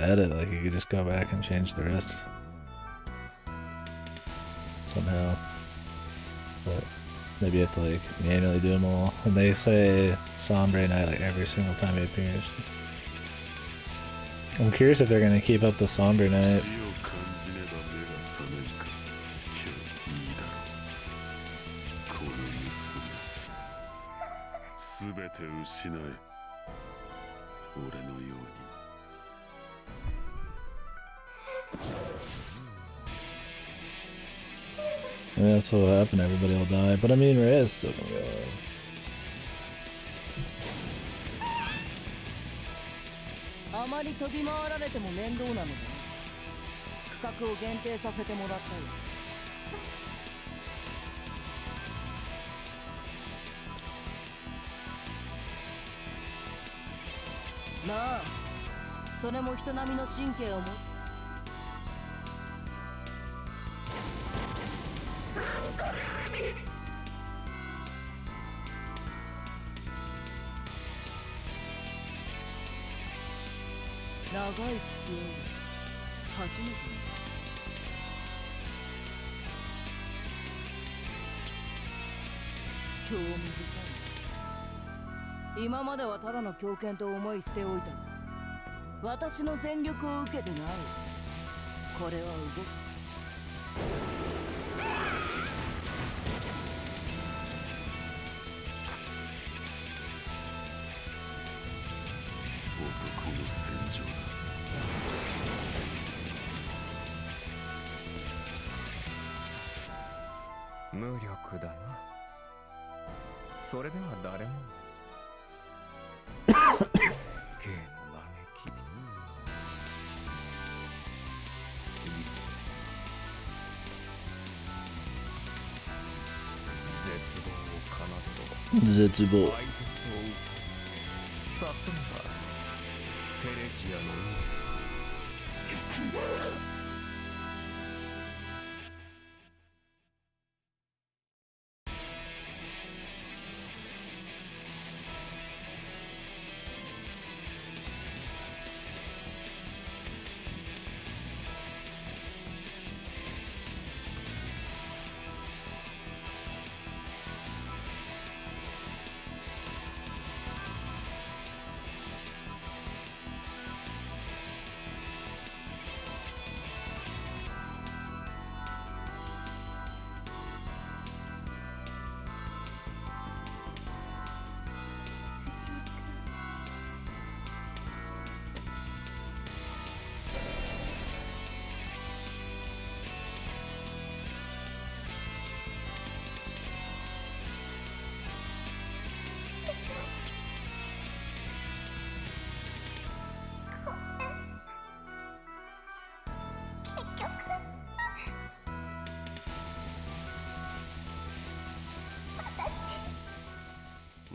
edit, like you could just go back and change the rest somehow. But maybe you have to like manually do them all. And they say Sombre Knight like every single time he appears. I'm curious if they're gonna keep up the Sombre Knight. I mean, that's what will happen, everybody will die. But I mean, Irae is still gonna go alive. あまり飛び回られても面倒なので、区画を限定させてもらったよ。まあ、それも人並みの神経を持って。長い付き合い初めて興味深い。今まではただの狂犬と思い捨ておいたが、私の全力を受けてない。これは動く。戦場だ。無力だな。それでは誰も芸の嘆きに絶望をかなっと絶望哀絶をさすんだテレジアの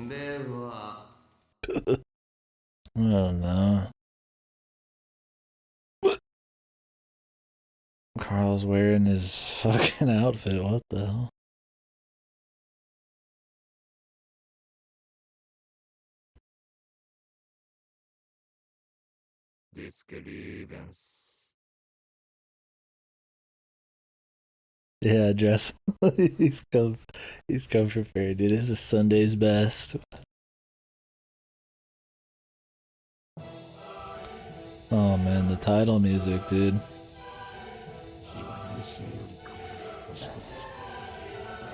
では I don't know. Carl's wearing his fucking outfit. What the hell? Yeah, dress. He's come prepared, dude. This is Sunday's best. Oh man, the title music, dude.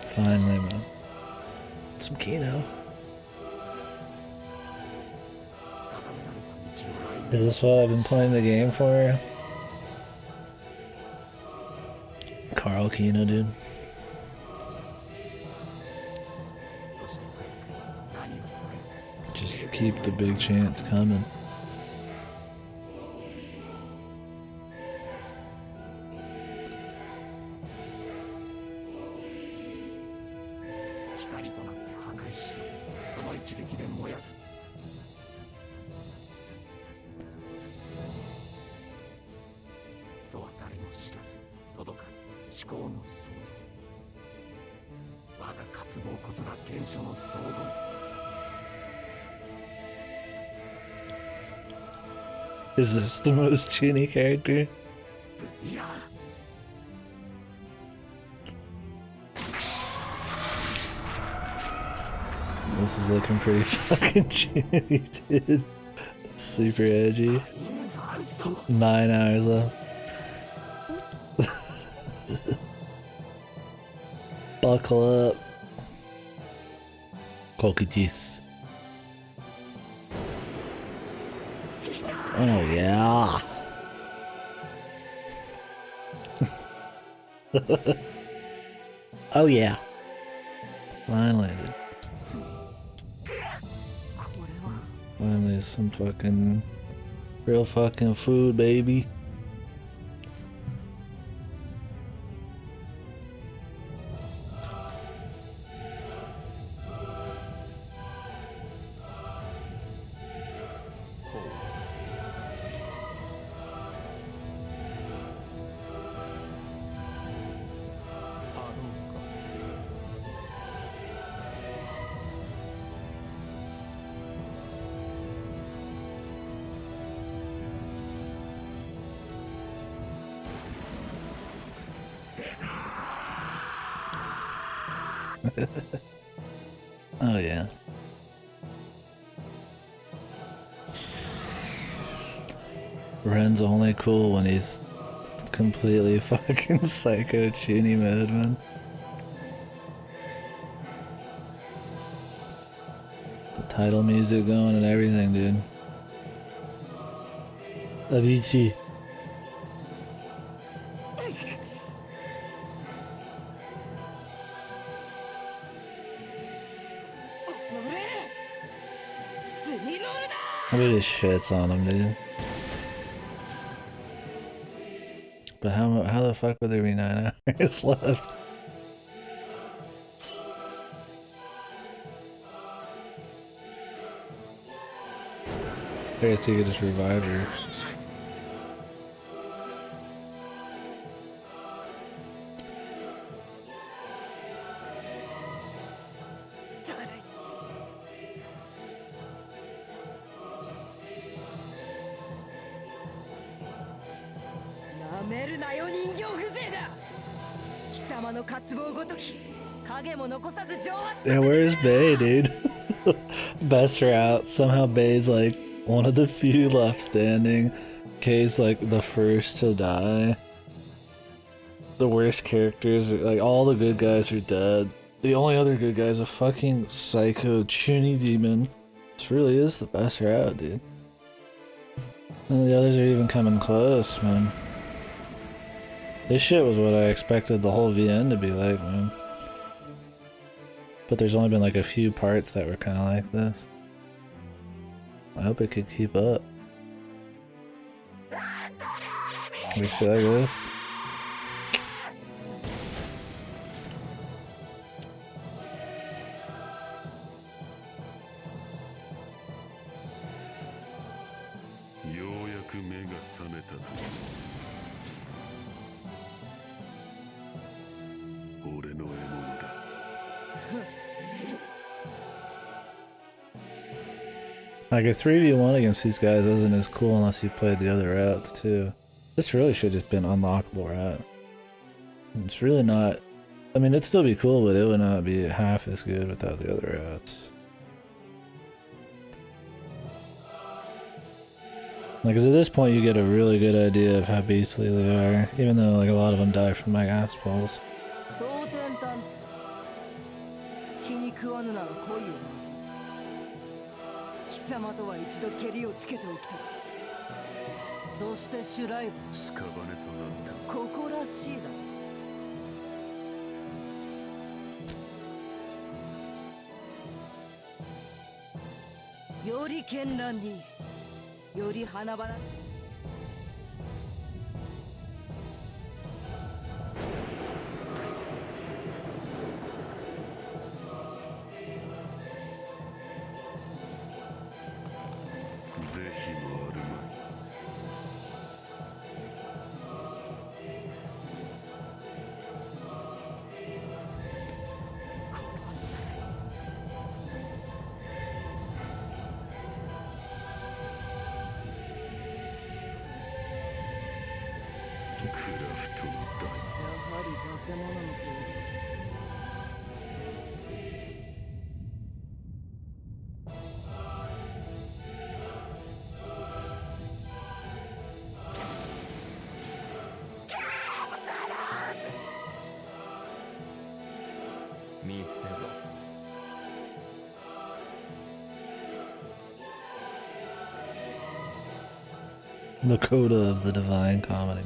Finally, man. Some Kino. Is this what I've been playing the game for? Carl Kino, dude. Just keep the big chants coming. Is this the most Chinny character? This is looking pretty fucking Chinny, dude. Super edgy. 9 hours left. Buckle up. Kokijis. Oh yeah. Oh yeah. Finally, dude. Finally, some fucking real fucking food, baby. Oh yeah. Ren's only cool when he's completely fucking psycho Chinny mode, man. The title music going and everything, dude. Avicii. Everybody just shits on him, dude. But how the fuck would there be 9 hours left? I guess you could just revive her. Yeah, where's Bay, dude? Best route. Somehow Bay's like one of the few left standing. K's like the first to die. The worst characters, like all the good guys are dead. The only other good guy is a fucking psycho Chuny demon. This really is the best route, dude. And the others are even coming close, man. This shit was what I expected the whole VN to be like, man. But there's only been like a few parts that were kind of like this. I hope it could keep up. Make shit like this. Like a 3v1 against these guys isn't as cool unless you played the other routes too. This really should have just been unlockable route. It's really not. I mean, it'd still be cool, but it would not be half as good without the other routes. Like, 'cause at this point you get a really good idea of how beastly they are, even though like a lot of them die from like ass balls. り化け物の子。見せろ。The coda of the divine comedy.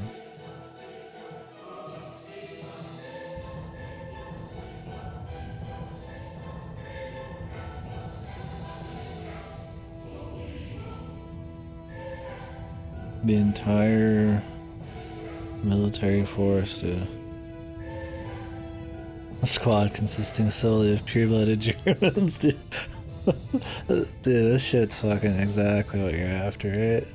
The entire military force, dude. A squad consisting solely of pure-blooded Germans, dude. Dude, this shit's fucking exactly what you're after, right?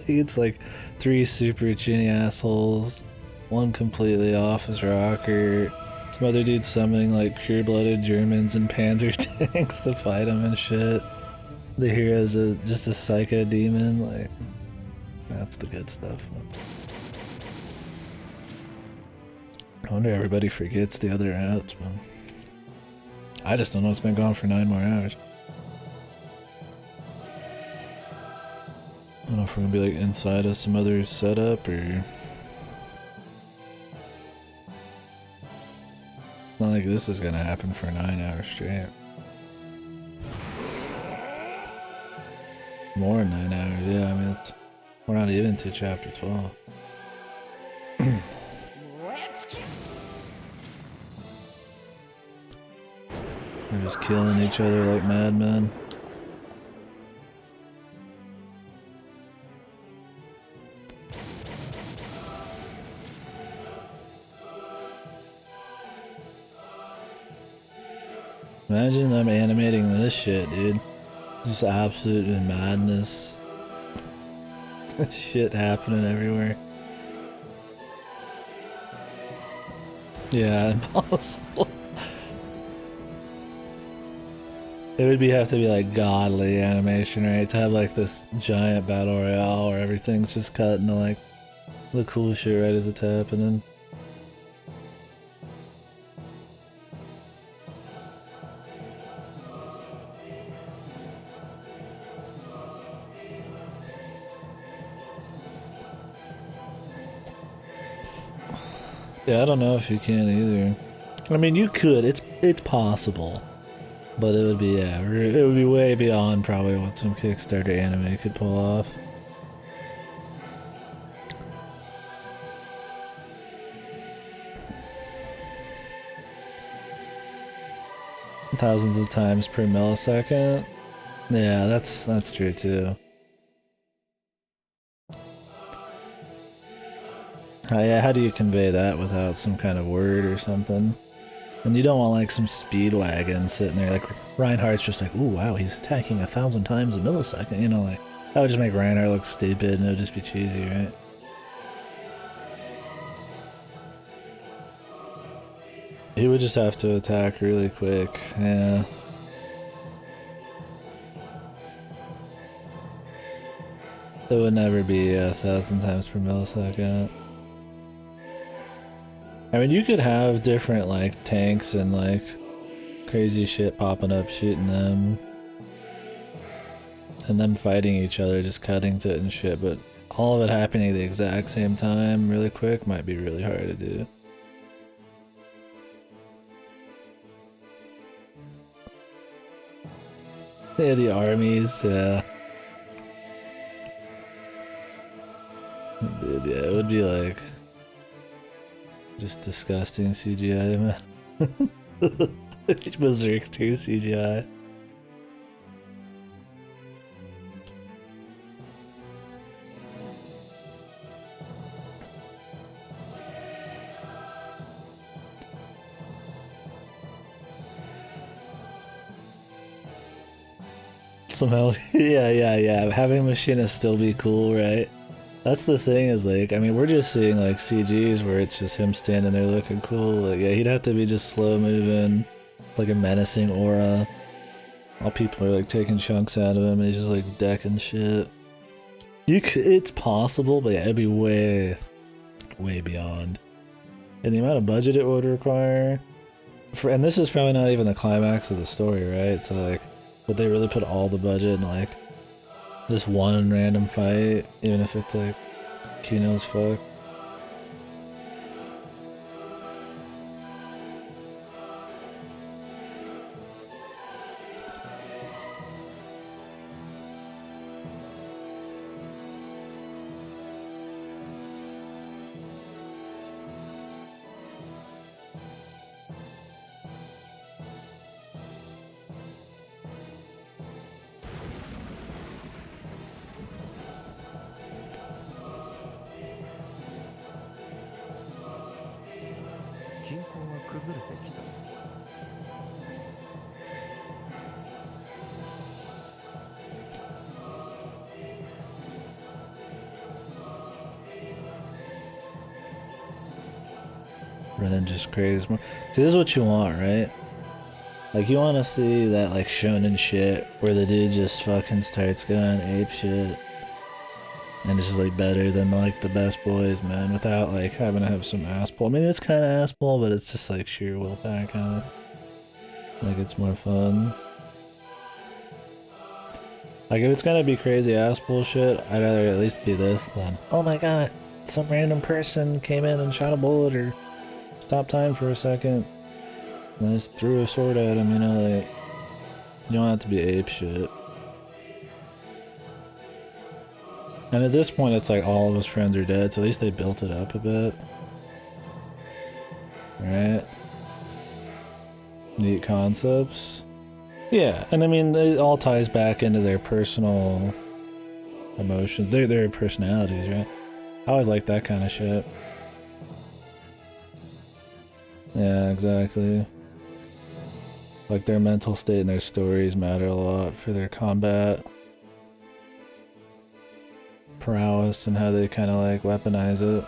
It's like 3 super chinny assholes, 1 completely off his rocker, some other dude summoning like pure-blooded Germans and Panzer tanks to fight him and shit. The hero's just a psycho demon, like, that's the good stuff. I wonder everybody forgets the other routes, man. I just don't know, it's been gone for 9 more hours. I don't know if we're gonna be like inside of some other setup or... Not like this is gonna happen for 9 hours straight. More than 9 hours, yeah, I mean, we're not even to chapter 12. They're just killing each other like madmen. Imagine them animating this shit, dude. Just absolute madness. Shit happening everywhere. Yeah, impossible. It would have to be like godly animation, right? To have like this giant battle royale where everything's just cut into like the cool shit right as it's happening. Yeah, I don't know if you can either. I mean, you could. It's possible, but it would be it would be way beyond probably what some Kickstarter anime could pull off. Thousands of times per millisecond. Yeah, that's true too. Yeah, how do you convey that without some kind of word or something? And you don't want like some speedwagon sitting there, like Reinhardt's just like, ooh wow, he's attacking 1,000 times a millisecond, you know, like that would just make Reinhardt look stupid and it would just be cheesy, right? He would just have to attack really quick, yeah. It would never be 1,000 times per millisecond. I mean, you could have different, like, tanks and, like, crazy shit popping up, shooting them. And them fighting each other, just cutting to it and shit, but all of it happening at the exact same time, really quick, might be really hard to do. Yeah, the armies, yeah. Dude, yeah, it would be like... just disgusting CGI, man. Berserk 2 CGI. Somehow, yeah. Having machinists still be cool, right? That's the thing is like, I mean, we're just seeing like CGs where it's just him standing there looking cool. Like, yeah, he'd have to be just slow moving, like a menacing aura. All people are like taking chunks out of him and he's just like decking shit. It's possible, but yeah, it'd be way beyond. And the amount of budget it would require. And this is probably not even the climax of the story, right? So like, would they really put all the budget in like this one random fight, even if it's like Kino's fuck? Rather than just craze more. See, this is what you want, right? Like, you want to see that, like, shonen shit where the dude just fucking starts going ape shit. And it's just, like, better than, like, the best boys, man, without, like, having to have some ass pull. I mean, it's kind of ass pull, but it's just, like, sheer willpower, kind of. Like, it's more fun. Like, if it's gonna be crazy ass bullshit, I'd rather at least be this than, oh my god, some random person came in and shot a bullet or stopped time for a second and I just threw a sword at him, you know, like, you don't have to be ape shit. And at this point, it's like all of his friends are dead, so at least they built it up a bit. Right? Neat concepts. Yeah, and I mean, it all ties back into their personal emotions, their personalities, right? I always like that kind of shit. Yeah, exactly. Like, their mental state and their stories matter a lot for their combat prowess and how they kind of like weaponize it.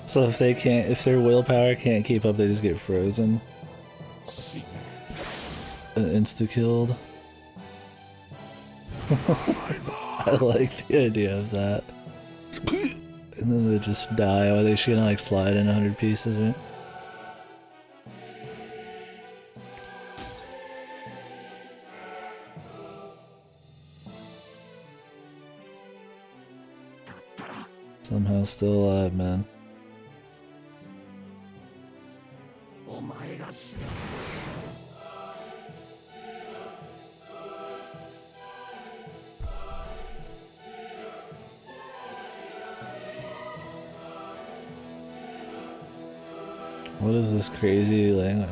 So if their willpower can't keep up, they just get frozen. Insta-killed. I like the idea of that. And then they just die. Are they just gonna like slide in 100 pieces, right? Somehow still alive, man. What is this crazy language?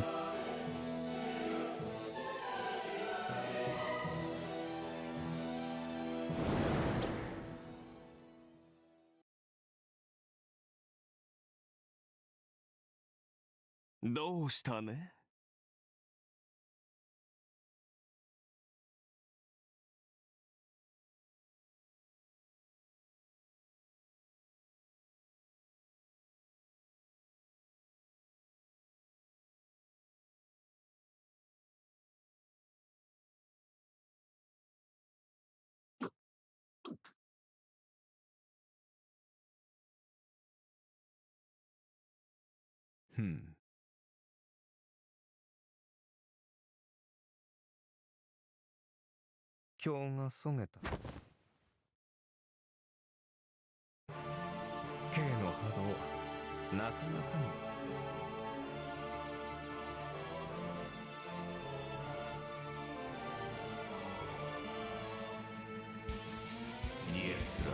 Hmm. 今日がそげた K の波動なかなかに奴ら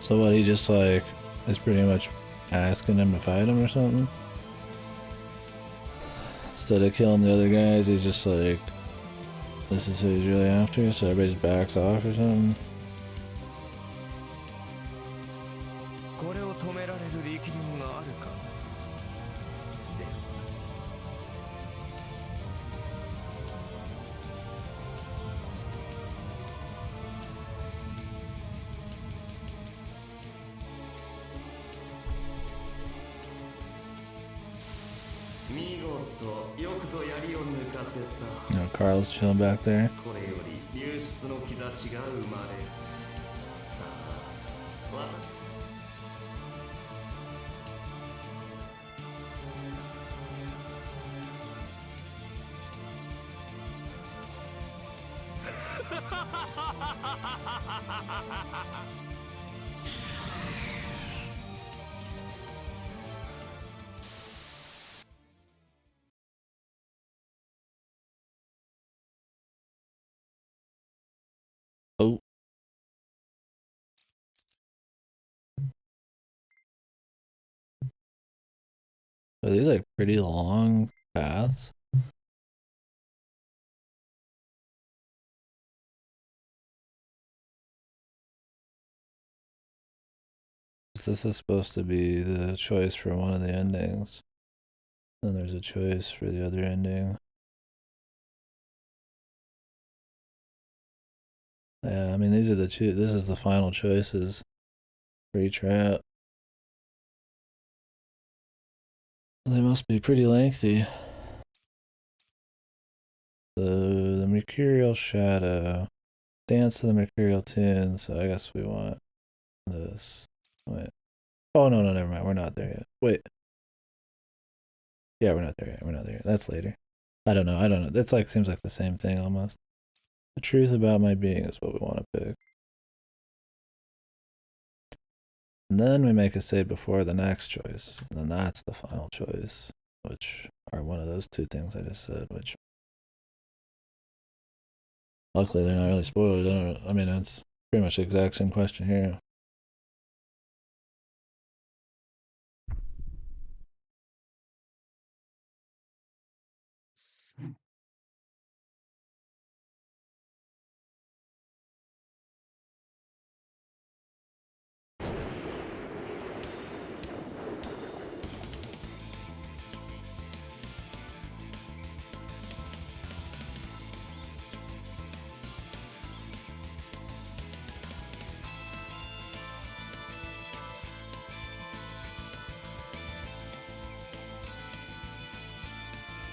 So what, he just like is pretty much asking him to fight him or something? instead of killing the other guys, he's just like, this is who he's really after, so everybody just backs off or something. これを止められる力量があるか。では。見事、よくぞ槍を抜かせた。You know, Carl's chilling back there. これより流出の兆しが生まれる。さあ、私。Oh. Are these like pretty long paths? This is supposed to be the choice for one of the endings. Then there's a choice for the other ending. Yeah, I mean, these are the two. This is the final choices for each route. They must be pretty lengthy. The Mercurial Shadow. Dance to the Mercurial Tune, so I guess we want this. Wait. Oh, no, never mind. We're not there yet. Wait. Yeah, we're not there yet. We're not there yet. That's later. I don't know. It's like, seems like the same thing almost. The truth about my being is what we want to pick. And then we make a save before the next choice. And then that's the final choice, which are one of those two things I just said, which luckily they're not really spoilers. I mean, it's pretty much the exact same question here.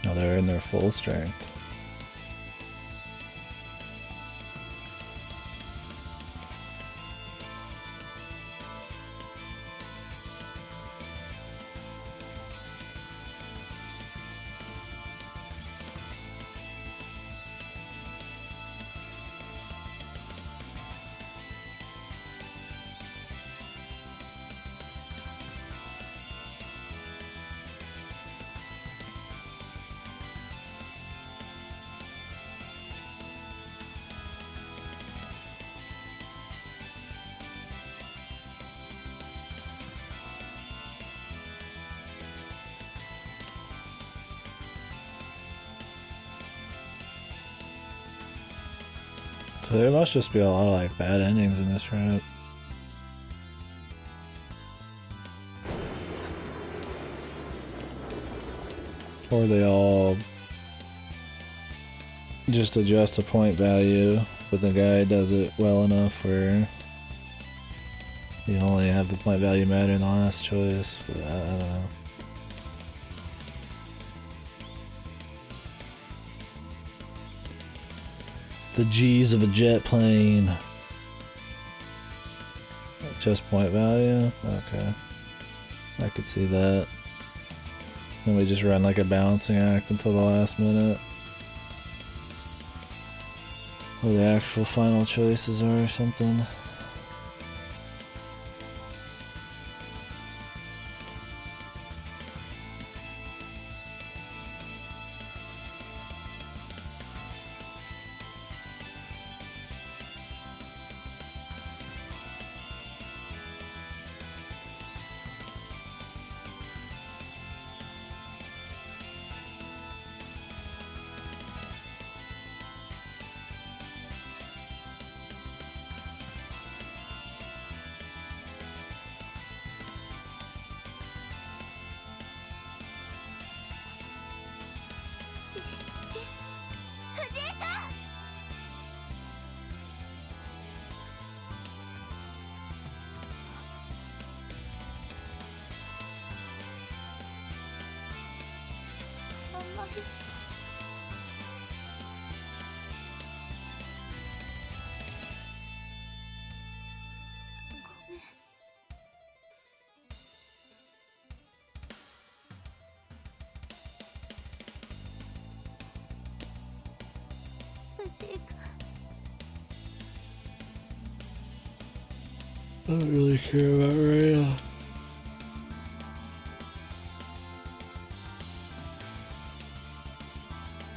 Now they're in their full strength. So there must just be a lot of like bad endings in this route. Or they all just adjust a point value, but the guy does it well enough where you only have the point value matter in the last choice, but I don't know. The G's of a jet plane. Just point value? Okay. I could see that. Then we just run like a balancing act until the last minute. Where the actual final choices are or something. まり。ごめん。藤井君。I don't really care about Rhea.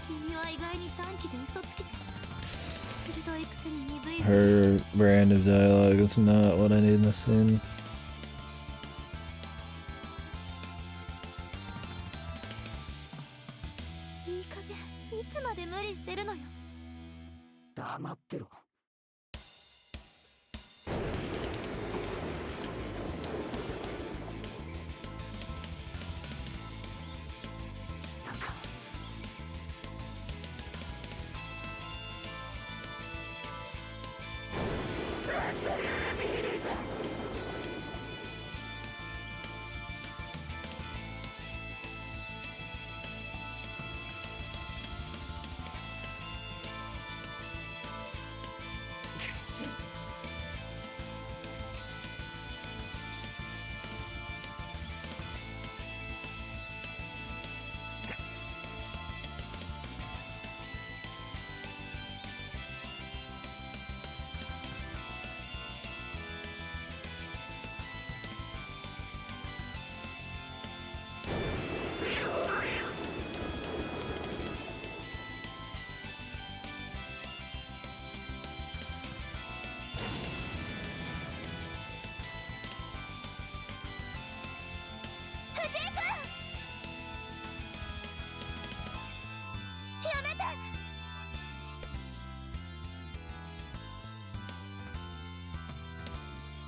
君は意外に短気で嘘つきだ。鋭いくせに鈍い。 Her brand of dialogue is not what I need in this scene. いい加減いつまで無理してるのよ。黙ってろ。藤井君、やめて。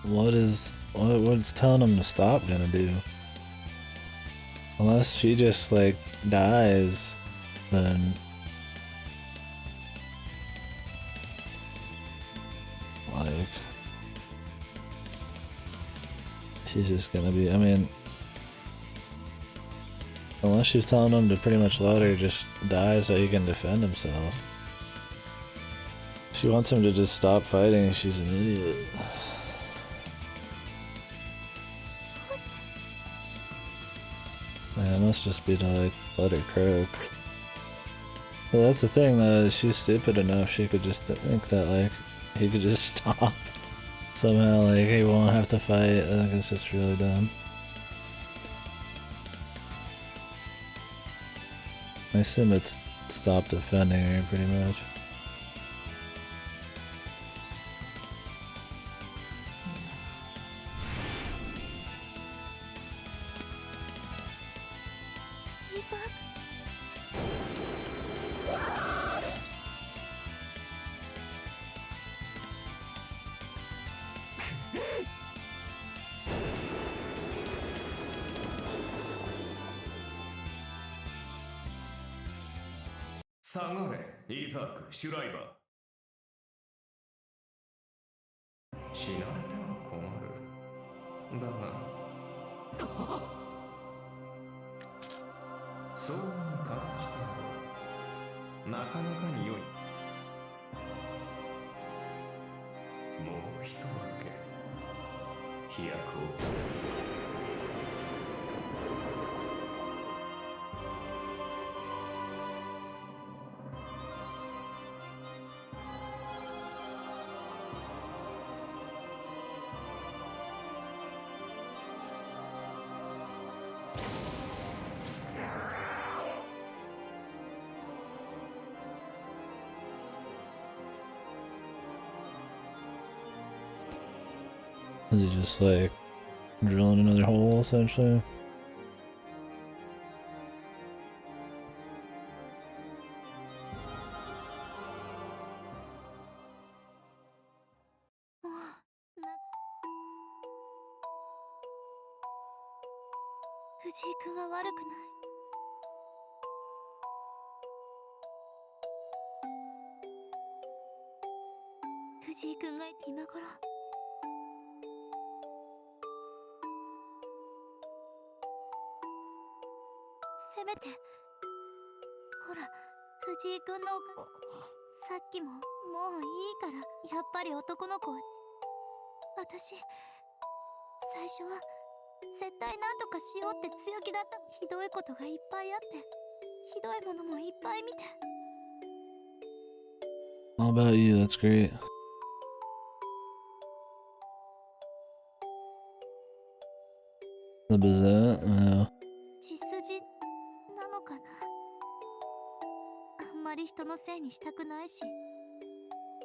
What's telling him to stop gonna do? Unless she just like dies, then like she's just gonna be, I mean, unless she's telling him to pretty much let her just die so he can defend himself. She wants him to just stop fighting, she's an idiot. Yeah, it must just be to like let her croak. Well, that's the thing though, she's stupid enough she could just think that like he could just stop. Somehow like he won't have to fight. I think it's just really dumb. I assume it's stop defending her pretty much.下がれ、イザーク・シュライバー。死なれては困る。だが、そうに正してやろう。なかなかに良い。もう一分け、飛躍を。Is he just like drilling another hole essentially? 藤井君は悪くない。藤井君が今頃せめてほら、藤井君のさっきももういいから、やっぱり男の子は私最初は絶対なんとかしようって強気だった。ひどいことがいっぱいあって、ひどいものもいっぱい見て。 All about you, that's great. The Bazette? Yeah. 血筋なのかな。あんまり人のせいにしたくないし、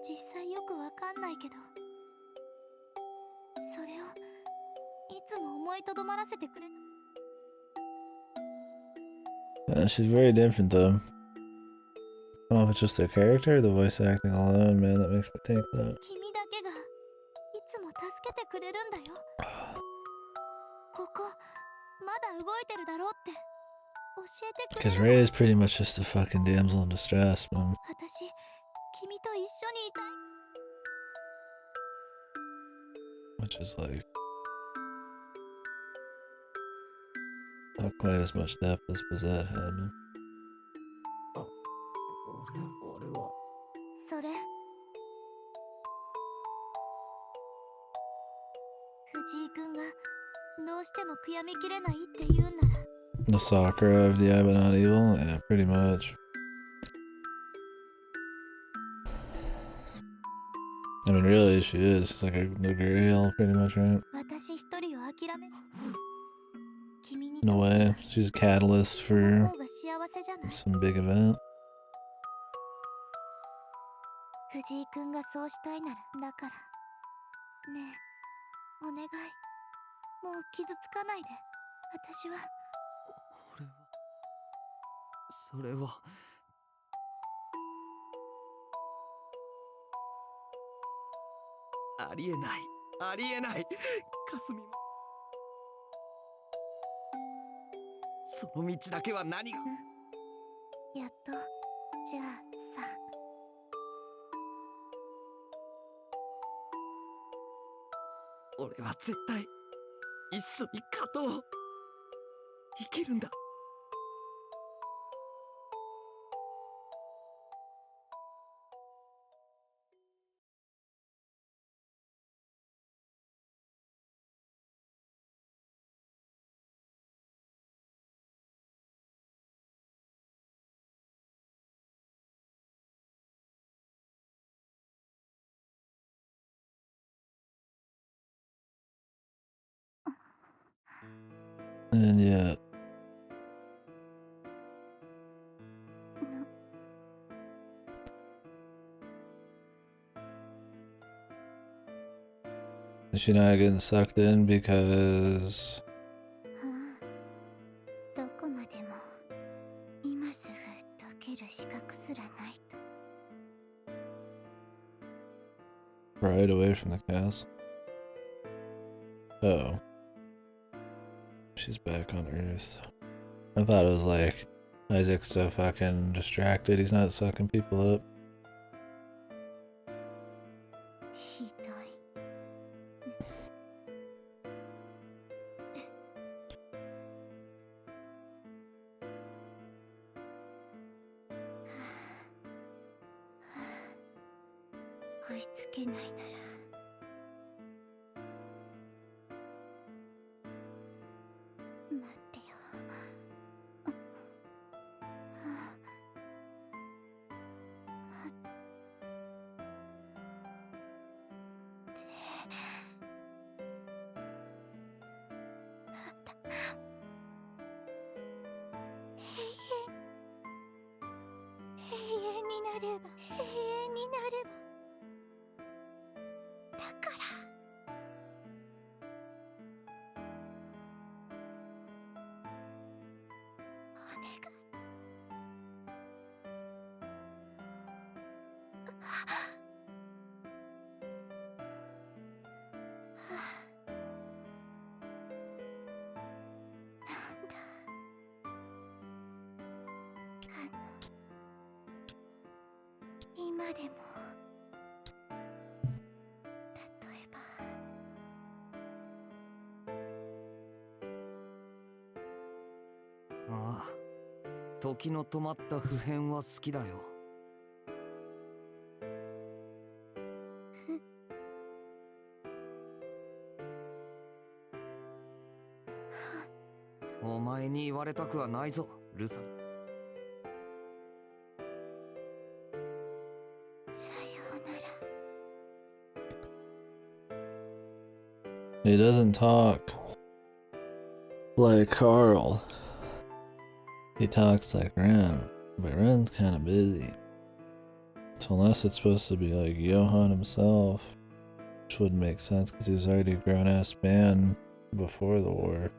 実際よくわかんないけど、それをいつも思いとどまらせてくれた。 Yeah, she's very different though. I don't know if it's just the character or the voice acting alone, man, that makes me think that. 君だけがいつも助けてくれるんだよ。ここまだ動いてるだろうって教えてくれ Because る Ray の。 is pretty much just a fucking damsel in distress, man. 私、君と一緒にいたい。 Which is like not quite as much depth as Bazette had, man. それ、藤井君がどうしても悔やみきれないって言うなら、 The Sakura of the Eye but not evil? Yeah, pretty much. I mean, really, she is. She's like the girl, pretty much, right? 私一人を諦め、君に In a way, she's a catalyst その for 方が幸せじゃない。 some big event. 藤井君がそうしたいなら、だからねえ、お願い、もう傷つかないで。私はそれはありえない、ありえない。かすみもその道だけは何が。やっと、じゃあさ、俺は絶対一緒に勝とう。生きるんだ。And yet, is she not getting sucked in because どこまでも今すぐ解ける資格すらないと。 right away from the castle? Oh. She's back on Earth. I thought it was like Isaac's so fucking distracted, he's not sucking people up. ひどい。追いつけないなら、待ってよ。永遠になれば、永遠になれば。だからお願い。なんだ、今でも、例えばああ、時の止まった普遍は好きだよ。お前に言われたくはないぞ、ルサル。さようなら。 He doesn't talk like Carl. He talks like Ren, but Ren's kind of busy. So unless it's supposed to be like Johan himself, which wouldn't make sense because he was already a grown-ass man before the war.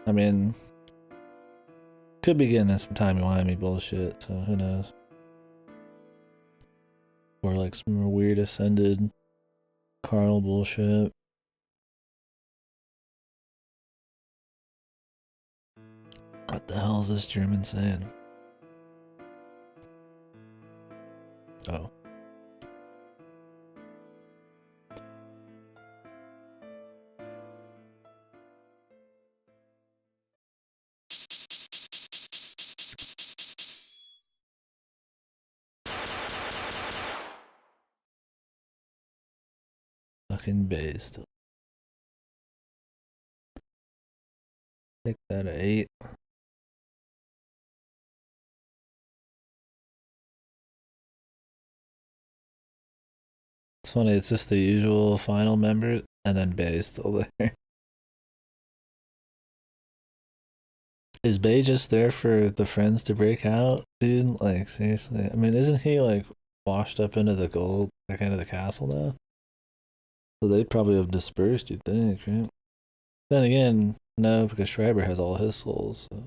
I mean, could be getting some timey-wimey bullshit, so who knows. Or like some weird ascended Carl bullshit. What the hell is this German saying? Oh. Fucking based. Take that at 8. It's funny, it's just the usual final members and then Bay still there. Is Bay just there for the friends to break out, dude? Like, seriously? I mean, isn't he like washed up into the gold, like into the castle now? So they'd probably have dispersed, you'd think, right? Then again, no, because Schreiber has all his souls, so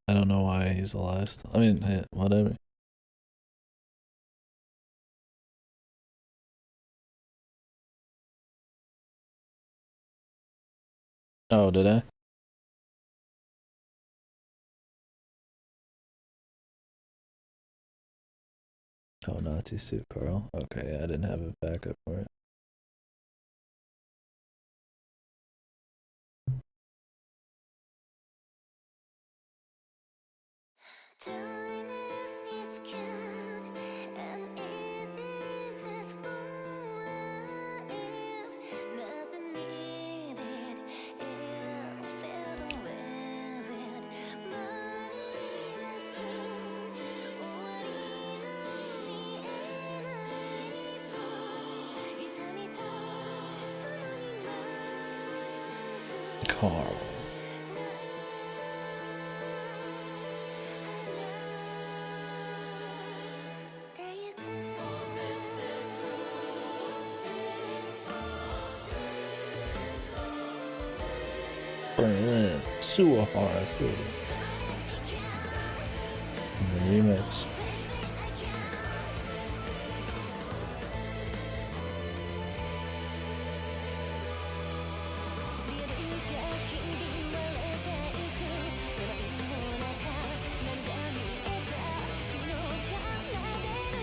I don't know why he's alive still. I mean, hey, whatever. Oh, did I? Oh, Nazi suit, Carl. Okay, I didn't have a backup for it. Time is scared and it is as far as nothing needed. It felt with it. My soul,終わりの見えない一歩、痛みと共に泣く。 Carl. Berlin, Sewer Horror City. The remix.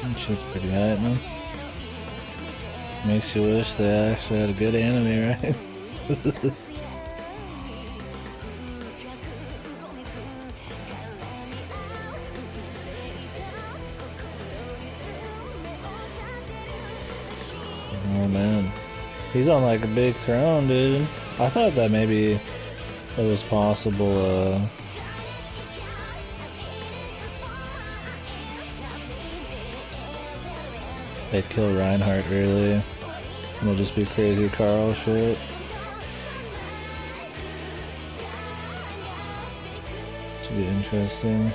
That shit's pretty hype, man. Makes you wish they actually had a good anime, right? Oh man, he's on like a big throne, dude. I thought that maybe it was possible, they'd kill Reinhardt early, and it'll just be crazy Carl shit. Should be interesting.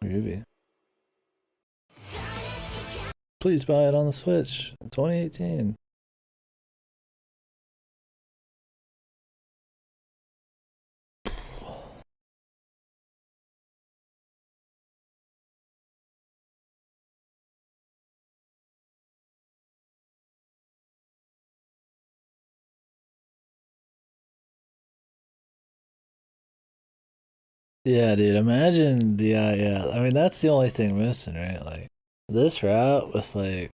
Groovy. Please buy it on the Switch in 2018. Yeah, dude, imagine the, yeah, I mean, that's the only thing missing, right? Like, this route with, like,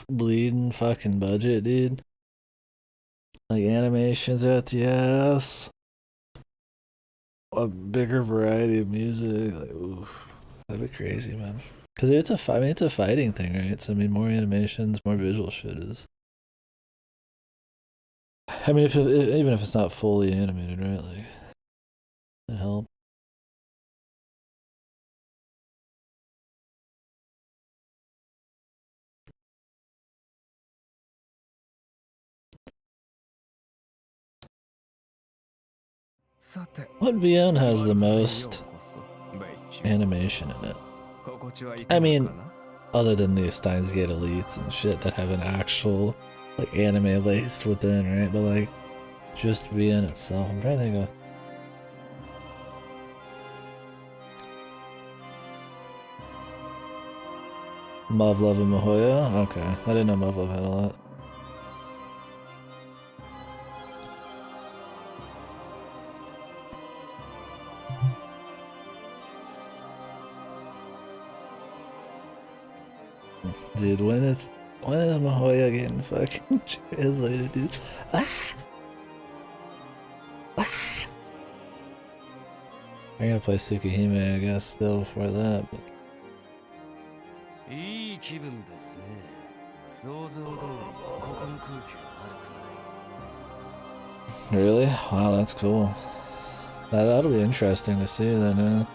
bleeding fucking budget, dude. Like animations at the ass. A bigger variety of music. Like, oof. That'd be crazy, man. Because it's a fighting thing, right? So I mean, more animations, more visual shit is. I mean, even if it's not fully animated, right? Like, it helps. What VN has the most animation in it? I mean, other than the Steins Gate Elites and shit that have an actual like anime laced within, right? But like just VN itself. I'm trying to think of. Muv Love and Mahoya? Okay. I didn't know Muv Love had a lot. Dude, when is Mahoya getting fucking translated, dude? Ah! Ah! I'm gonna play Tsukihime, I guess, still before that, but... Really? Wow, that's cool. That'll be interesting to see then,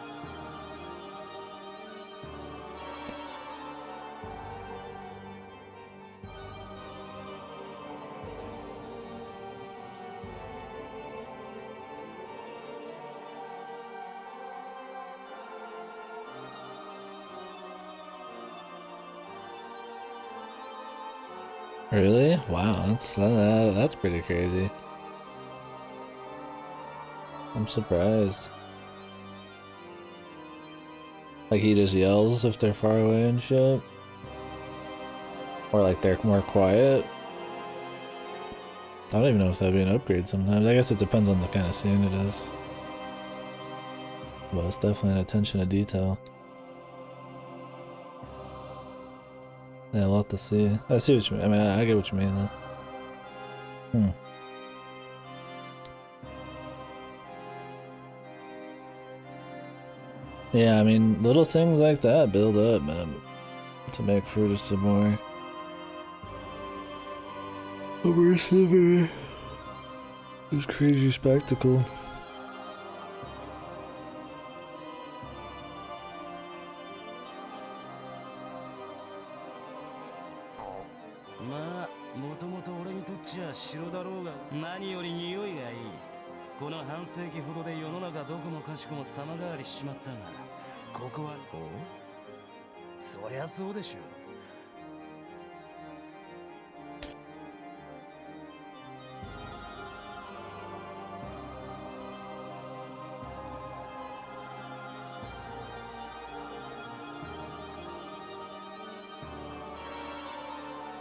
Really? Wow, that's pretty crazy. I'm surprised. Like he just yells if they're far away and shit? Or like they're more quiet? I don't even know if that'd be an upgrade sometimes. I guess it depends on the kind of scene it is. Well, it's definitely an attention to detail. Yeah, a lot to see. I see what you mean. I mean, I get what you mean though. Yeah, I mean, little things like that build up, man, to make for just a more immersive, this crazy spectacle.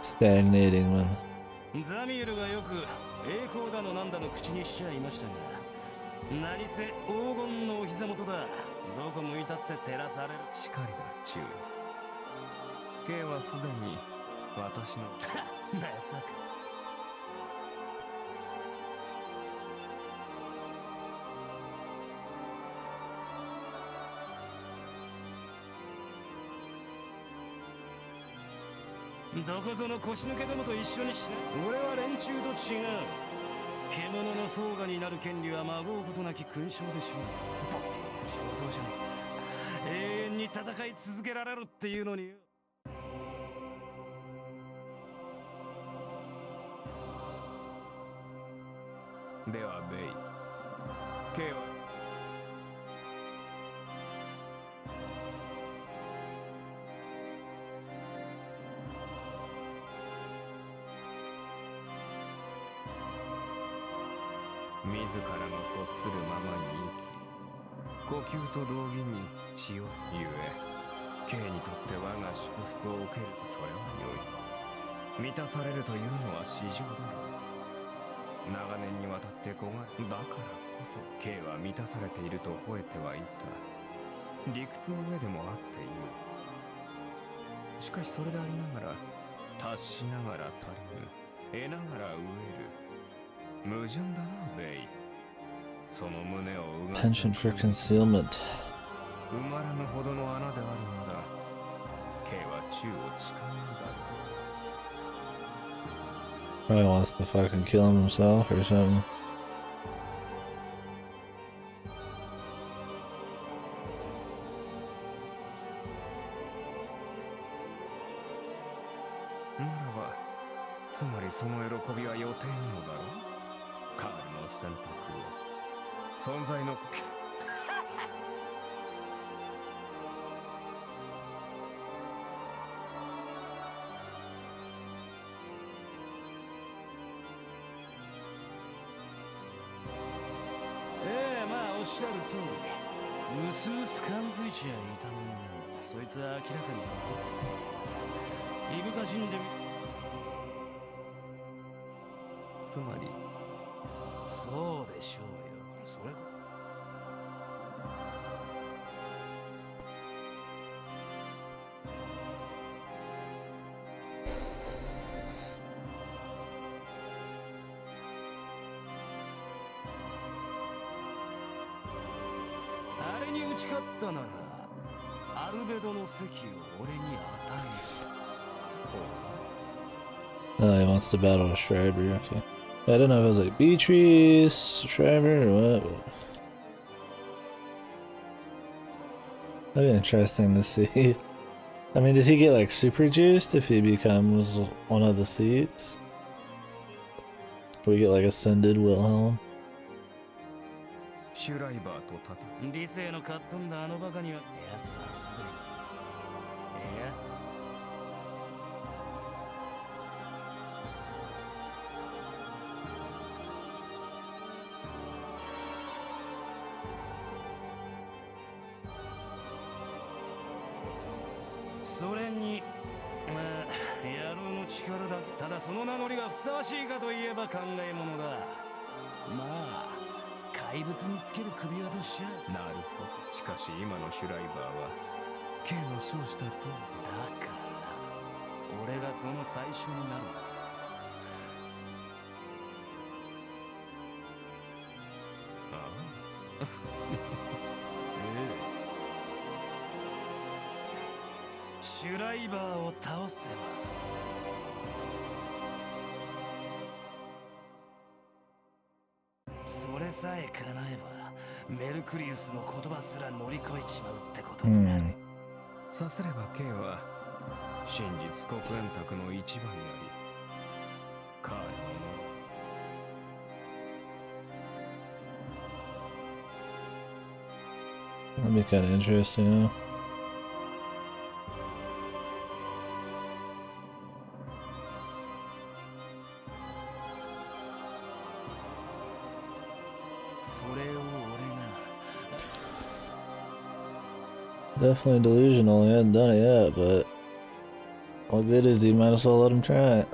Stagnating, man. ザミエルがよく栄光だのなんだの口にしちゃいましたが、何せ黄金のお膝元だ。どこ向いたって照らされる。しかりだ、チュー。K はすでに私のまさか。どこぞの腰抜けどもと一緒にしな。俺は連中と違う。獣の相我になる権利はまごうことなき勲章でしょう。ボケな上等じゃねえか。永遠に戦い続けられるっていうのに。ではベイ、K は自らの欲するままに生き、呼吸と同義に死をゆえ、K にとって我が祝福を受ける。それは良い。満たされるというのは至上だろう。長年にわたって焦がれ、だからこそ K は満たされていると吠えてはいた。理屈の上でもあっている。しかしそれでありながら達しながら足りぬ、得ながら飢える。矛盾だな、ベイ。その胸をうが Penchant for concealment. 埋まらぬほどの穴であるなら、K は宙を誓うのだろう。 Probably wants to fucking kill himself or something. ならば、つまりその喜びは予定なのだろう。カールの選択を、存在のまあおっしゃる通り、うすうす感づいちゃいたものの、そいつは明らかに露骨すぎていぶかしんでみ。つまりそうでしょうよ。それあれに打ち勝ったなら、アルベドの席を俺に与える。 Oh, he wants to battle a Schreiber, okay. I didn't know if it was like Beatrice, Schreiber, or what. That'd be interesting to see. I mean, does he get like super juiced if he becomes one of the seats? We get like ascended Wilhelm? シュライバーと戦う。理性のかっ飛んだあのバカには奴はすでに、いやそれに、まあ野郎の力だ。ただその名乗りがふさわしいかといえば考えものだ。まあ怪物につける首輪としちゃ。なるほど。しかし今のシュライバーは K の称したと。だから俺がその最初になるんですよ。あシュライバーを倒せばそれさえ叶えばメルクリウスの言葉すら乗り越えちまうってことになる。あ、さすれば K は真実国連卓の一番になり、カールのも That'd be kind of interesting, huh? それを俺が Definitely delusional. He hadn't done it yet, but what good is he? Might as well let him try it.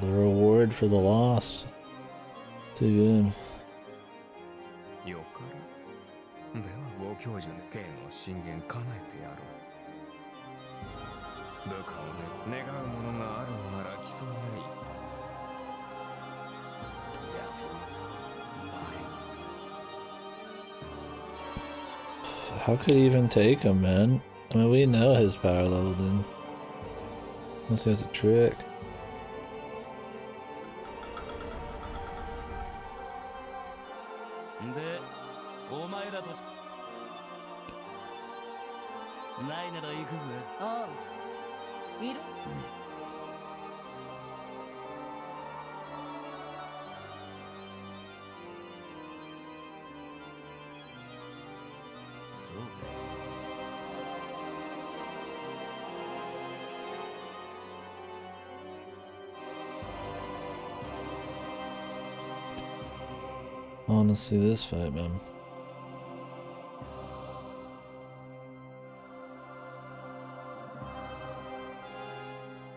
The reward for the loss. Too good. よからではご教授の K の進言叶えてやろう。部下をね、願うものがあるのなら競い合い。 How could he even take him, man? I mean, we know his power level, dude. Unless he has a trick. で、お前らとないなら行くぜ。ああ、いる。そうか。 I want to see this fight, man.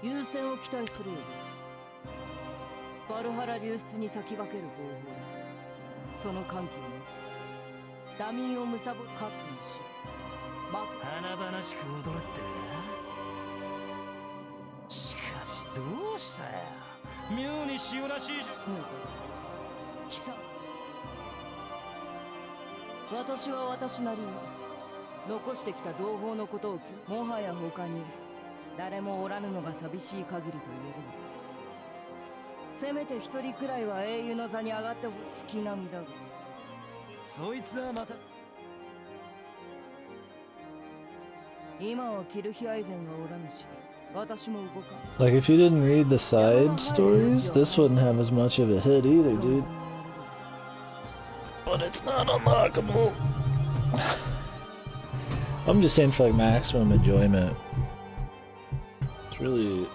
優先を期待するよ。バルハラ流出に先駆ける方法だ。その歓喜にダミーを貪る勝つにし。華々しく踊るってな。さや妙にしおらしいじゃん。貴様、私は私なりに残してきた同胞のことをもはや他に誰もおらぬのが寂しい限りと言えるの。せめて一人くらいは英雄の座に上がってほ月並みだが、そいつはまた今はキルヒアイゼンがおらぬし、私も動かん。 Like, if you didn't read the side stories, this wouldn't have as much of a hit either, dude. But it's not unlockable. I'm just saying for like maximum enjoyment. It's really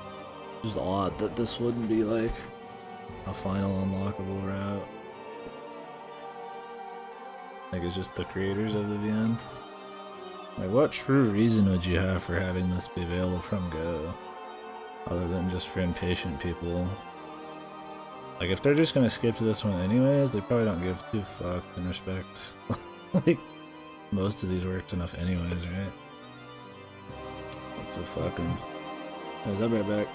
just odd that this wouldn't be like a final unlockable route. Like, it's just the creators of the VN. Like, what true reason would you have for having this be available from Go? Other than just for impatient people. Like, if they're just gonna skip to this one anyways, they probably don't give two fucks in respect. Like, most of these worked enough anyways, right? What the fucking... I'll be right back.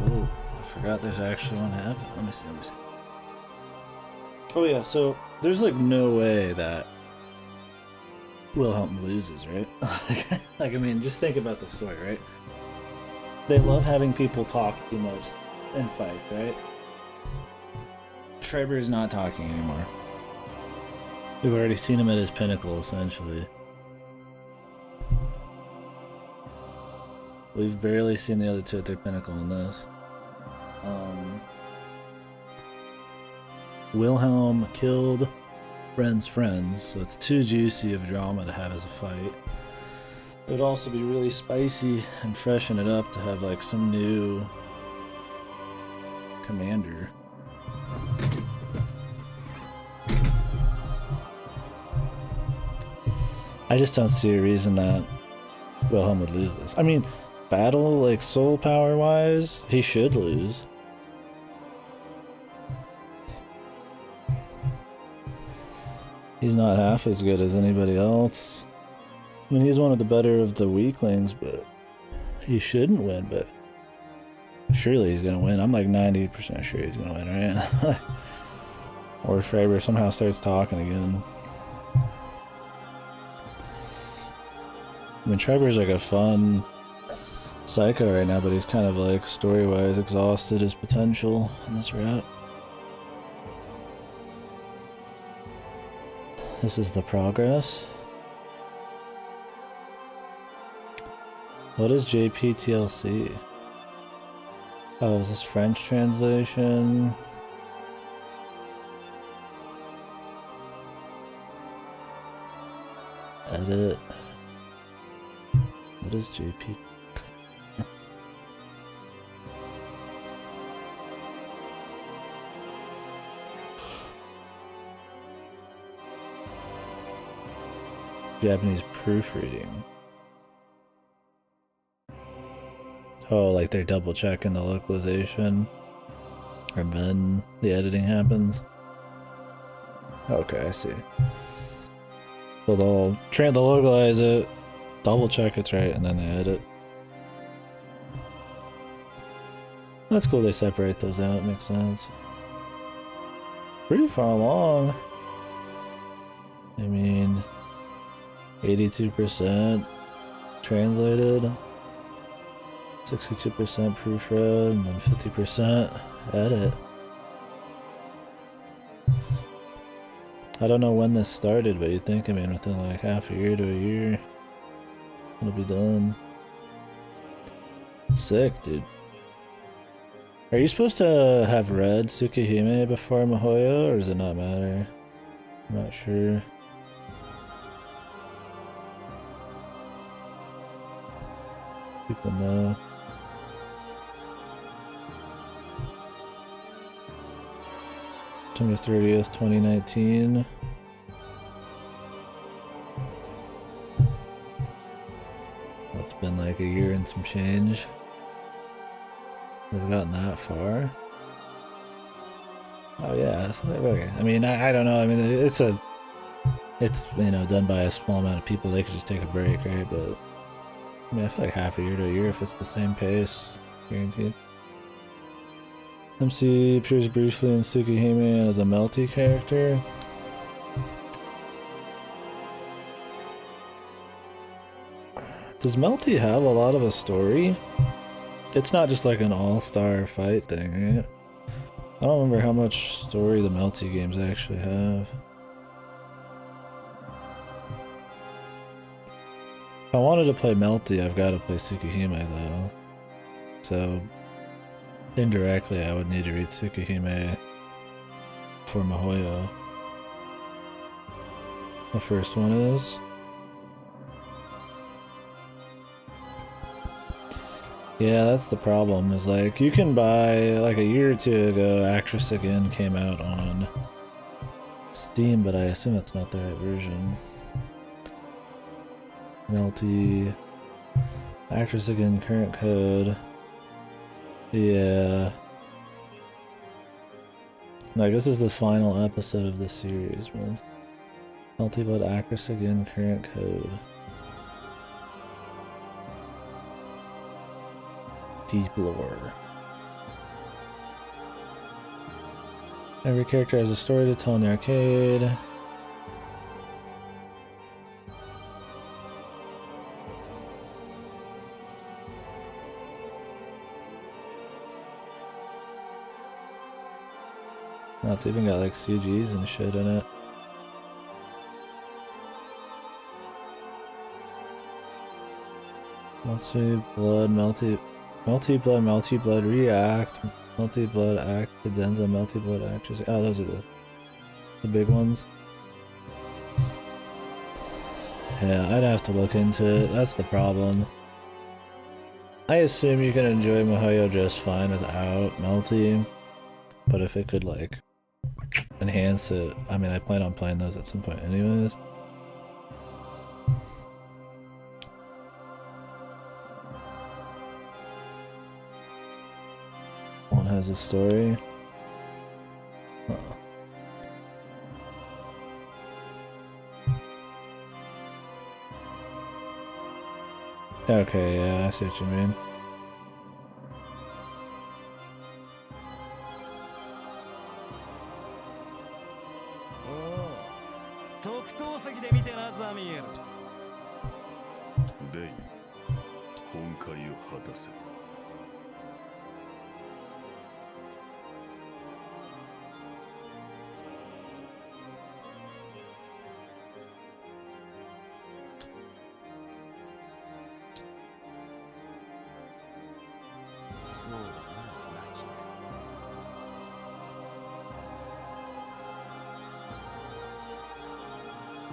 Oh, I forgot there's actually one happening. Let me see. Oh yeah, so there's like no way that Wilhelm loses, right? Like, I mean, just think about the story, right? They love having people talk too much and fight, right? Schreiber is not talking anymore. We've already seen him at his pinnacle, essentially. We've barely seen the other two at their pinnacle in this. Wilhelm killed Ren's friends, so it's too juicy of drama to have as a fight. It would also be really spicy and freshen it up to have like some new commander. I just don't see a reason that Wilhelm would lose this. I mean, battle, like, soul power wise, he should lose. He's not half as good as anybody else. I mean, he's one of the better of the weaklings, but he shouldn't win, but surely he's gonna win. I'm like 90% sure he's gonna win, right? Or Schreiber somehow starts talking again. I mean, Schreiber's like a fun psycho right now, but he's kind of like story-wise exhausted his potential in this route. This is the progress. What is JPTLC? Oh, is this French translation? Edit. What is JP? Japanese proofreading. Oh, like they're double checking the localization, and then the editing happens. Okay, I see. So they'll localize it, double check it's right, and then they edit. That's cool they separate those out, makes sense. Pretty far along. I mean, 82% translated, 62% proofread, and then 50% edit. I don't know when this started, but you'd think, I mean, within like half a year to a year, it'll be done. Sick, dude. Are you supposed to have read Tsukihime before Mihoyo, or does it not matter? I'm not sure. People know. September 30th, 2019. It's been like a year and some change. We've gotten that far. Oh yeah, so, okay. I mean, I don't know. I mean, it's you know, done by a small amount of people. They could just take a break, right? But I mean, I feel like half a year to a year if it's the same pace, guaranteed. MC appears briefly in Tsukihime as a Melty character. Does Melty have a lot of a story? It's not just like an all-star fight thing, right? I don't remember how much story the Melty games actually have. If I wanted to play Melty, I've got to play Tsukihime though. So indirectly, I would need to read Tsukihime for Mihoyo. The first one is. Yeah, that's the problem, is like, you can buy, like a year or two ago, Actress Again came out on Steam, but I assume it's not the right version. Melty, Actress Again, current code. Yeah. Like, this is the final episode of the series, man. Melty Blood, Actress Again, current code. Deep lore. Every character has a story to tell in the arcade. Oh, it's even got like CGs and shit in it. Melty Blood, Melty Blood React, Melty Blood Act, Cadenza, Melty Blood Actress. Oh, those are the big ones. Yeah, I'd have to look into it. That's the problem. I assume you can enjoy Mihoyo just fine without Melty, but if it could like enhance it, I mean, I plan on playing those at some point anyways. One has a story. Okay, yeah, I see what you mean.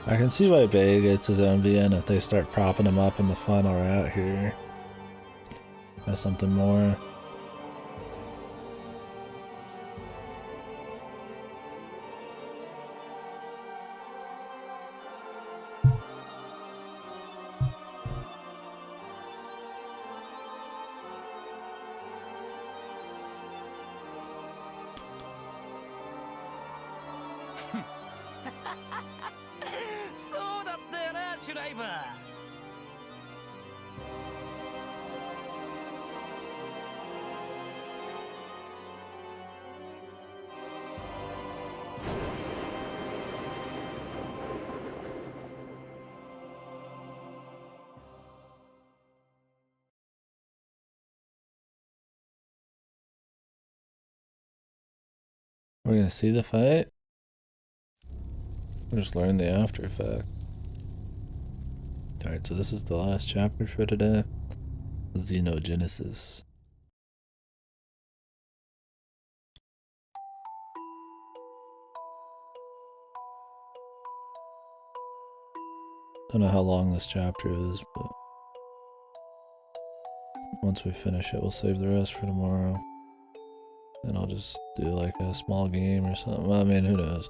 I can see why Bay gets his own VN if they start propping him up in the final route here. That's something more. シュライバー。We're gonna see the fight? We'll just learn the after effect. Alright, so this is the last chapter for today. Xenogenesis. Don't know how long this chapter is, but once we finish it, we'll save the rest for tomorrow. And I'll just do like a small game or something. Well, I mean, who knows?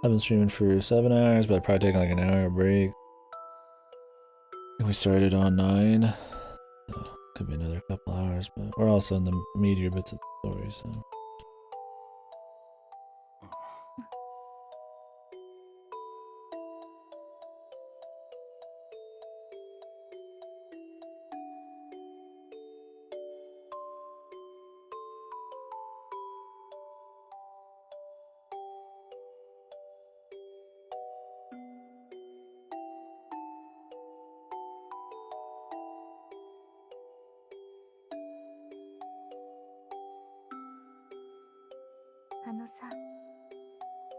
I've been streaming for 7 hours, but I'd probably take like an hour break. We started on 9. So could be another couple hours, but we're also in the meatier bits of the story, so. あのさ、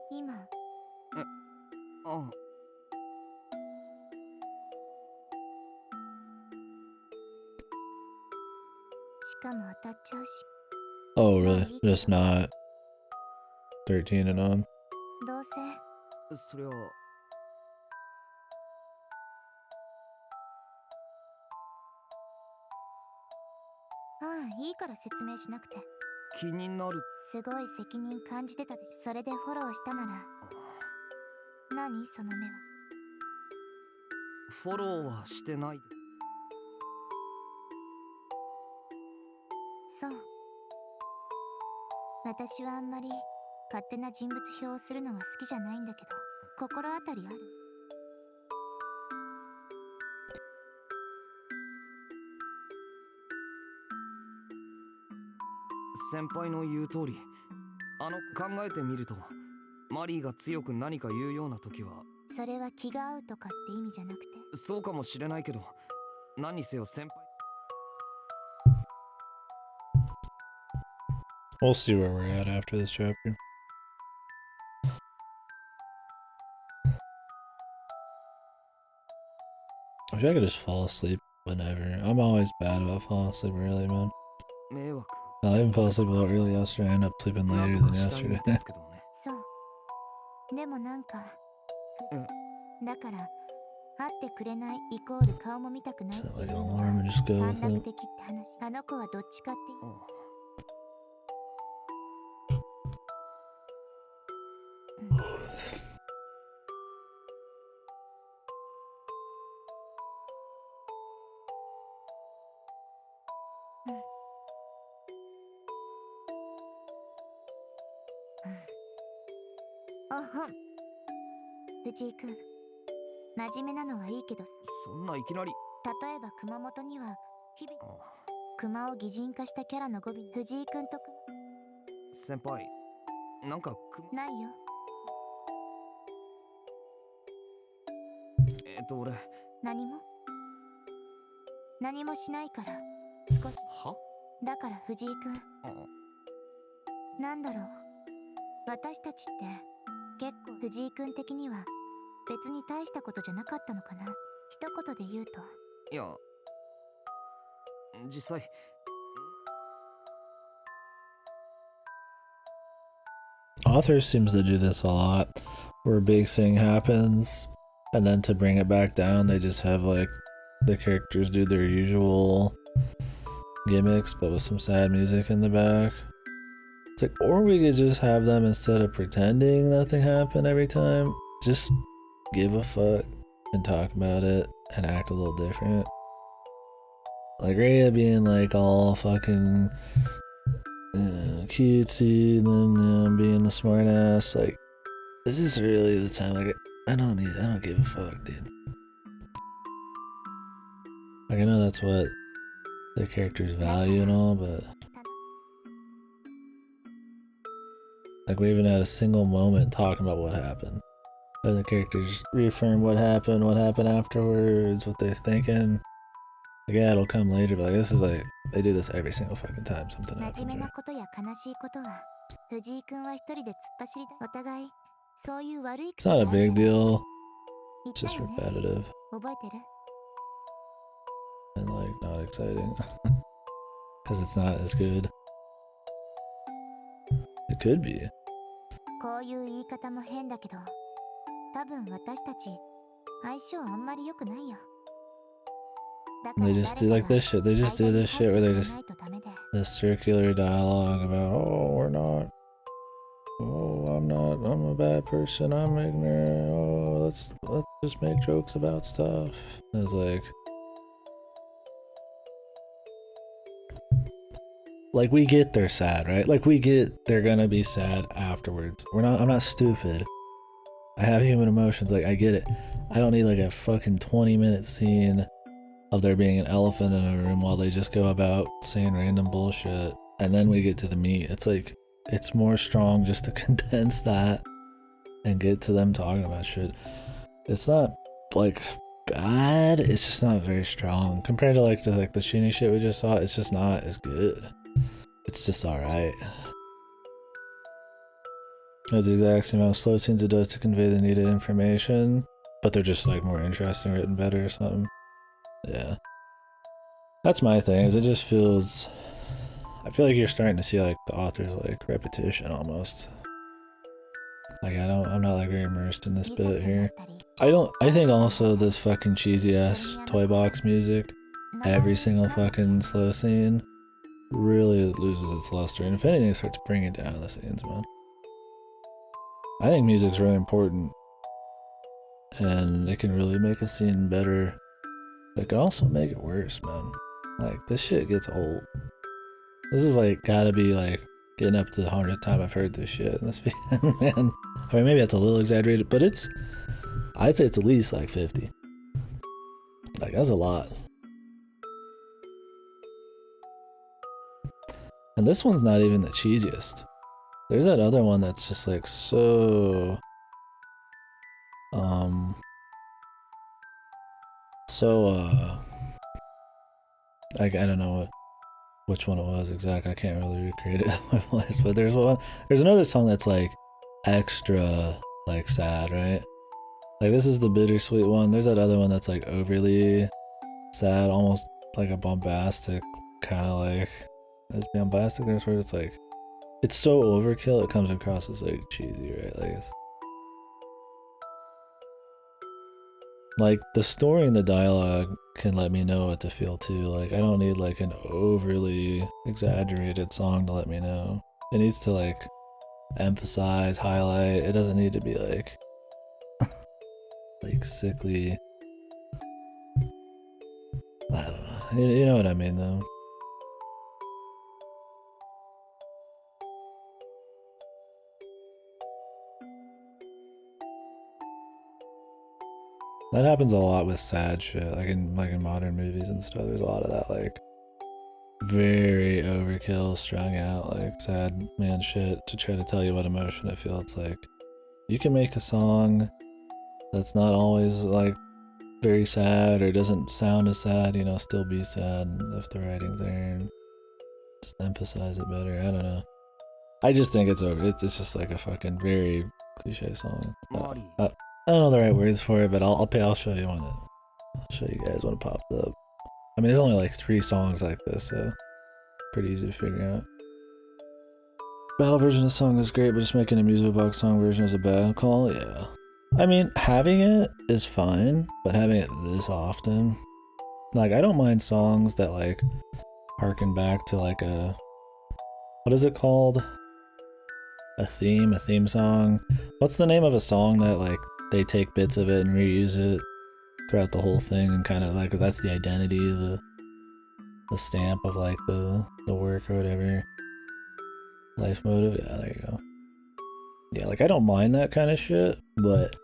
今、ああ、しかも当たっちゃうし、 Oh, really? Just not 13 and on? どうせそりゃ、いいから説明しなくて。気になる。すごい責任感じてたでしょ。それでフォローしたなら。何その目は。フォローはしてないで。そう。私はあんまり勝手な人物評をするのは好きじゃないんだけど、心当たりある？先輩の言う通り、考えてみると、マリーが強く何か言うような時は、それは気が合うとかって意味じゃなくて。そうかもしれないけど、何にせよ先輩。We'll see where we're at after this chapter. I wish I could just fall asleep whenever. I'm always bad about falling asleep early, man. 迷惑。I even fell asleep a little early yesterday. I ended up sleeping な later んと than かしたいん yesterday. ですけどね。そう。でもなんか、だから、会ってくれないイコール顔も見たくないって Set いう like an の alarm は and just go 短 with 絡 it. 的って話。あの子はどっちかっていう。おほん。藤井くん、真面目なのはいいけどさ。そんないきなり。例えば熊本には日々あ熊を擬人化したキャラの語尾に藤井くんと先輩、なんかないよ。俺。何もしないから少し。は？だから藤井くん、あなんだろう。私たちって結構藤井くん的には別に大したことじゃなかったのかな。一言で言うと。いや、実際。Authors seems to do this a lot, where a big thing happens, and then to bring it back down, they just have like the characters do their usual gimmicks, but with some sad music in the back. It's like, or we could just have them, instead of pretending nothing happened every time, just give a fuck and talk about it and act a little different. Like Irae being like all fucking cutesy, and then being the smart ass. Like, is this really the time? Like, I don't give a fuck, dude. Like, I know that's what the characters value and all, but like, we even had a single moment talking about what happened. And the characters reaffirm what happened afterwards, what they're thinking. Like, yeah, it'll come later, but like, this is like, they do this every single fucking time something 真 happens. 面目な Right? ことや悲しいことは藤井君は一人で突っ走りだお互いそういう悪い It's 癖 not が a あるじゃ big ない deal. 言っ It's た just よね repetitive 覚えてる and like not exciting. Because it's not as good. It could be. こういう言い方も変だけど多分私たち相性あんまり良くないよだか They ら just do 誰 like か this が shit. They just 間 do に this 入 shit って where く they れ just ないとダメで this circular dialogue about, oh, we're not, oh, I'm a bad person, I'm ignorant, oh, let's just make jokes about stuff. And it's like we get they're sad, right? Like we get they're gonna be sad afterwards. I'm not stupid. I have human emotions, like I get it. I don't need like a fucking 20-minute scene of there being an elephant in a room while they just go about saying random bullshit. And then we get to the meat. It's like, it's more strong just to condense that and get to them talking about shit. It's not like bad, it's just not very strong. Compared to like the Sheeny shit we just saw, it's just not as good. It's just alright. That's the exact same amount of slow scenes it does to convey the needed information, but they're just like more interesting, written better or something. Yeah. That's my thing, is it just feels... I feel like you're starting to see like the author's like repetition almost. Like I'm not like very immersed in this bit here. I think also this fucking cheesy ass toy box music, every single fucking slow scene, really loses its luster, and if anything it starts bringing down the scenes, man. I think music's really important, and it can really make a scene better, but it can also make it worse, man. Like, this shit gets old. This is like, gotta be like, getting up to the 100th time I've heard this shit, and this man, I mean, maybe that's a little exaggerated, but I'd say it's at least like 50. Like, that's a lot. And this one's not even the cheesiest. There's that other one that's just like so... like, I don't know which one it was exactly. I can't really recreate it in my voice, but there's another song that's like extra like sad, right? Like, this is the bittersweet one. There's that other one that's like overly sad, almost like a bombastic kind of like... Is bombastic there's where it's like... It's so overkill, it comes across as like cheesy, right? Like the story and the dialogue can let me know what to feel too. Like, I don't need like an overly exaggerated song to let me know. It needs to like emphasize, highlight. It doesn't need to be like like sickly. I don't know. You know what I mean though. That happens a lot with sad shit, like in modern movies and stuff. There's a lot of that like very overkill, strung out, like sad man shit to try to tell you what emotion to feel. It's like, you can make a song that's not always like very sad or doesn't sound as sad, you know, still be sad if the writing's there, and just emphasize it better. I don't know. I just think it's just like a fucking very cliche song. I don't know the right words for it, but I'll show you when I'll show you guys when it pops up. I mean, there's only like 3 songs like this, so pretty easy to figure out. Battle version of the song is great, but just making a music box song version is a bad call. Yeah, I mean, having it is fine, but having it this often, like, I don't mind songs that like harken back to like a, what is it called? A theme song. What's the name of a song that like they take bits of it and reuse it throughout the whole thing, and kind of like that's the identity, the stamp of like the work or whatever. Life motive, yeah, there you go. Yeah, like, I don't mind that kind of shit, but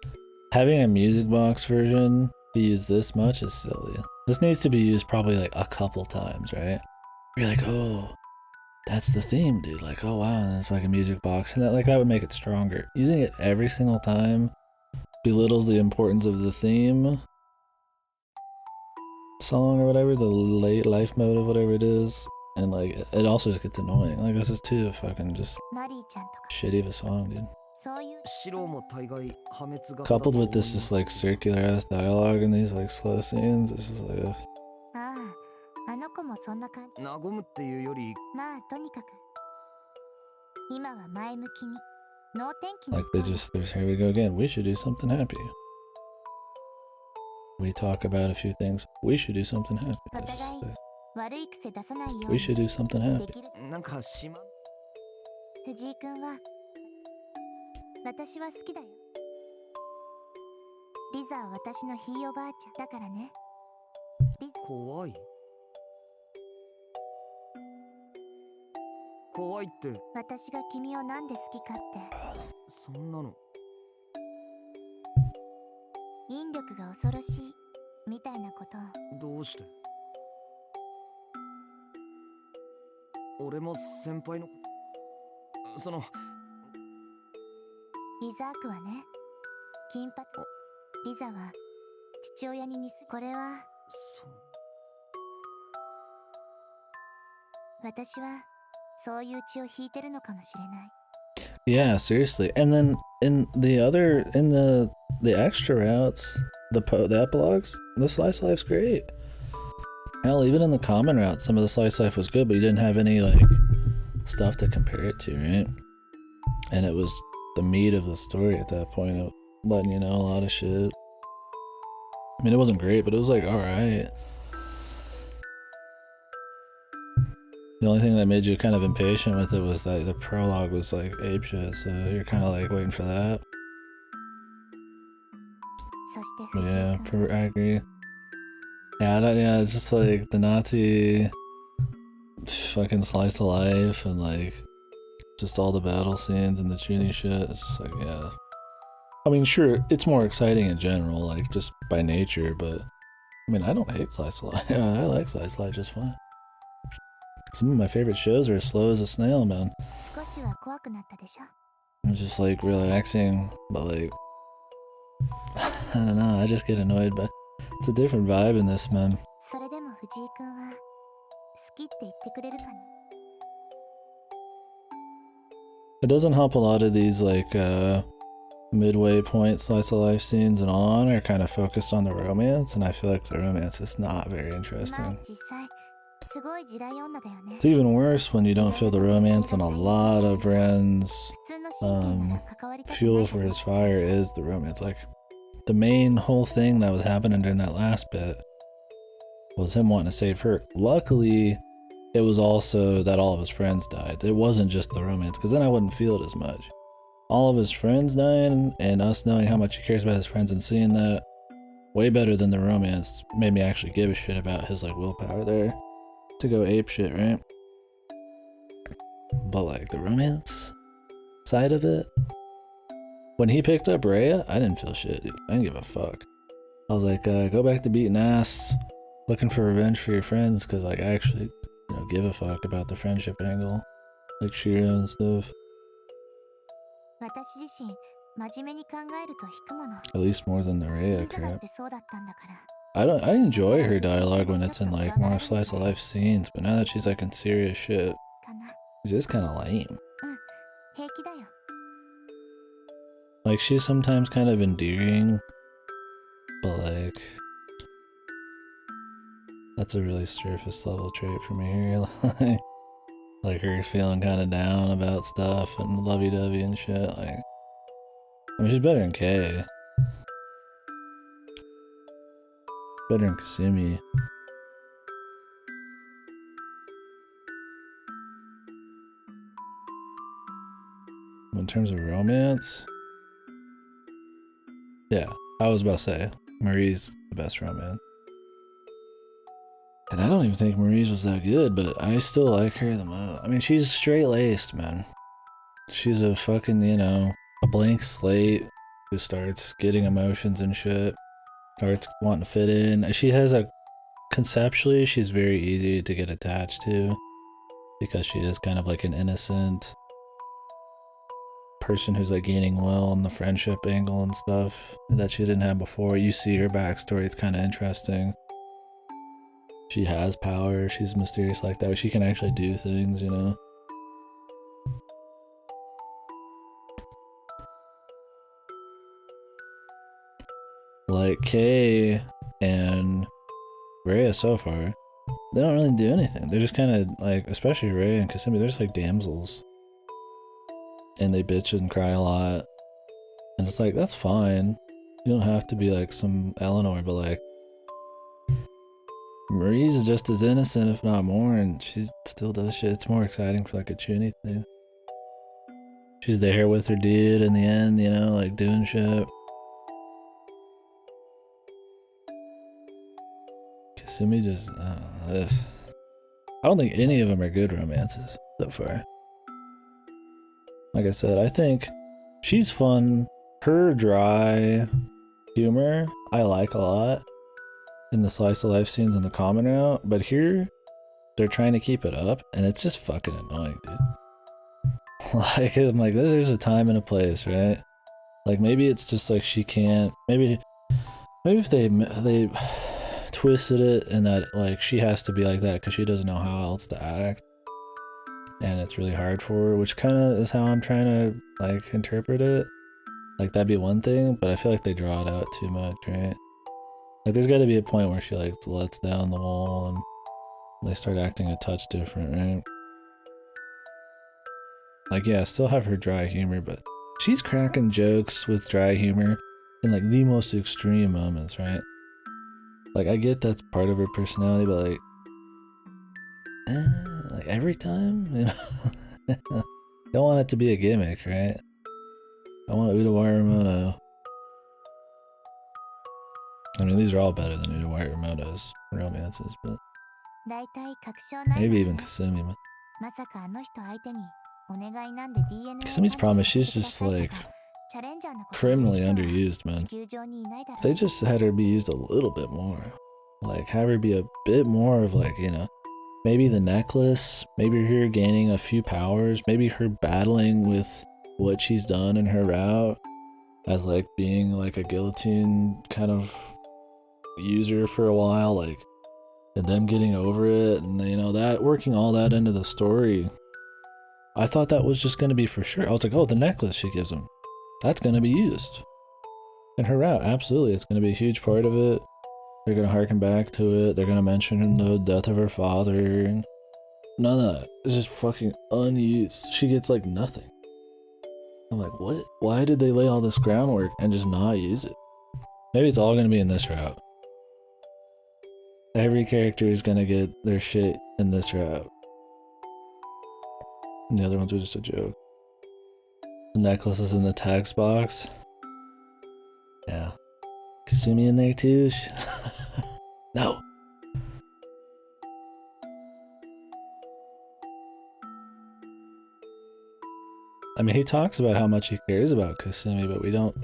having a music box version be used this much is silly. This needs to be used probably like a couple times, right? You're like, oh, that's the theme, dude. Like, oh wow, and it's like a music box, and that would make it stronger. Using it every single time belittles the importance of the theme song or whatever, the late life mode of whatever it is, and like it also just gets annoying. Like this is too fucking just マリーちゃんとか shitty of a song, dude. そういう白も大概破滅型だと Coupled 思い with ま this す just like circular ass dialogue and these like slow scenes, it's just like ああ、あの子もそんな感じ。和むっていうよりまあとにかく今は前向きに能天気に like they just there's here we go again. We should do something happy. We talk about a few things. We should do something happy. お That's 互 just い like, 悪い癖出さないよう we に should do something で happy. きる。なんかしま藤井君は私は好きだよ。リザは私のひいおばあちゃんだからね。怖い怖いって私が君をなんで好きかってそんなの引力が恐ろしいみたいなことをどうして俺も先輩のそのイザークはね金髪リザは父親に似すこれはそ私はそういう血を引いてるのかもしれない Yeah, seriously. And then in the extra routes, the epilogues, the slice life's great. Hell, even in the common route, some of the slice life was good, but you didn't have any like stuff to compare it to, right? And it was the meat of the story at that point, of letting you know a lot of shit. I mean, it wasn't great, but it was like alright. The only thing that made you kind of impatient with it was that the prologue was like apeshit, so you're kind of like waiting for that. そして But 藤井 yeah, 君 I agree. Yeah, it's just like the Nazi fucking slice of life and like just all the battle scenes and the tuning shit. It's just like, yeah. I mean, sure, it's more exciting in general, like just by nature, but I mean, I don't hate slice of life. I like slice of life just fine. Some of my favorite shows are as slow as a snail, man. 少しは怖くなったでしょ It's just like relaxing, but like I don't know, I just get annoyed by it's a different vibe in this, man. それでも藤井君は好きって言ってくれるかな It doesn't help a lot of these like midway point slice of life scenes and on are kind of focused on the romance, and I feel like the romance is not very まあ interesting. 実際すごい地雷女だよね It's even worse when you don't feel the romance and a lot of Ren's 普通の真剣なら関わりたくない fuel for his fire is the romance. Like the main whole thing that was happening during that last bit was him wanting to save her. Luckily, it was also that all of his friends died. It wasn't just the romance, because then I wouldn't feel it as much. All of his friends dying and us knowing how much he cares about his friends and seeing that way better than the romance made me actually give a shit about his like willpower there to go ape shit, right? But like the romance side of it, when he picked up Rhea, I didn't feel shit, dude. I didn't give a fuck. I was like, go back to beating ass, looking for revenge for your friends, because like I actually, you know, give a fuck about the friendship angle, like Shira and stuff. 私自身真面目に考えると引くもの At least more than the リ Rhea ザだっ crap. てそうだったんだから I enjoy her dialogue when it's in like more slice of life scenes, but now that she's like in serious shit, かな it's just kind of lame. 平気だよ Like she's sometimes kind of endearing, but like that's a really surface level trait for me here. Like her feeling kind of down about stuff and lovey-dovey and shit. Like, I mean, she's better than Kay. Better than Kasumi. In terms of romance, yeah, I was about to say Marie's the best romance. And I don't even think Marie's was that good, but I still like her the most. I mean, she's straight-laced, man. She's a fucking, you know, a blank slate who starts getting emotions and shit. Starts wanting to fit in. She has a conceptually she's very easy to get attached to because she is kind of like an innocent person who's like gaining well on the friendship angle and stuff that she didn't have before. You see her backstory, it's kind of interesting. She has power, she's mysterious like that, she can actually do things, you know? Like Kay and Rhea so far, they don't really do anything. They're just kind of like, especially Ray and Kasumi, they're just like damsels. And they bitch and cry a lot. And it's like, that's fine. You don't have to be like some Eleanor, but like, Marie's just as innocent, if not more, and she still does shit. It's more exciting for like a Chuny thing. She's there with her dude in the end, you know, like doing shit. Kasumi just, I don't know, I don't think any of them are good romances so far. Like I said, I think she's fun. Her dry humor, I like a lot in the slice of life scenes in the common route, but here they're trying to keep it up and it's just fucking annoying, dude. Like, I'm like, there's a time and a place, right? Like, maybe it's just like she can't, maybe if they twisted it and that like she has to be like that because she doesn't know how else to act and it's really hard for her, which kind of is how I'm trying to like interpret it. Like, that'd be one thing, but I feel like they draw it out too much, right? Like, there's got to be a point where she like lets down the wall and they start acting a touch different, right? Like, yeah, still have her dry humor, but she's cracking jokes with dry humor in like the most extreme moments, right? Like, I get that's part of her personality, but like every time, you know? Don't want it to be a gimmick, right? I want Udawara. I mean, these are all better than Udawara romances, but maybe even Kasumi. Kasumi's problem is she's just like criminally underused, man. If they just had her be used a little bit more, like have her be a bit more of like, you know, maybe the necklace, maybe her gaining a few powers, maybe her battling with what she's done in her route as like being like a guillotine kind of user for a while, like, and them getting over it and, you know, that working all that into the story. I thought that was just going to be for sure. I was like, oh, the necklace she gives him, that's going to be used in her route. Absolutely, it's going to be a huge part of it. They're going to harken back to it. They're going to mention the death of her father. And none of that. It's just fucking unused. She gets like nothing. I'm like, what? Why did they lay all this groundwork and just not use it? Maybe it's all going to be in this route. Every character is going to get their shit in this route. And the other ones were just a joke. The necklace is in the text box. Yeah. Kasumi in there too? No. I mean, he talks about how much he cares about Kasumi, but we don't...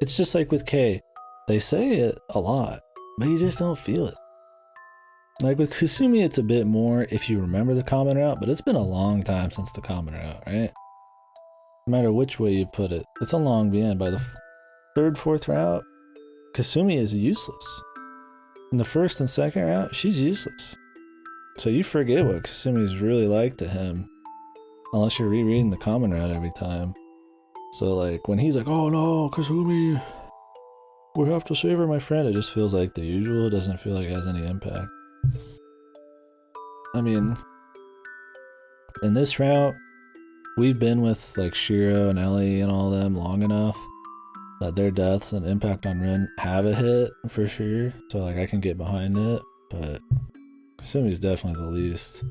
It's just like with Kay. They say it a lot, but you just don't feel it. Like with Kasumi, it's a bit more if you remember the common route, but it's been a long time since the common route, right? No matter which way you put it, it's a long bien. By the third, fourth route, Kasumi is useless. In the first and second route, she's useless. So you forget what Kasumi's really like to him, unless you're rereading the common route every time. So like, when he's like, oh no, Kasumi, we have to save her, my friend, it just feels like the usual. It doesn't feel like it has any impact. I mean, in this route, we've been with like Shiro and Ellie and all them long enough that their deaths and impact on Rin have a hit for sure. So like I can get behind it, but Kasumi's definitely the least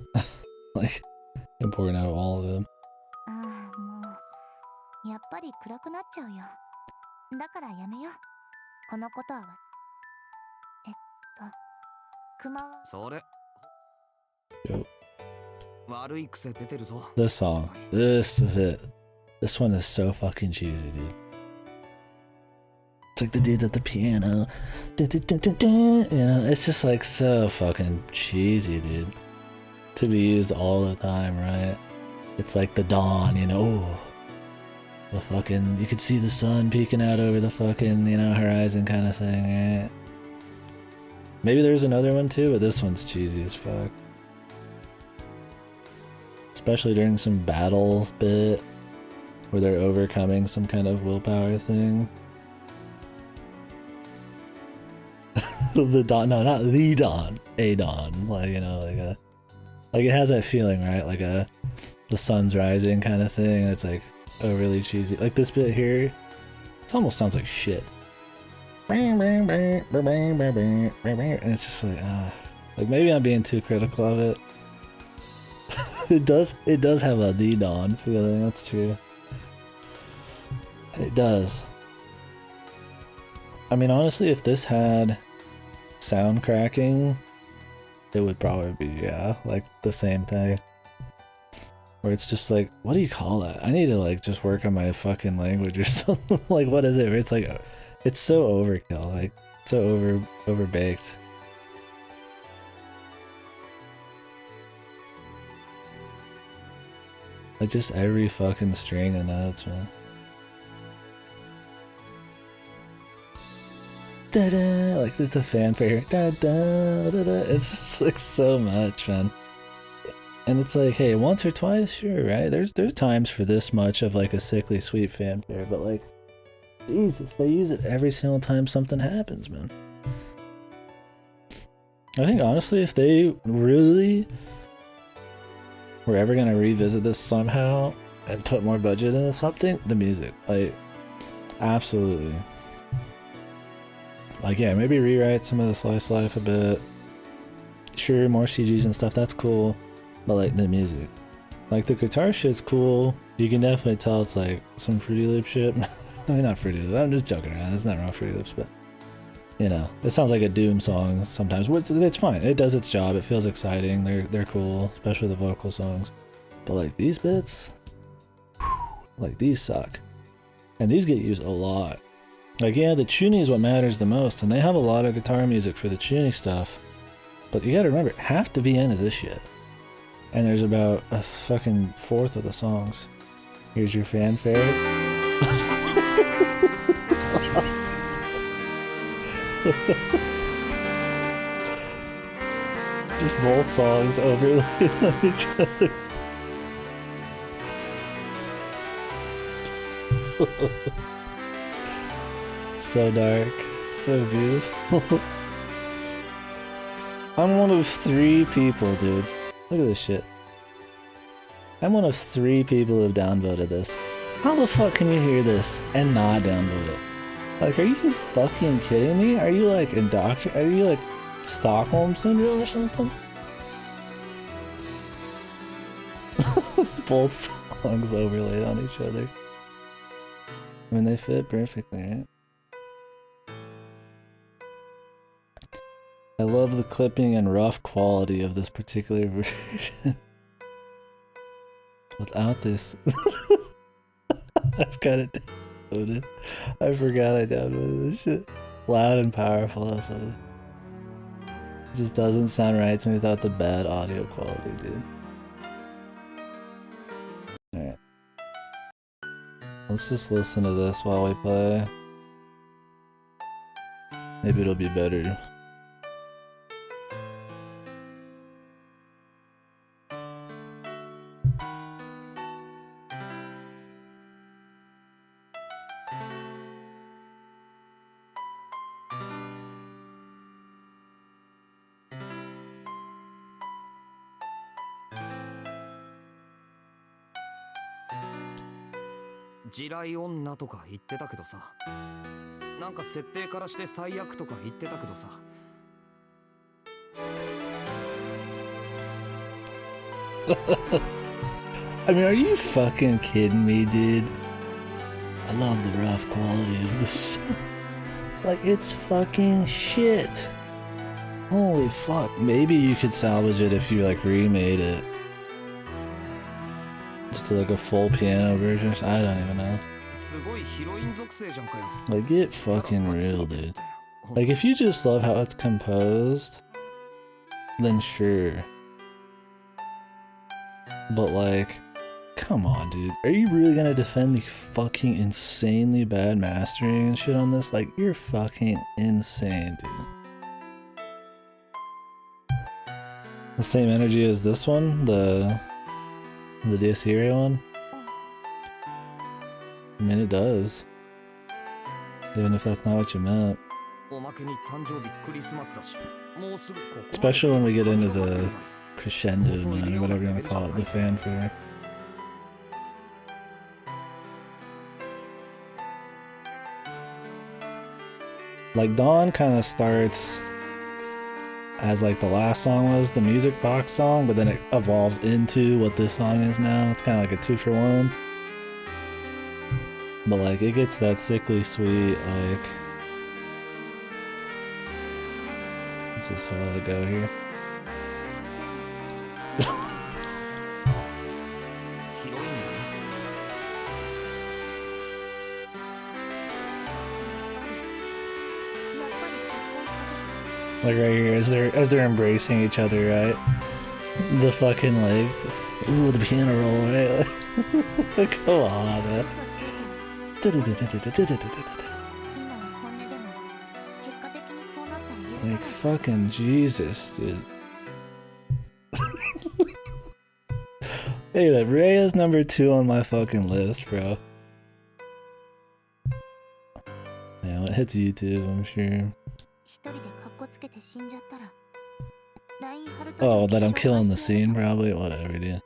like important out of all of them. Yep. This song. This is it. This one is so fucking cheesy, It's like the dudes at the piano. Dun, dun, dun, dun, dun. You know, it's just like so fucking cheesy, dude. To be used all the time, right? It's like the dawn, you know. The fucking, you could see the sun peeking out over the fucking, you know, horizon kind of thing, right? Maybe there's another one too, but this one's cheesy as fuck. Especially during some battles bit where they're overcoming some kind of willpower thing. The dawn, no, not the dawn, a dawn, like, you know, like it has that feeling, right? Like the sun's rising kind of thing. It's like really cheesy. Like this bit here, it almost sounds like shit. And it's just like maybe I'm being too critical of it. It does have a the dawn feeling, that's true. It does. I mean, honestly, if this had sound cracking, it would probably be, yeah, like the same thing. Where it's just like, what do you call that? I need to like just work on my fucking language or something. Like, what is it? It's like, it's so overkill, like so overbaked. Like just every fucking string of notes, man. Da-da, like the fanfare, da-da, da-da. It's just like so much, man. And it's like, hey, once or twice, sure, right? There's times for this much of like a sickly sweet fanfare, but like, Jesus, they use it every single time something happens, man. I think honestly, if they really were ever gonna revisit this somehow and put more budget into something, the music, like, absolutely. Like, yeah, maybe rewrite some of the slice life a bit. Sure, more CGs and stuff, that's cool. But like the music, like the guitar shit's cool. You can definitely tell it's like some Fruity Loop shit. I mean, not Fruity Loops, I'm just joking around. It's not wrong Fruity Loops, but you know, it sounds like a Doom song sometimes. It's fine. It does its job. It feels exciting. They're cool, especially the vocal songs. But like these bits, like these suck, and these get used a lot. Like, yeah, the tuning is what matters the most, and they have a lot of guitar music for the tuning stuff. But you gotta remember, half the VN is this shit. And there's about a fucking fourth of the songs. Here's your fanfare. Just both songs overlaid on each other. So dark, so beautiful. I'm one of 3 people, dude. Look at this shit. I'm one of 3 people who have downvoted this. How the fuck can you hear this and not downvote it? Like, are you fucking kidding me? Are you like indoctrinated? Are you like Stockholm Syndrome or something? Both songs overlaid on each other. I mean, they fit perfectly, right? I love the clipping and rough quality of this particular version. Without this... I've got it downloaded. I forgot I downloaded this shit. Loud and powerful, that's what it is. It just doesn't sound right to me without the bad audio quality, dude. Alright. Let's just listen to this while we play. Maybe it'll be better.地雷女とか言ってたけどさ、なんか設定からして最悪とか言ってたけどさ。I mean, are you fucking kidding me, dude? I love the rough quality of this. Like, it's fucking shit. Holy fuck. Maybe you could salvage it if you like remade it. Just to like a full piano version. I don't even know. Like, get fucking real, dude. Like, if you just love how it's composed, then sure. But like, come on, dude. Are you really gonna defend the fucking insanely bad mastering and shit on this? Like, you're fucking insane, dude. The same energy as this one, the DS Irae one? I mean, it does. Even if that's not what you meant. Especially when we get into the crescendo, man, or whatever you want to call it, the fanfare. Like, Dawn kind of starts as like the last song was, the music box song, but then it evolves into what this song is now. It's kind of like a 2-for-1. But like, it gets that sickly sweet, like... Let's just let it go here. Like right here, as they're embracing each other, right? The fucking like, ooh, the piano roll, right? Like, come on, man. Like, fucking Jesus, dude. Hey, Irae is number 2 on my fucking list, bro. Yeah, it hits YouTube, I'm sure. Oh, that I'm killing the scene, probably? Whatever, dude.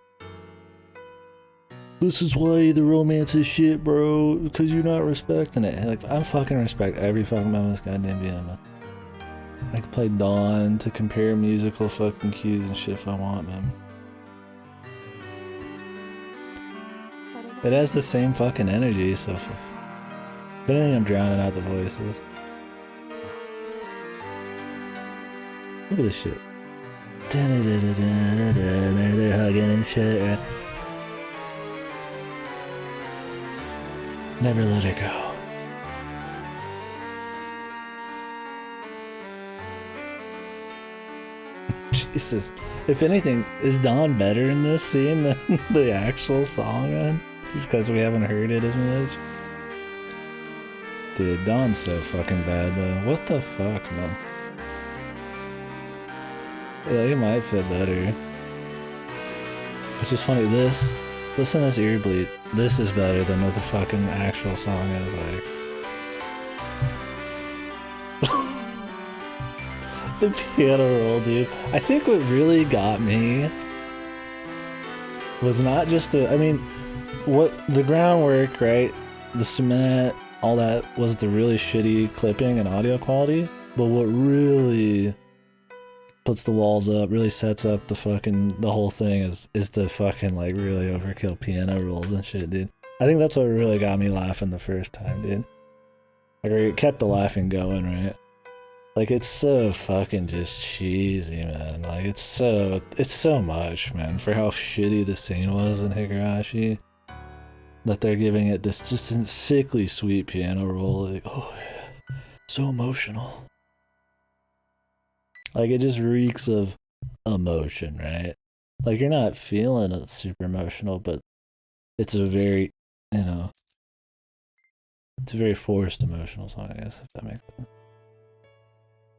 This is why the romance is shit, bro. Because you're not respecting it. Like, I fucking respect every fucking moment of this goddamn piano. I can play Dawn to compare musical fucking cues and shit if I want, man. It has the same fucking energy, so... But I think I'm drowning out the voices. Look at this shit. They're hugging and shit, right? Never let her go. Jesus. If anything, is Dawn better in this scene than the actual song, man? Just because we haven't heard it as much? Dude, Dawn's so fucking bad, though. What the fuck, man? Yeah, it might fit better. Which is funny, listen to this ear bleed. This is better than what the fucking actual song is like. The piano roll, dude. I think what really got me was not just I mean, what the groundwork, right? The cement, all that was the really shitty clipping and audio quality. But what really puts the walls up, really sets up the whole thing is the fucking like really overkill piano rolls and shit, dude. I think that's what really got me laughing the first time, dude. Like, it kept the laughing going, right? Like, it's so fucking just cheesy, man. Like, it's so much, man, for how shitty the scene was in Higurashi. That they're giving it this just sickly sweet piano roll, like, oh yeah, so emotional. Like, it just reeks of emotion, right? Like, you're not feeling it super emotional, but it's a very, you know, it's a very forced emotional song, I guess, if that makes sense.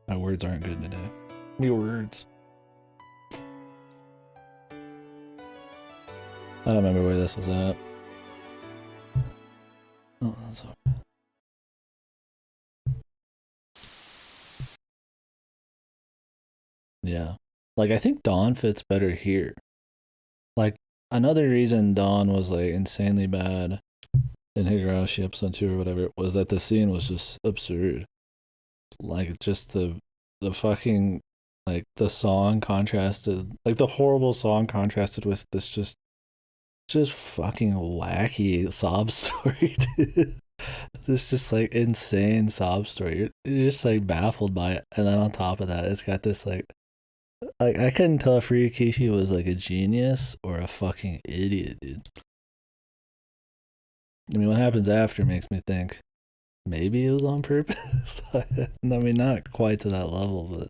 My words aren't good today. Your words. I don't remember where this was at. Oh, that's okay. Yeah. Like, I think Dawn fits better here. Like, another reason Dawn was, like, insanely bad in Higurashi episode 2 or whatever was that the scene was just absurd. Like, just the fucking, like, the song contrasted, like, the horrible song contrasted with this just fucking wacky sob story, dude. This just, like, insane sob story. You're just, like, baffled by it. And then on top of that, it's got this, like I couldn't tell if Ryukishi was, like, a genius or a fucking idiot, dude. I mean, what happens after makes me think maybe it was on purpose. I mean, not quite to that level, but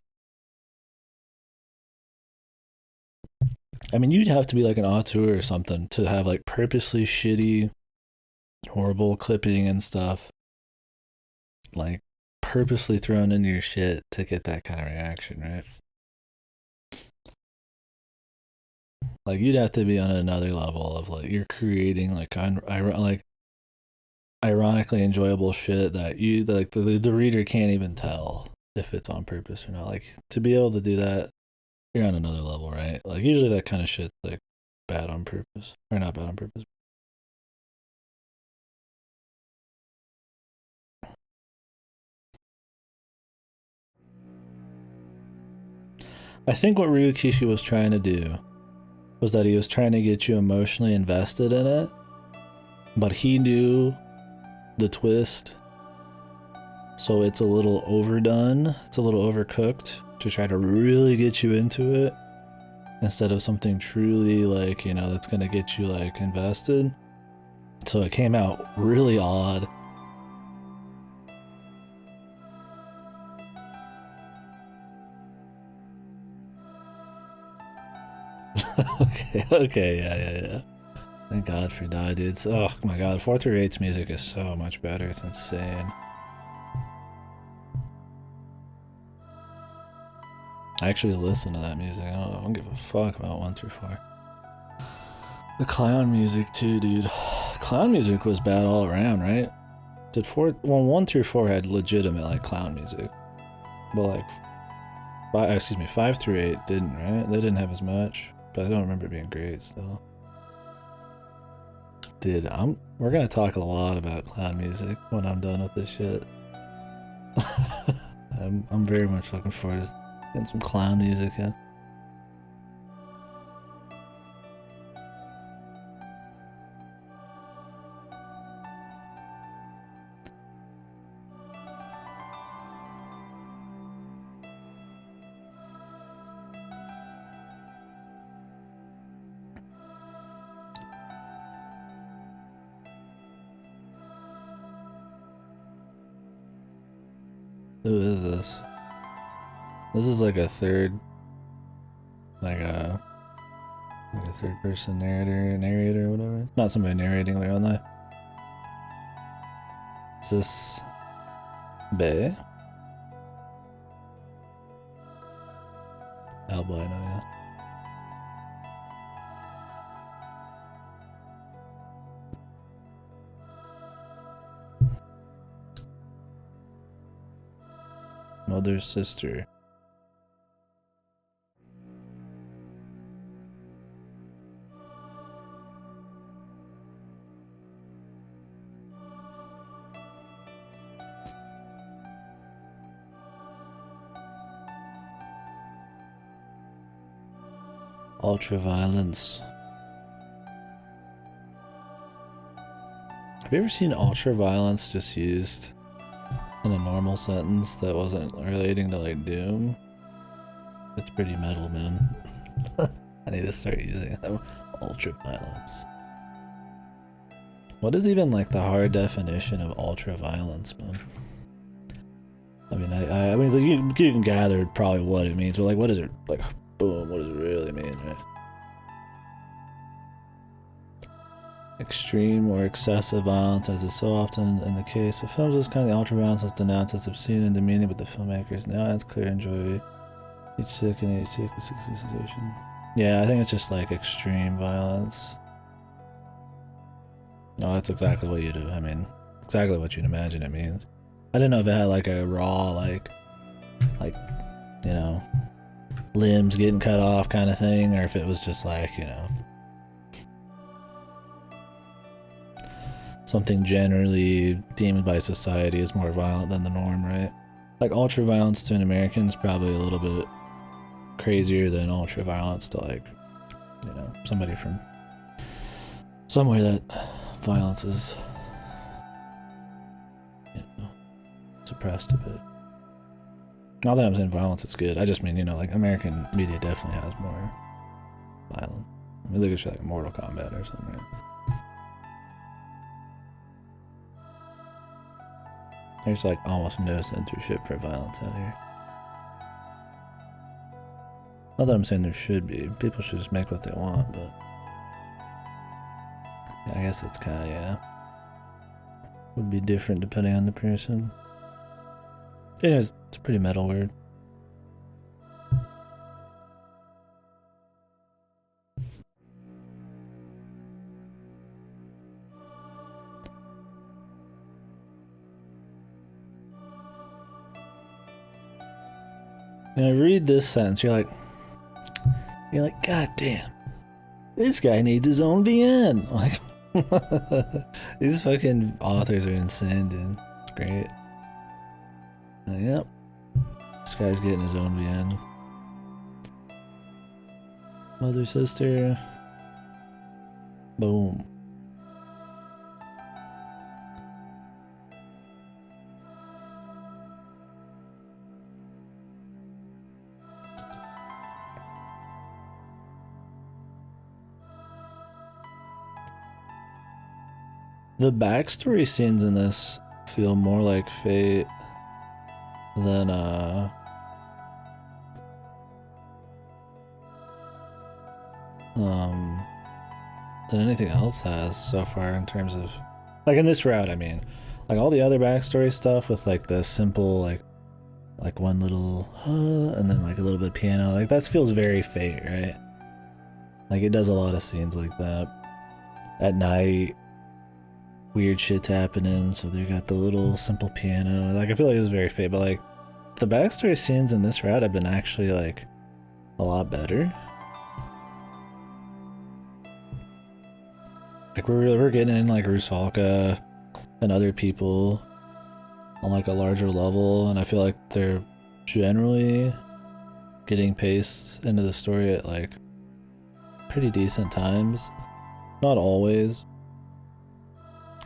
I mean, you'd have to be like an auteur or something to have like purposely shitty, horrible clipping and stuff, like purposely thrown into your shit to get that kind of reaction, right? Like you'd have to be on another level of like you're creating like ironically enjoyable shit that you like the reader can't even tell if it's on purpose or not. Like to be able to do that, you're on another level, right? Like usually that kind of shit's like bad on purpose or not bad on purpose. I think what Ryukishi was trying to do was that he was trying to get you emotionally invested in it, but he knew the twist, so it's a little overdone, it's a little overcooked to try to really get you into it instead of something truly like, you know, that's gonna get you like invested. So it came out really odd. okay, yeah. Thank God for Die Dudes. Oh my God, 438's music is so much better. It's insane. I actually listen to that music. I don't give a fuck about 1 through 4. The clown music too, dude. Clown music was bad all around, right? Did 1 through 4 had legitimate like clown music, but like 5 through 8 didn't, right? They didn't have as much, but I don't remember it being great still. Dude, we're gonna talk a lot about clown music when I'm done with this shit. I'm very much looking forward to getting some clown music in. Who is this? This is like a third person narrator or whatever. Not somebody narrating their own life. Is this Bae? Albino, yeah. Mother's sister. Ultraviolence. Have you ever seen ultraviolence just used in a normal sentence that wasn't relating to like Doom? It's pretty metal, man. I need to start using them. Ultraviolence. What is even like the hard definition of ultraviolence, man? I mean, I mean, like you can gather probably what it means, but like, what is it like? Boom, what does it really mean, right? Extreme or excessive violence, as is so often in the case of films, this kind of ultra-violence is denounced as obscene and demeaning, but the filmmakers now it's clear enjoy each second, each situation. Yeah, I think it's just like extreme violence. Oh, that's exactly what you'd, I mean, exactly what you'd imagine it means. I didn't know if it had like a raw, like, you know, limbs getting cut off kind of thing, or if it was just like, you know, something generally deemed by society as more violent than the norm, right? Like ultra violence to an American is probably a little bit crazier than ultra violence to like, you know, somebody from somewhere that violence is, you know, suppressed a bit. Not that I'm saying violence is good, I just mean, you know, like American media definitely has more violence. I mean, look at shit like Mortal Kombat or something, right? There's like almost no censorship for violence out here. Not that I'm saying there should be. People should just make what they want, but I guess it's kind of, yeah. Would be different depending on the person. Anyways, it's a pretty metal word. And I read this sentence, you're like, God damn, this guy needs his own VN. Like, these fucking authors are insane, dude. It's great. Yep. This guy's getting his own VN. Mother, sister. Boom. The backstory scenes in this feel more like Fate than anything else has so far in terms of, like, in this route. I mean, like all the other backstory stuff with like the simple like one little and then like a little bit of piano, like that feels very Fate, right? Like it does a lot of scenes like that at night. Weird shit's happening, so they got the little simple piano. Like I feel like it's very Fate, but like the backstory scenes in this route have been actually like a lot better. Like we're getting in like Rusalka and other people on like a larger level, and I feel like they're generally getting paced into the story at like pretty decent times. Not always.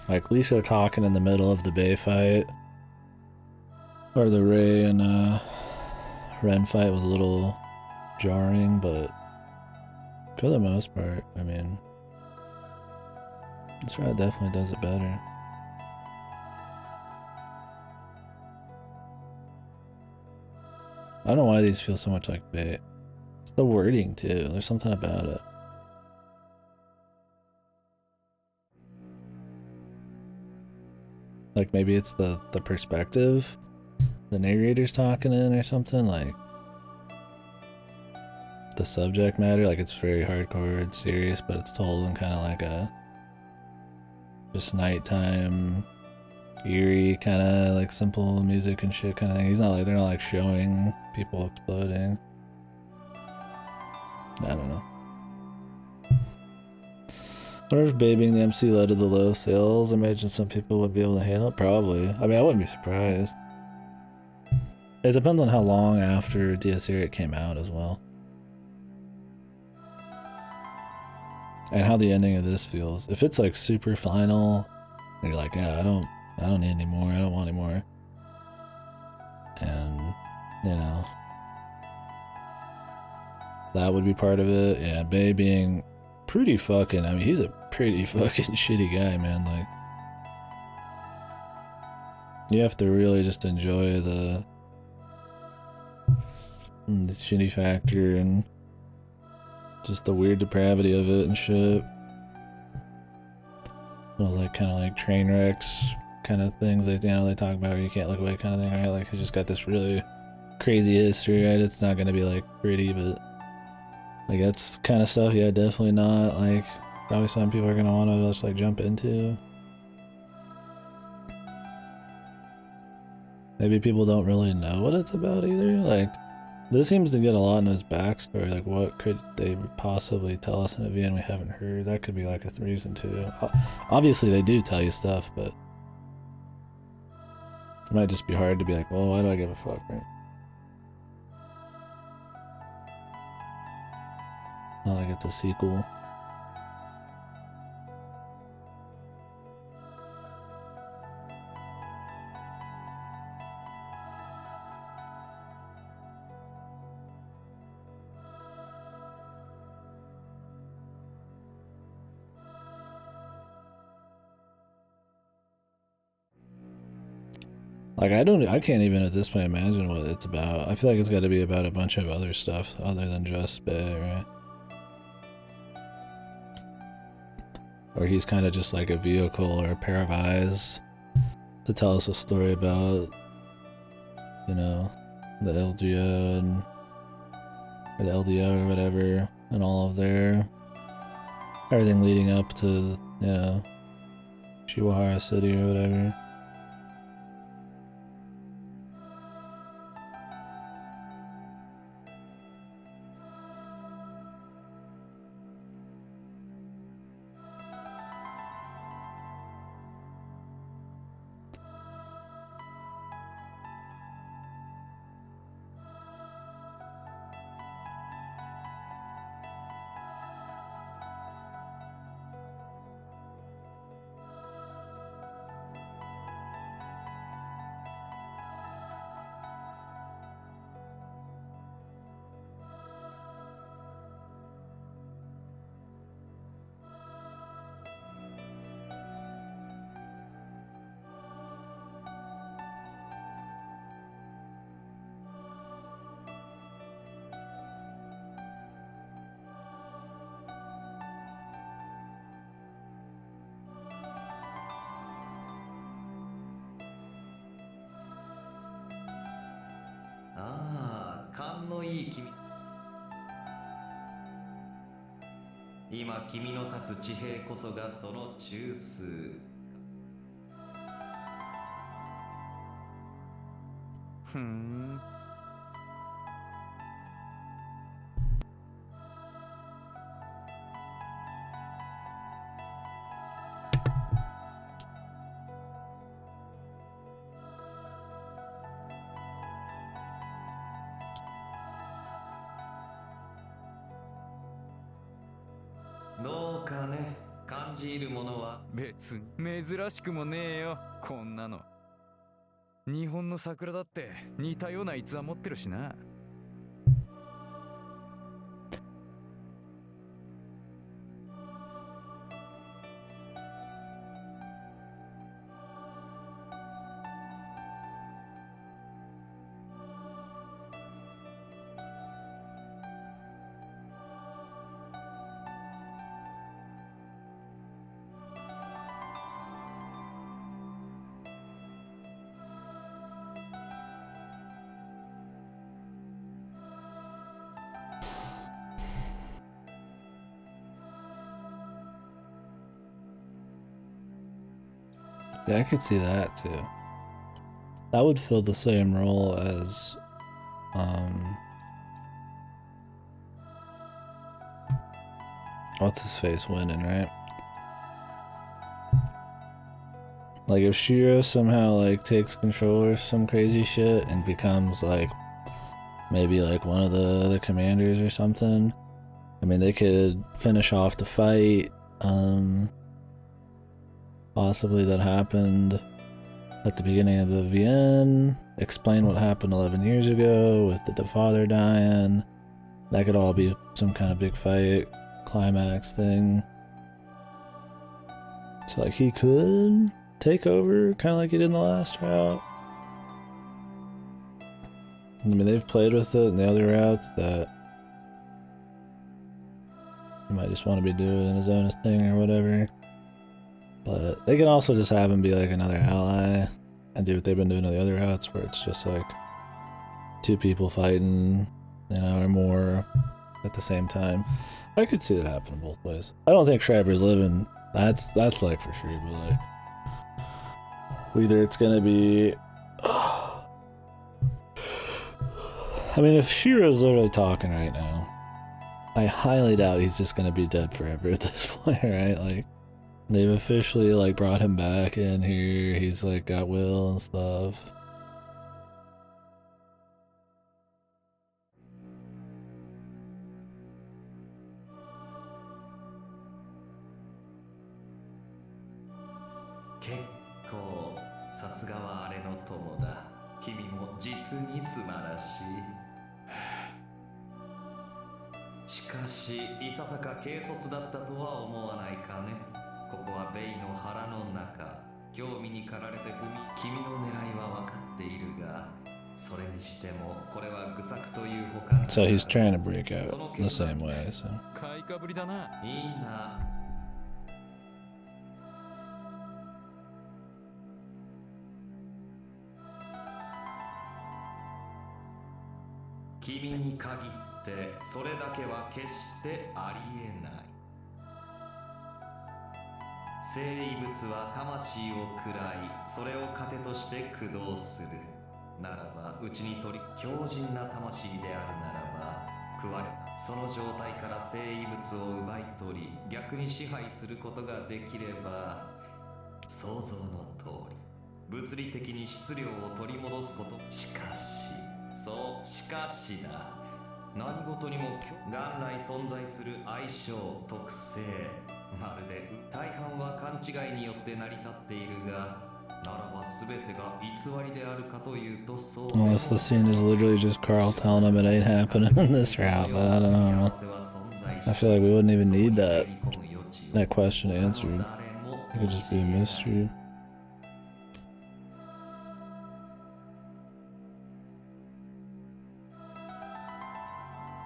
Like Lisa talking in the middle of the Bay fight, or the Ray and Ren fight was a little jarring, but for the most part, I mean, this route definitely does it better. I don't know why these feel so much like Fate. It's the wording too. There's something about it. Like maybe it's the perspective the narrator's talking in or something, like the subject matter, like it's very hardcore and serious, but it's told in kind of like a just nighttime, eerie kind of like simple music and shit kind of thing. He's not like, they're not like showing people exploding. I don't know. I wonder if babying the MC led to the low sales. I imagine some people would be able to handle it. Probably. I mean, I wouldn't be surprised. It depends on how long after Irae came out as well. And how the ending of this feels. If it's like super final, and you're like, yeah, I don't need any more, I don't want any more. And, you know, that would be part of it. Yeah, Bay being pretty fucking, I mean, he's a pretty fucking shitty guy, man. Like, you have to really just enjoy the shitty factor and just the weird depravity of it and shit. It was like kind of like train wrecks kind of things, like, you know, they talk about where you can't look away kind of thing, right? Like, he's just got this really crazy history, right? It's not gonna be like pretty, but like that's kind of stuff, yeah, definitely not like probably some people are gonna want to just like jump into. Maybe people don't really know what it's about either. Like, this seems to get a lot in his backstory. Like, what could they possibly tell us in a VN we haven't heard? That could be like a reason too. Obviously, they do tell you stuff, but it might just be hard to be like, well, why do I give a fuck, right? Not like it's a sequel. Like I can't even at this point imagine what it's about. I feel like it's got to be about a bunch of other stuff other than just Bay, right? Or he's kind of just like a vehicle or a pair of eyes to tell us a story about, you know, the LGO and or the LDO or whatever, and all of their everything leading up to, you know, Shiwahara City or whatever.ああ、勘のいい君。今君の立つ地平こそがその中枢。ふん。どうかね、感じるものは。別に珍しくもねえよ、こんなの。日本の桜だって似たような逸話持ってるしな。Yeah, I could see that too. That would fill the same role as, what's his face winning, right? Like if Shiro somehow like takes control or some crazy shit and becomes like maybe like one of the commanders or something. I mean, they could finish off the fight. Possibly that happened at the beginning of the VN, explain what happened 11 years ago with the father dying. That could all be some kind of big fight, climax thing. So like he could take over, kind of like he did in the last route. I mean, they've played with it in the other routes that he might just want to be doing in his own thing or whatever. But they can also just have him be like another ally and do what they've been doing in the other routes where it's just like two people fighting, you know, or more at the same time. I could see that happen both ways. I don't think Schreiber's living. That's like for sure, but like either it's gonna be I mean, if Shiro's literally talking right now, I highly doubt he's just gonna be dead forever at this point, right? Like they've officially like brought him back in here. He's like got will and stuff. Saすがはあれの友だ。君も実に素晴らしい。しかし、いささか軽率だったとは思わないかね。ここはベイの腹の中。興味に駆られて君の狙いは分かってっているが、それにしてもこれは愚策というほか。 So he's trying to break out the same way, so. 買いかぶりだな。いいな。君に限ってそれだけは決してありえない。生物は魂を喰らい、それを糧として駆動する。ならばうちに取り強靭な魂であるならば、食われたその状態から生物を奪い取り、逆に支配することができれば、想像の通り物理的に質量を取り戻すこと。しかし、そうしかしだ、何事にも元来存在する相性、特性、まるで大半は勘違いによって成り立っているが、ならば全てが偽りであるかというとそう。 Unless the scene is literally just Carl telling him it ain't happening in this route, but I don't know. I feel like we wouldn't even need that question answered. It could just be a mystery.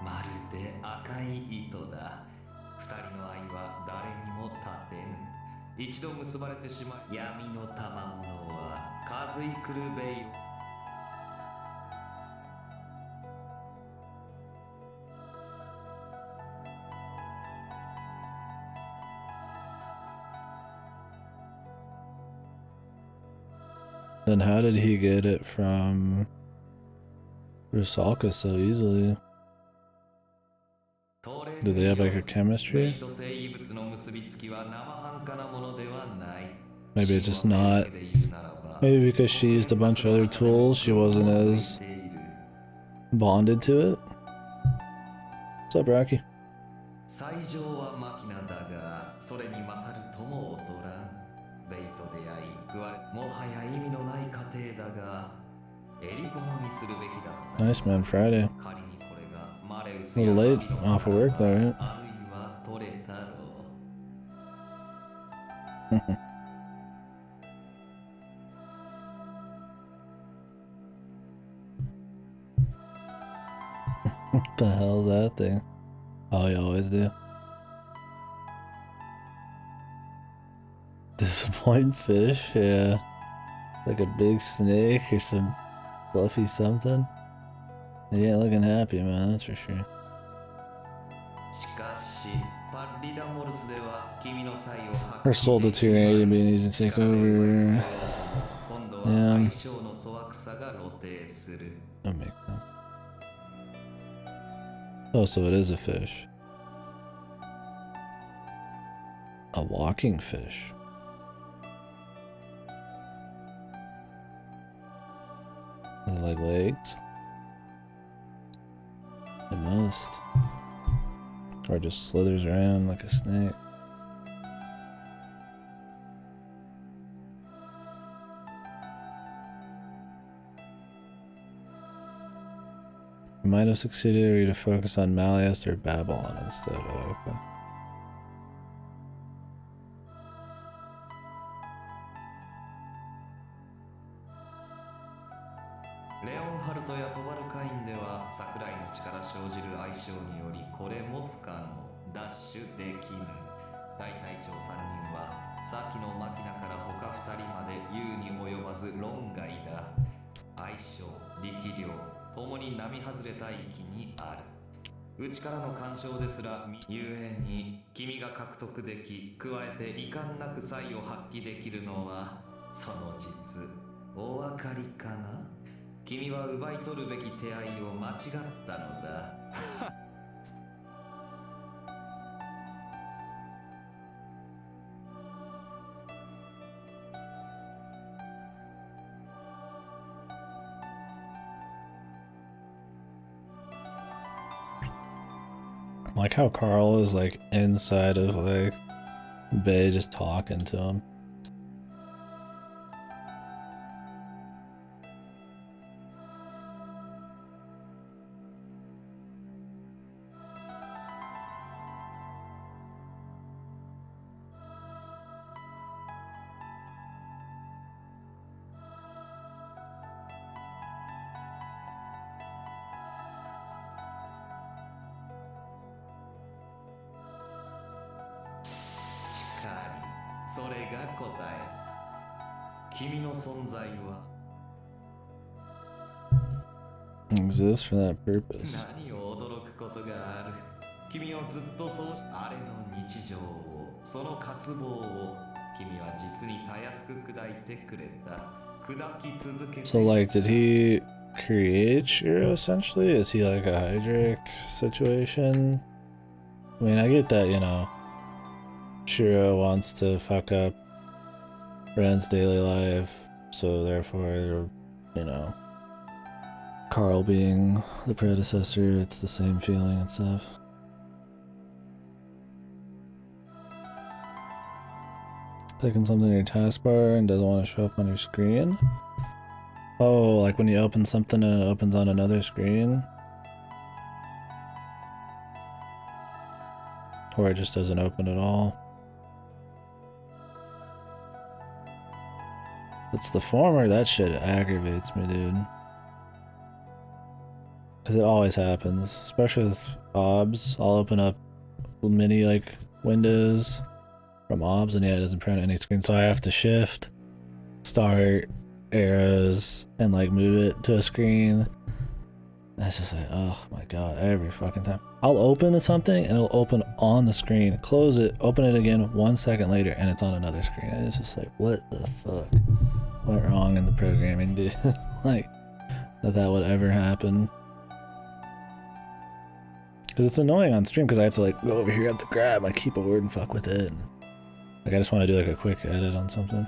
まるで赤い糸だ。二人の愛は誰にも立てぬ。一度結ばれてしまい、闇の賜物は数いくるべい。Then how did he get it from Rusalka so easily? Do they have like a chemistry? Maybe it's just not. Maybe because she used a bunch of other tools, she wasn't as bonded to it. What's up, Rocky? 最上はマキナだが、それに勝るとも劣らん。ベイと出会い、食われ、もはや意味のない過程だが、襟好みするべきだった。 Nice man, Friday. 仮にこれがマレウス A や little マ late キノ off of work though, right? あるいは取れたろう。What the hell's that thing? Oh, you always do. Disappointing fish, yeah. Like a big snake or some fluffy something. He ain't looking happy, man, that's for sure. しかし、パリダモルスでは君の才を発 Her soul deteriorated, being easy to take over. 今度は Yeah. 相性の粗悪さが露呈する。 That makes sense. Oh, so it is a fish. A walking fish. Is it like legs? It must. Or just slithers around like a snake. You might have succeeded or you to focus on Malleus or Babylon instead. Oh, okay. レオンハルトやトバルカインでは桜井の力生じる相性によりこれも不可能、ダッシュできぬ。大隊長3人はさっきのマキナから他2人まで優に及ばず論外だ。相性、力量ともに並外れた域にある。内からの干渉ですらゆえに君が獲得でき、加えて遺憾なく才を発揮できるのはその実お分かりかな。君は奪い取るべき手合いを間違ったのだ。Like how Carl is like inside of like Bay just talking to him. それが答え。君の存在は Exists for that purpose. 何を驚くことがある。君をずっとそうし、あれの日常を、その渇望を、君は実にたやすく砕いてくれた。砕き続けて。 So like, did he create Shiro essentially? Is he like a Hydric situation? I mean, I get that, you know, Shiro wants to fuck up Ren's daily life, so therefore, you know, Carl being the predecessor, it's the same feeling and stuff. Clicking something in your taskbar and doesn't want to show up on your screen? Oh, like when you open something and it opens on another screen? Or it just doesn't open at all? It's the former, that shit aggravates me, dude. Because it always happens, especially with OBS. I'll open up mini like windows from OBS and yeah, it doesn't print any screen, so I have to shift, start, arrows, and like move it to a screen. And it's just like, oh my god, every fucking time. I'll open something and it'll open on the screen, close it, open it again 1 second later, and it's on another screen. And it's just like, what the fuck went wrong in the programming, dude? Like, that would ever happen. Because it's annoying on stream because I have to like go over here, I have to grab my keyboard and fuck with it. And, like I just want to do like a quick edit on something.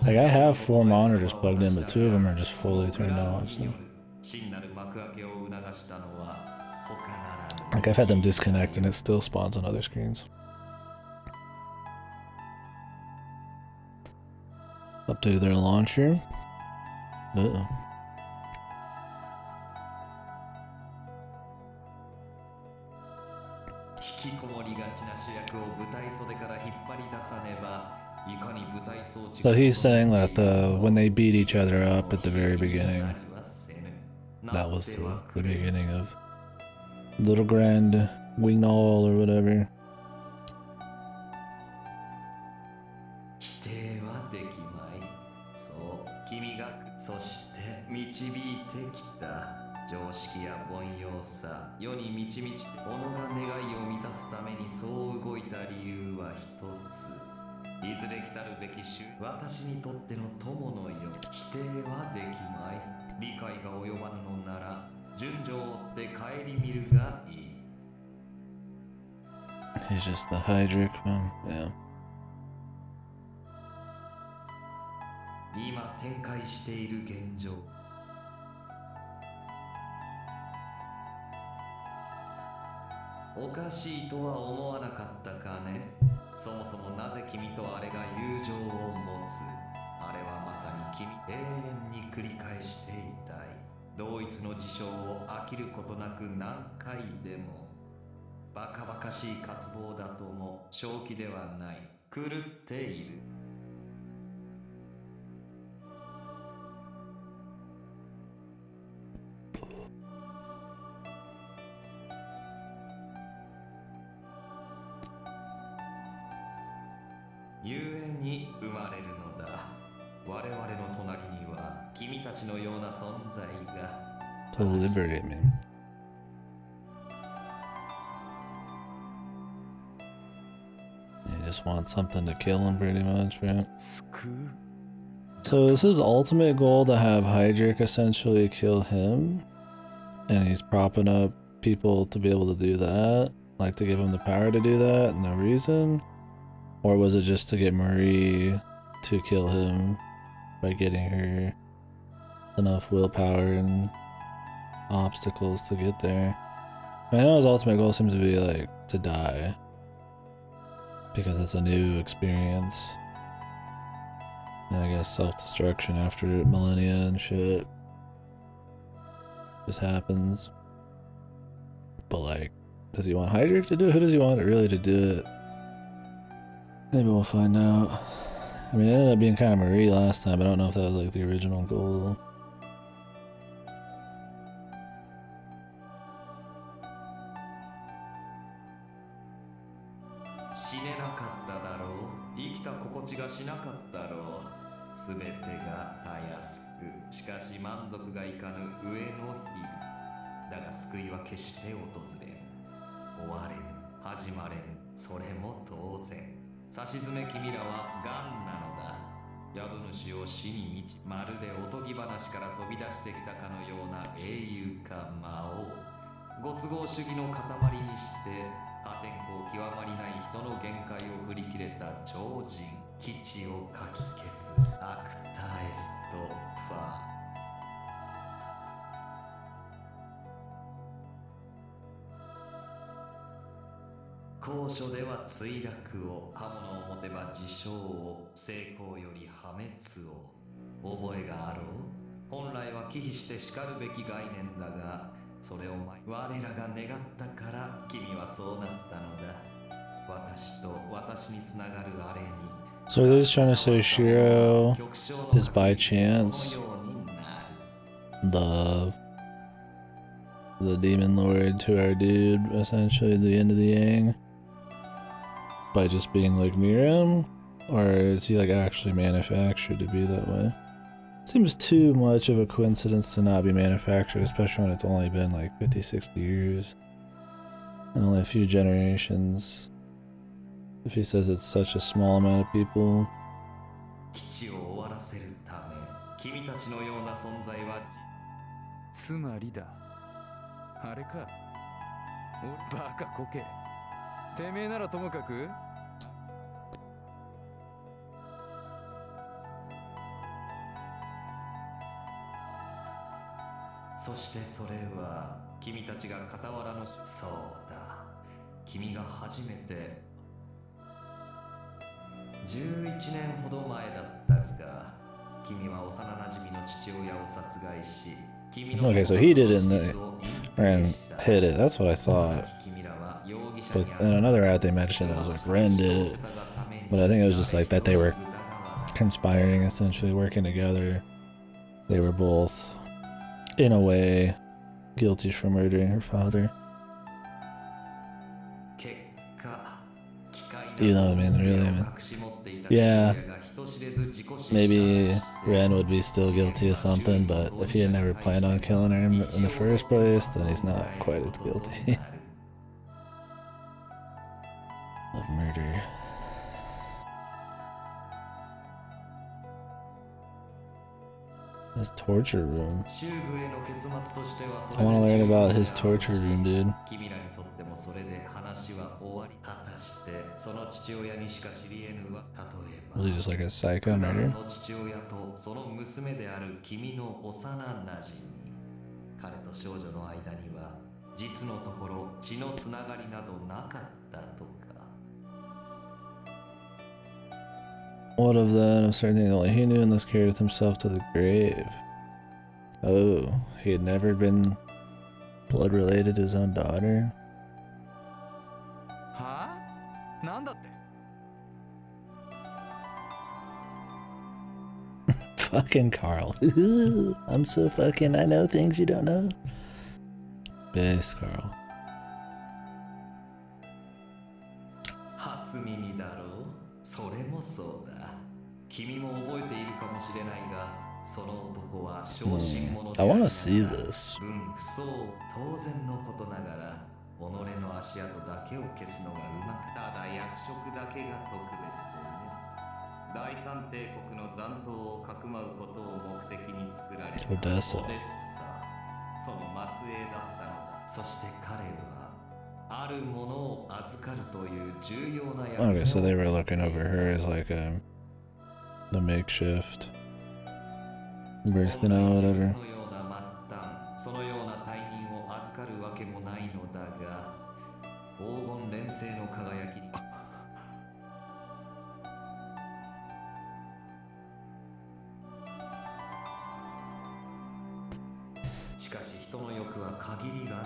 Like I have 4 monitors plugged in, but 2 of them are just fully turned off. So. Like I've had them disconnect and it still spawns on other screens. Update their launcher. Uh-oh. So he's saying that when they beat each other up at the very beginning, that was the beginning of Little Grand Wignall or whatever. He's just the Hydric man, yeah. To liberate me. You just want something to kill him pretty much, right? So is his ultimate goal to have Hydric essentially kill him? And he's propping up people to be able to do that? Like to give him the power to do that, no reason? Or was it just to get Marie to kill him by getting her enough willpower and obstacles to get there? I know his ultimate goal seems to be like to die, because it's a new experience. And I guess self-destruction after millennia and shit just happens. But like, does he want Hydric to do it? Who does he want it really to do it? Maybe we'll find out. I mean, it ended up being kind of Marie last time, but I don't know if that was like the original goal. 死ねなかっただろう。生きた心地がしなかったろう。すべてがたやすく、しかし満足がいかぬ上の日々。だが救いは決して訪れん。終われぬ、始まれぬ、それも当然。さしずめ君らは癌なのだ。宿主を死に満ち、まるでおとぎ話から飛び出してきたかのような英雄か魔王。ご都合主義の塊にして破天荒極まりない人の限界を振り切れた超人、基地をかき消すアクタエストファー。高所では墜落を、刃物を持てば自傷を、成功より破滅を。覚えがあろう。本来は忌避してしかるべき概念だが、それを我らが願ったから君はそうなったのだ。私と私につながるあれに。So they're just trying to say Shiro is by chance the demon lord to our dude, essentially the end of the Yang, by just being like Miriam, or is he like actually manufactured to be that way? Seems too much of a coincidence to not be manufactured, especially when it's only been like 50, 60 years and only a few generations. If he says it's such a small amount of people. 基地を終わらせるため、君たちのような存在はつまりだ。あれか。おバカこけ。てめえならともかく。そしてそれは君たちが傍らの。そうだ、君が初めて11年ほど前だったが、君は幼なじみの父親を殺害し、Okay, so he did it and hit it. That's what I thought. But in another ad they mentioned it was like Ren did it. But I think it was just like that they were conspiring, essentially working together. They were both, in a way, guilty for murdering her father. You know what I mean, really? Yeah. Maybe Ren would be still guilty of something, but if he had never planned on killing her in the first place, then he's not quite as guilty of murder. His torture room. I want to learn about his torture room, dude. Was he just like a psycho murder? 彼と少女の間には実のところ血のつながりなどなかったとか。 What of that? I'm starting to think only he knew and this carried himself to the grave. Oh, he had never been blood related to his own daughter? Huh? なんだって? Fucking Carl. I'm so fucking, I know things you don't know. Base Carl. 初耳だろう。それもそうだ。君も覚えているかもしれないが、その男は小心者である。I want to see this. 分不相当然のことながら、己の足跡だけを消すのがうまく、ただ役職だけが特別でね。第三帝国の残党をかくまうことを目的に作られたオデッサ。その末裔だったのだ。そして彼はあるものを預かるという重要な役割。 Okay, so they were looking over her as like the makeshift person or whatever. そのような大任を預かるわけもないのだが、黄金連星の輝きに。しかし人の欲は限りがな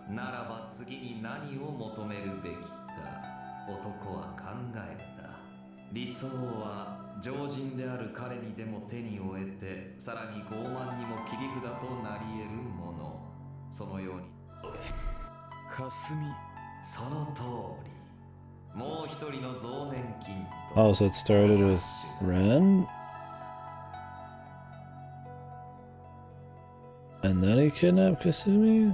い。ならば次に何を求めるべきか。男は考えた。理想は常人である彼にでも手に負えて、さらに傲慢にも切り札となり得るもの。そのように。霞。その通り。もう一人の増年金と Oh, so it started with Ren? And then he kidnapped Kasumi?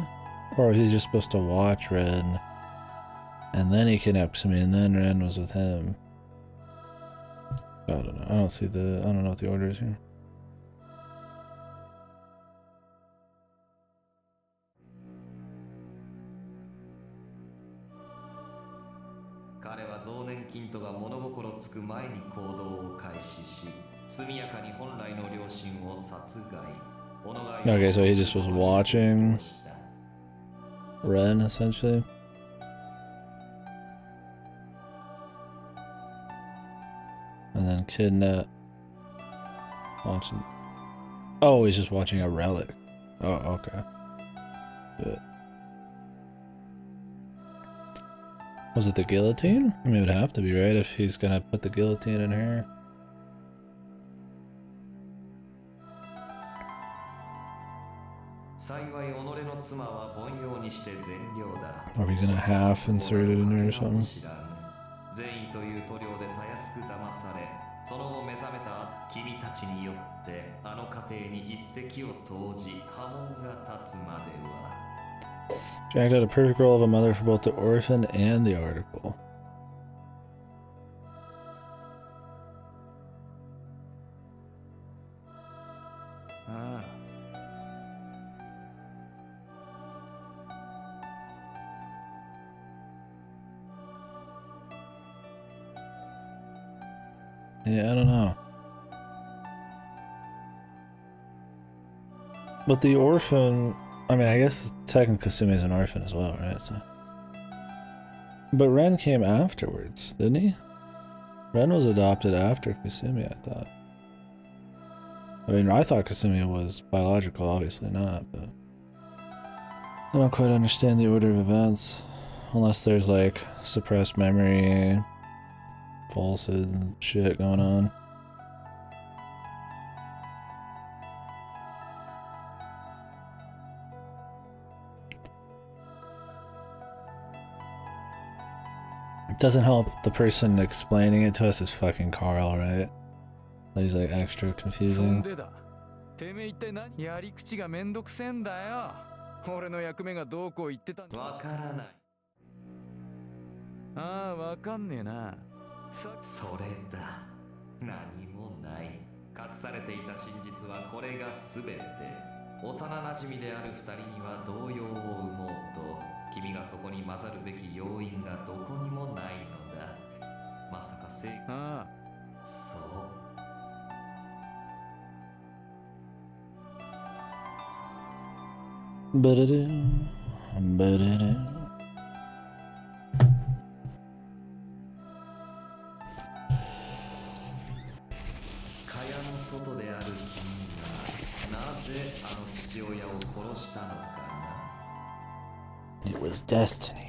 Or is he just supposed to watch Ren? And then he kidnapped Kasumi and then Ren was with him? I don't know. I don't know what the order is here. 彼は増年金とが物心つく前に行動を開始し、速やかに本来の両親を殺害。Okay, so he just was watching Ren, essentially. And then kidnap. Watching. Oh, he's just watching a relic. Oh, okay. Good. Was it the guillotine? I mean, it would have to be, right? If he's gonna put the guillotine in her. Or he's gonna half insert it in her or something. 善意という塗料でたやすく騙され、その後目覚めた君たちによってあの家庭に一石を投じ波紋が立つまでは。She acted out a perfect role of a mother for both the orphan and the article. Yeah, I don't know. But the orphan, I mean, I guess technically Kasumi is an orphan as well, right? So. But Ren came afterwards, didn't he? Ren was adopted after Kasumi, I thought. I mean, I thought Kasumi was biological, obviously not, but I don't quite understand the order of events. Unless there's like suppressed memory, falsehood and shit going on. It doesn't help the person explaining it to us is fucking Carl, right? He's like extra confusing. てめえ一体何やり口がめんどくせえんだよ。俺の役目がどうこう言ってたんだ。わからない。ああ、わかんねえな。それだ。何もない。隠されていた真実はこれが全て。幼なじみである二人には動揺を生もうと、君がそこに混ざるべき要因がどこにもないのだ。まさか正義。ああ。そう。外である君がなぜあの父親を殺したのかな。 It was destiny.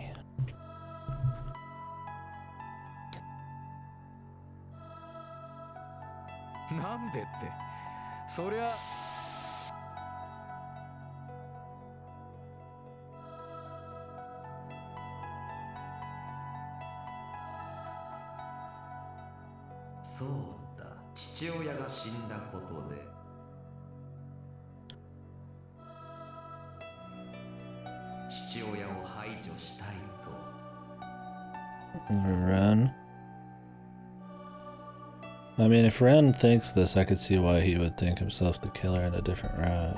なんでってそりゃそうだ、父親が死んだことで父親を排除したいと。Ren. I mean, if Ren thinks this, I could see why he would think himself the killer in a different route.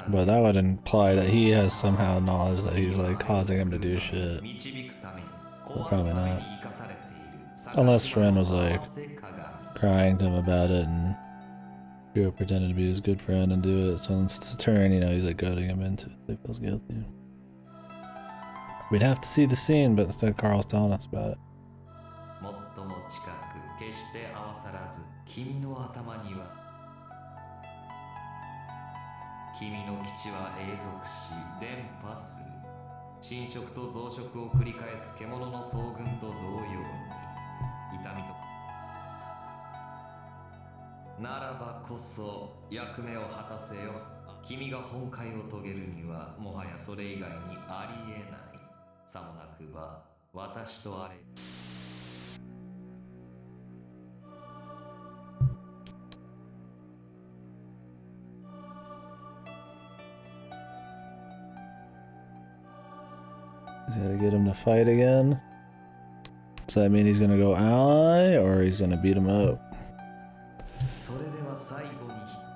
But that would imply that he has somehow knowledge that he's like causing him to do shit. But probably not. Unless Ren was like crying to him about it and he would pretend to be his good friend and do it. So in turn, you know, he's like goading him into it. He feels guilty. We'd have to see the scene, but instead Carl's telling us about it. 決して合わさらず、君の頭には君の基地は永続し伝播する。侵食と増殖を繰り返す獣の総群と同様に痛みとならばこそ役目を果たせよ。君が本懐を遂げるにはもはやそれ以外にありえない。さもなくば私とあれ He's gotta get him to fight again. Does that mean he's gonna go ally or he's gonna beat him up? それでは最後に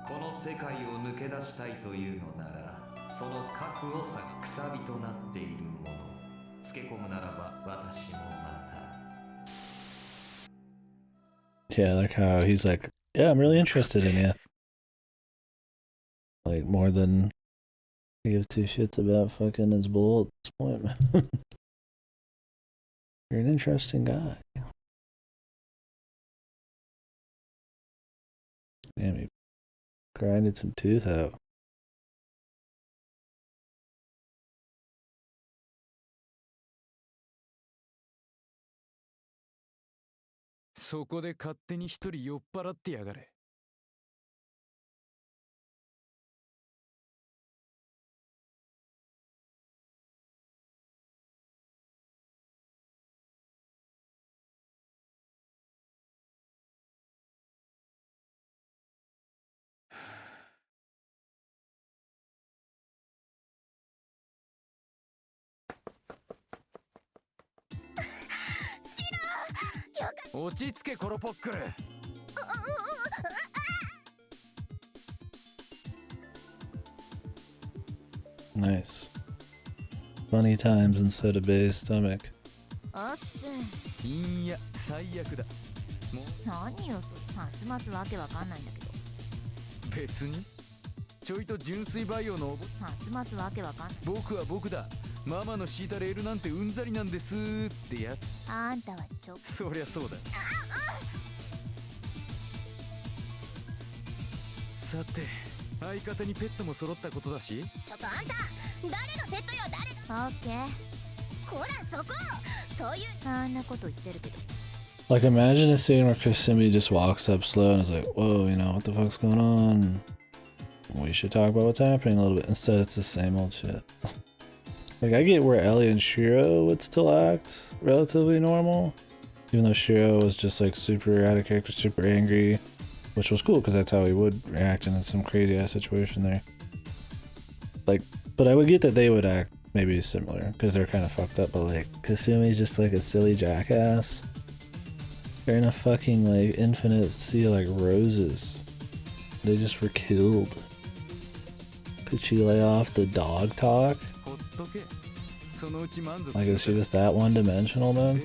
この世界を抜け出したいというのならその核をさくさびとなっているものつけ込むならば私もまた Yeah, like how he's like, yeah, I'm really interested in you. Like more than he gives two shits about fucking his bull at this point, man. You're an interesting guy. Damn, he grinded some tooth out. そこで勝手に一人酔っ払ってやがれ。落ち着けコロポックル。Nice. Funny times instead of Bay's stomach. あっせ。いや最悪だ。もう何よそれ。ますますわけわかんないんだけど。別にちょいと純粋バイオのますますわけわかんない。僕は僕だ。ママの敷いたレールなんてうんざりなんですってやつ。あんたはそりゃそうだ。さて相方にペットも揃ったことだし。ちょっとあんた誰がペットよ誰が。オッケー。こらそこそういうあんなこと言ってるけど。Like imagine a scene where Kasumi just walks up slow and is like, whoa, you know, what the fuck's going on? We should talk about what's happening a little bit. Instead it's the same old shit. Like I get where Ellie and Shiro would still act relatively normal. Even though Shiro was just like super out of character, super angry. Which was cool because that's how he would react in some crazy ass situation there. Like, but I would get that they would act maybe similar because they're kind of fucked up, but like Kasumi's just like a silly jackass. They're in a fucking like infinite sea of like roses. They just were killed. Could she lay off the dog talk? Like is she just that one dimensional, man?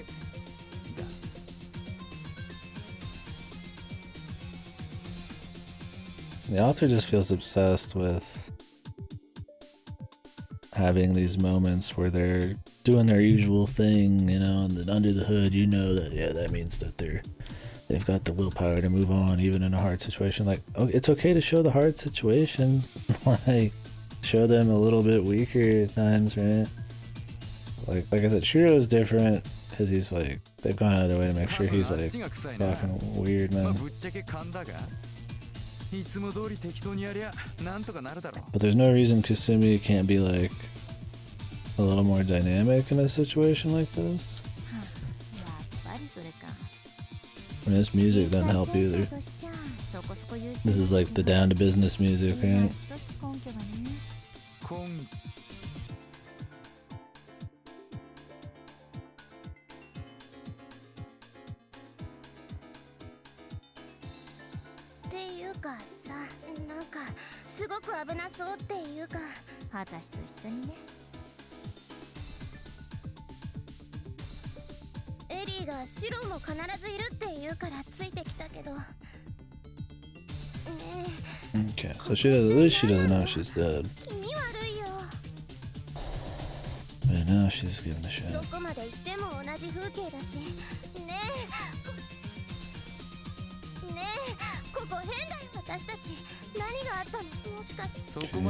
The author just feels obsessed with having these moments where they're doing their usual thing, you know, and then under the hood, you know that, yeah, that means that they've got the willpower to move on even in a hard situation. Like, oh, it's okay to show the hard situation. Like, show them a little bit weaker at times, right? Like I said, Shiro's different because he's like, they've gone out of their way to make sure he's like fucking weird, man. But there's no reason Kasumi can't be like a little more dynamic in a situation like this. And this music doesn't help either. This is like the down to business music, right? Okay, so she does, at least she doesn't know she's dead. But now she's giving a shit.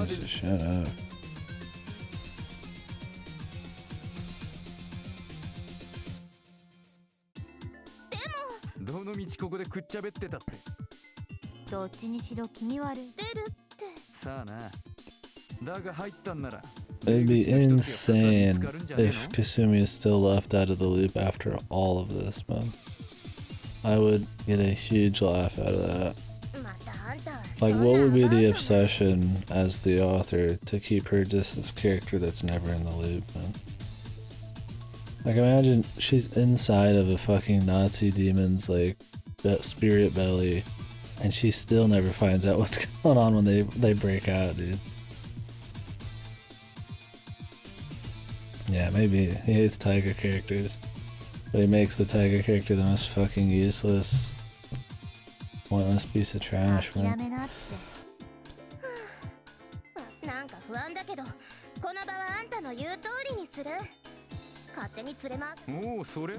Jesus, shut up. どの道ここでくっちゃべってたって。どっちにしろ気味悪い。出るって。さあな。だが入ったんなら It'd be insane if Kasumi is still left out of the loop after all of this, man. I would get a huge laugh out of that. Like, what would be the obsession as the author to keep her just this character that's never in the loop, man? Like, imagine she's inside of a fucking Nazi demon's, like, spirit belly, and she still never finds out what's going on when they break out, dude. Yeah, maybe he hates Tiger characters, but he makes the Tiger character the most fucking useless, pointless piece of trash, man. なんか不安だけど、この場はあんたの言う通りにする。勝手に連れます。もうそれ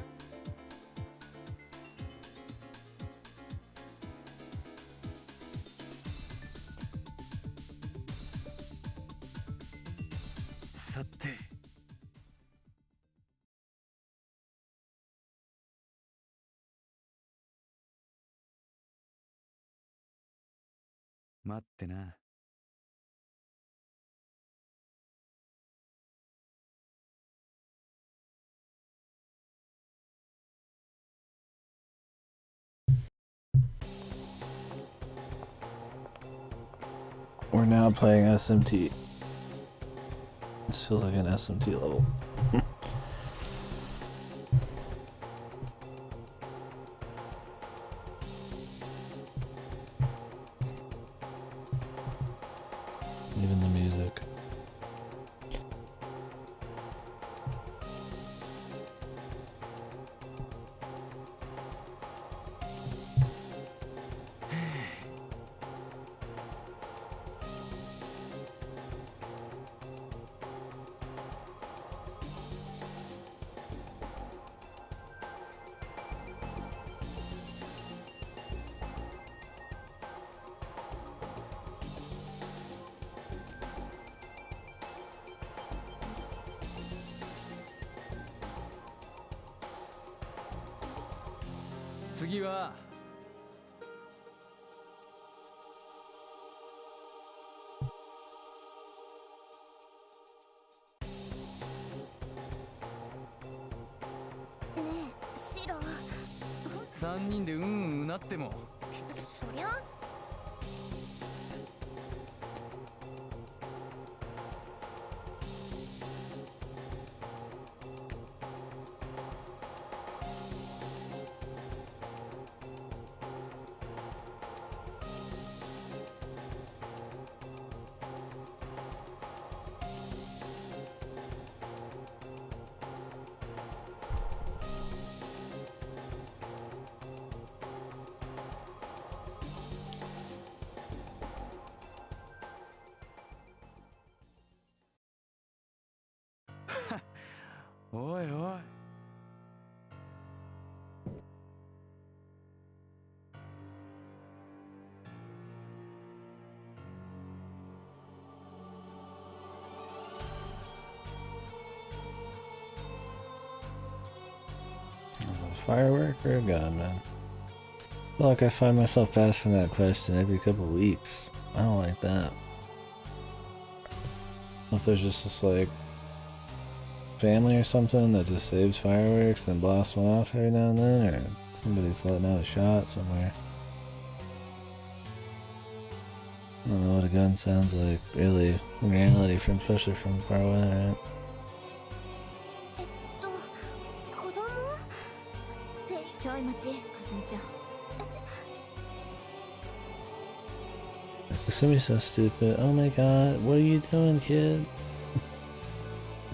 さて待ってな。We're now playing SMT. This feels like an SMT level. Even the music.次はねえ、シロ。 3人でうなってもそりゃ。おいおい Firework or a gun, man? I feel like I find myself asking that question every couple of weeks. I don't like that. If there's just this, like, family or something that just saves fireworks and blasts one off every now and then, or somebody's letting out a shot somewhere. I don't know what a gun sounds like, really, in reality, especially from far away, right? 子供ってちょい待ち、かすみちゃん。 Kasumi's so stupid. Oh my god, what are you doing, kid?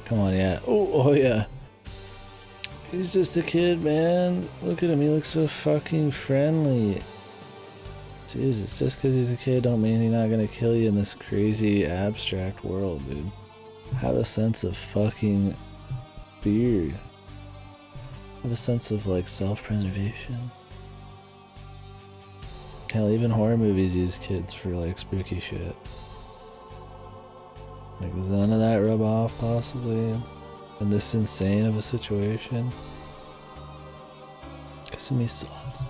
Come on, yeah. Oh yeah. He's just a kid, man. Look at him, he looks so fucking friendly. Jesus, just because he's a kid don't mean he's not gonna kill you in this crazy abstract world, dude. Have a sense of fucking fear. Have a sense of, like, self-preservation. Hell, even horror movies use kids for, like, spooky shit. Like, does none of that rub off, possibly, in this insane of a situation? Kasumi sucks.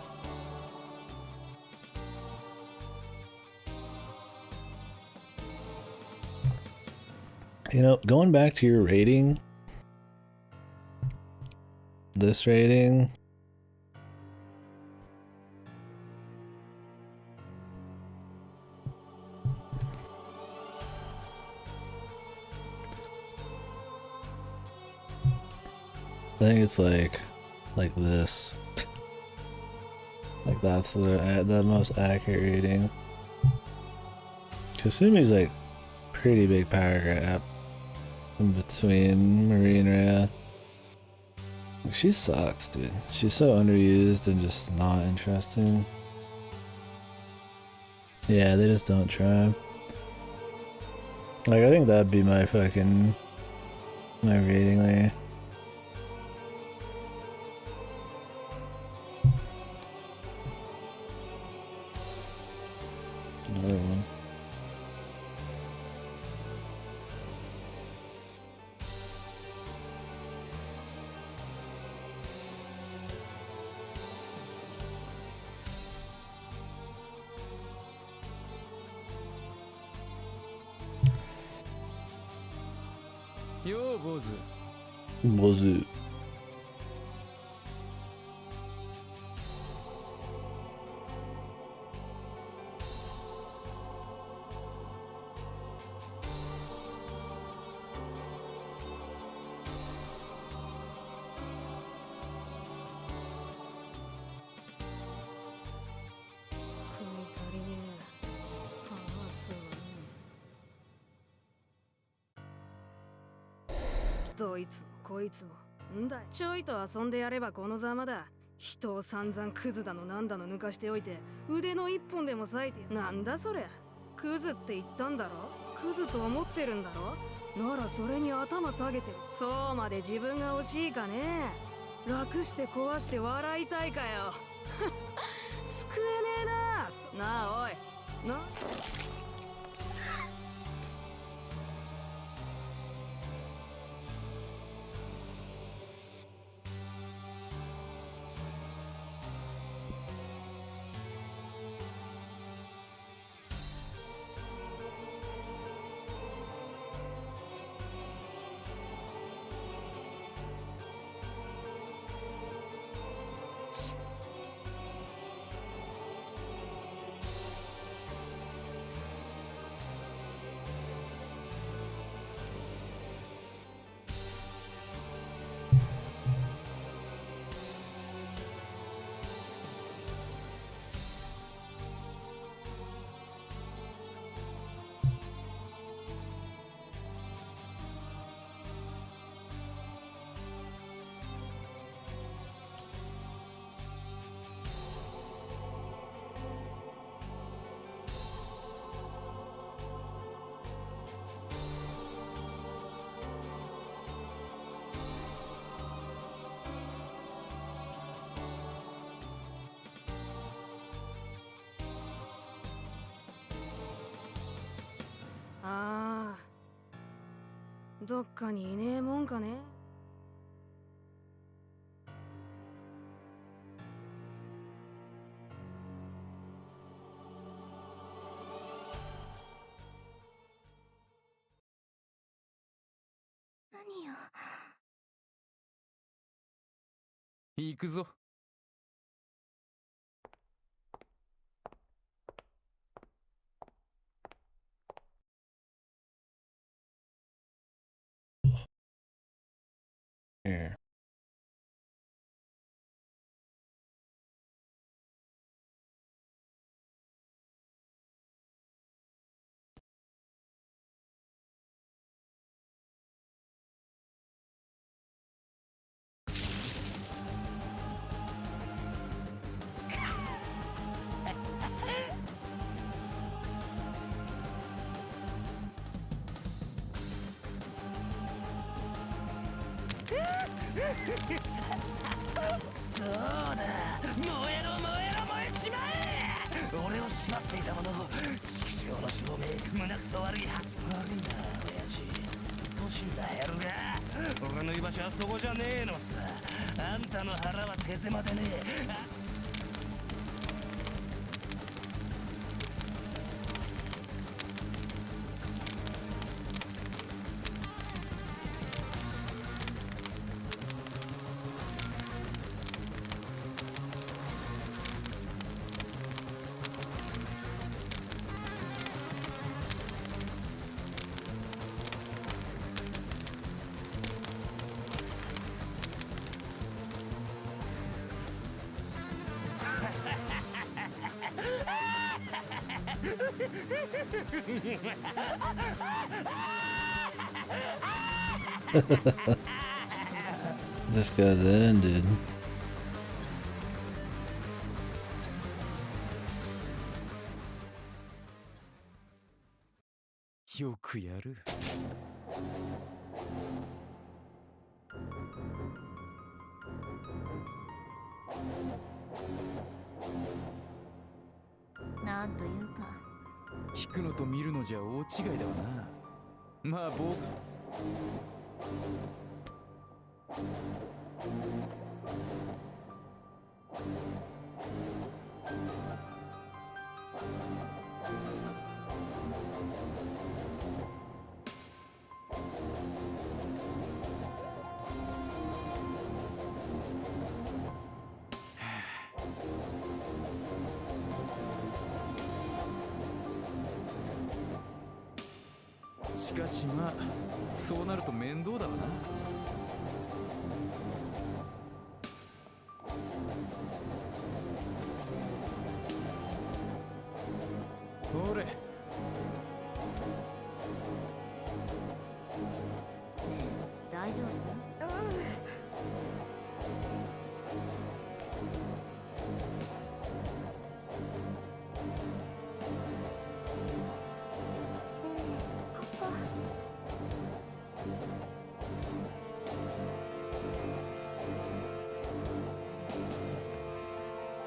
You know, going back to your rating, this rating, I think it's like this. Like that's the most accurate reading. Kasumi's like pretty big power gap in between Marie and Rhea. Like, she sucks, dude. She's so underused and just not interesting. Yeah, they just don't try. Like I think that'd be my rating layer. Another one. Yo, Bozu. Bozu. Bozu. どいつもこいつもんだいちょいと遊んでやればこのざまだ人を散々クズだのなんだの抜かしておいて腕の一本でも割いてなんだそりゃクズって言ったんだろクズと思ってるんだろならそれに頭下げてそうまで自分が欲しいかね楽して壊して笑いたいかよ救えねえななあおいなああどっかにいねえもんかね何よ行くぞ。Here.そうだ燃えろ燃えろ燃えちまえ俺をしまっていたものを畜生の証明胸くそ悪い悪いな親父年んだヘルが俺の居場所はそこじゃねえのさあんたの腹は手狭でねえ This guy's ended. よくやる。なんというか、聞くのと見るのじゃ大違いだわな。まあ僕しかしまあそうなると面倒だわな。ほれ。ねえ、大丈夫？ここ。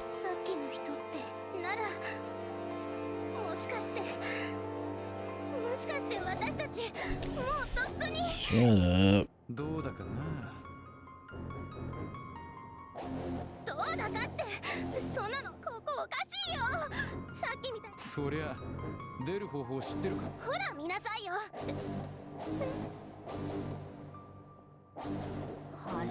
さっきの人ってなら、もしかして私たちもうとっくに。 Shut up. どうだかな。どうだかって、そんなのここおかしいよ。さっきみたいに。そりゃ出る方法知ってるか。ほら見なさいよ。あれ、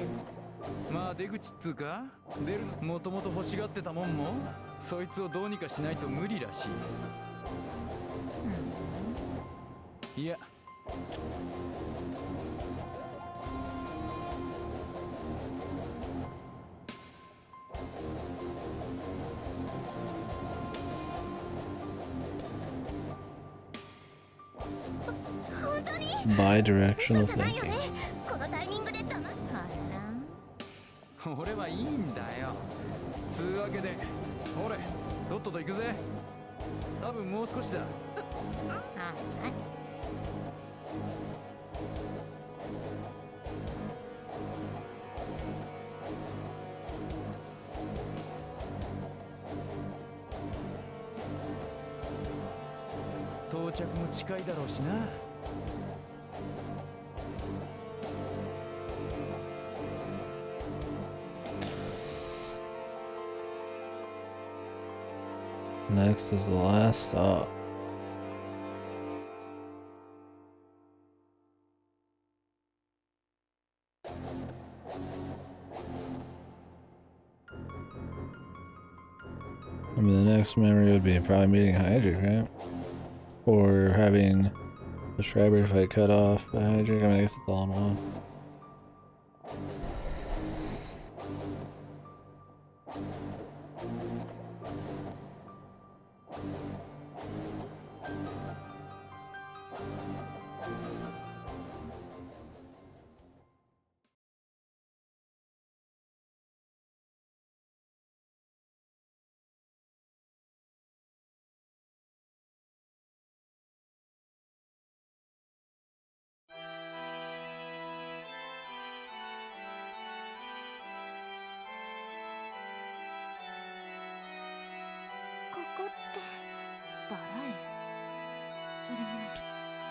まあ出口っつうか、出るのもともと欲しがってたもんもそいつをどうにかしないと無理らしい。いや本当に Bi-directional 嘘じゃないよ thinking. ね。このタイミングで黙っ。あ俺はいいんだよ。つうわけでほれとっとと行くぜ。多分もう少しだ。らん。はい。到着も近いだろうしな。Next is the last stop. I mean, the next memory would be probably meeting Hydric, right? Or having the Schreiber fight cut off by Hydric. I mean, I guess it's all in one.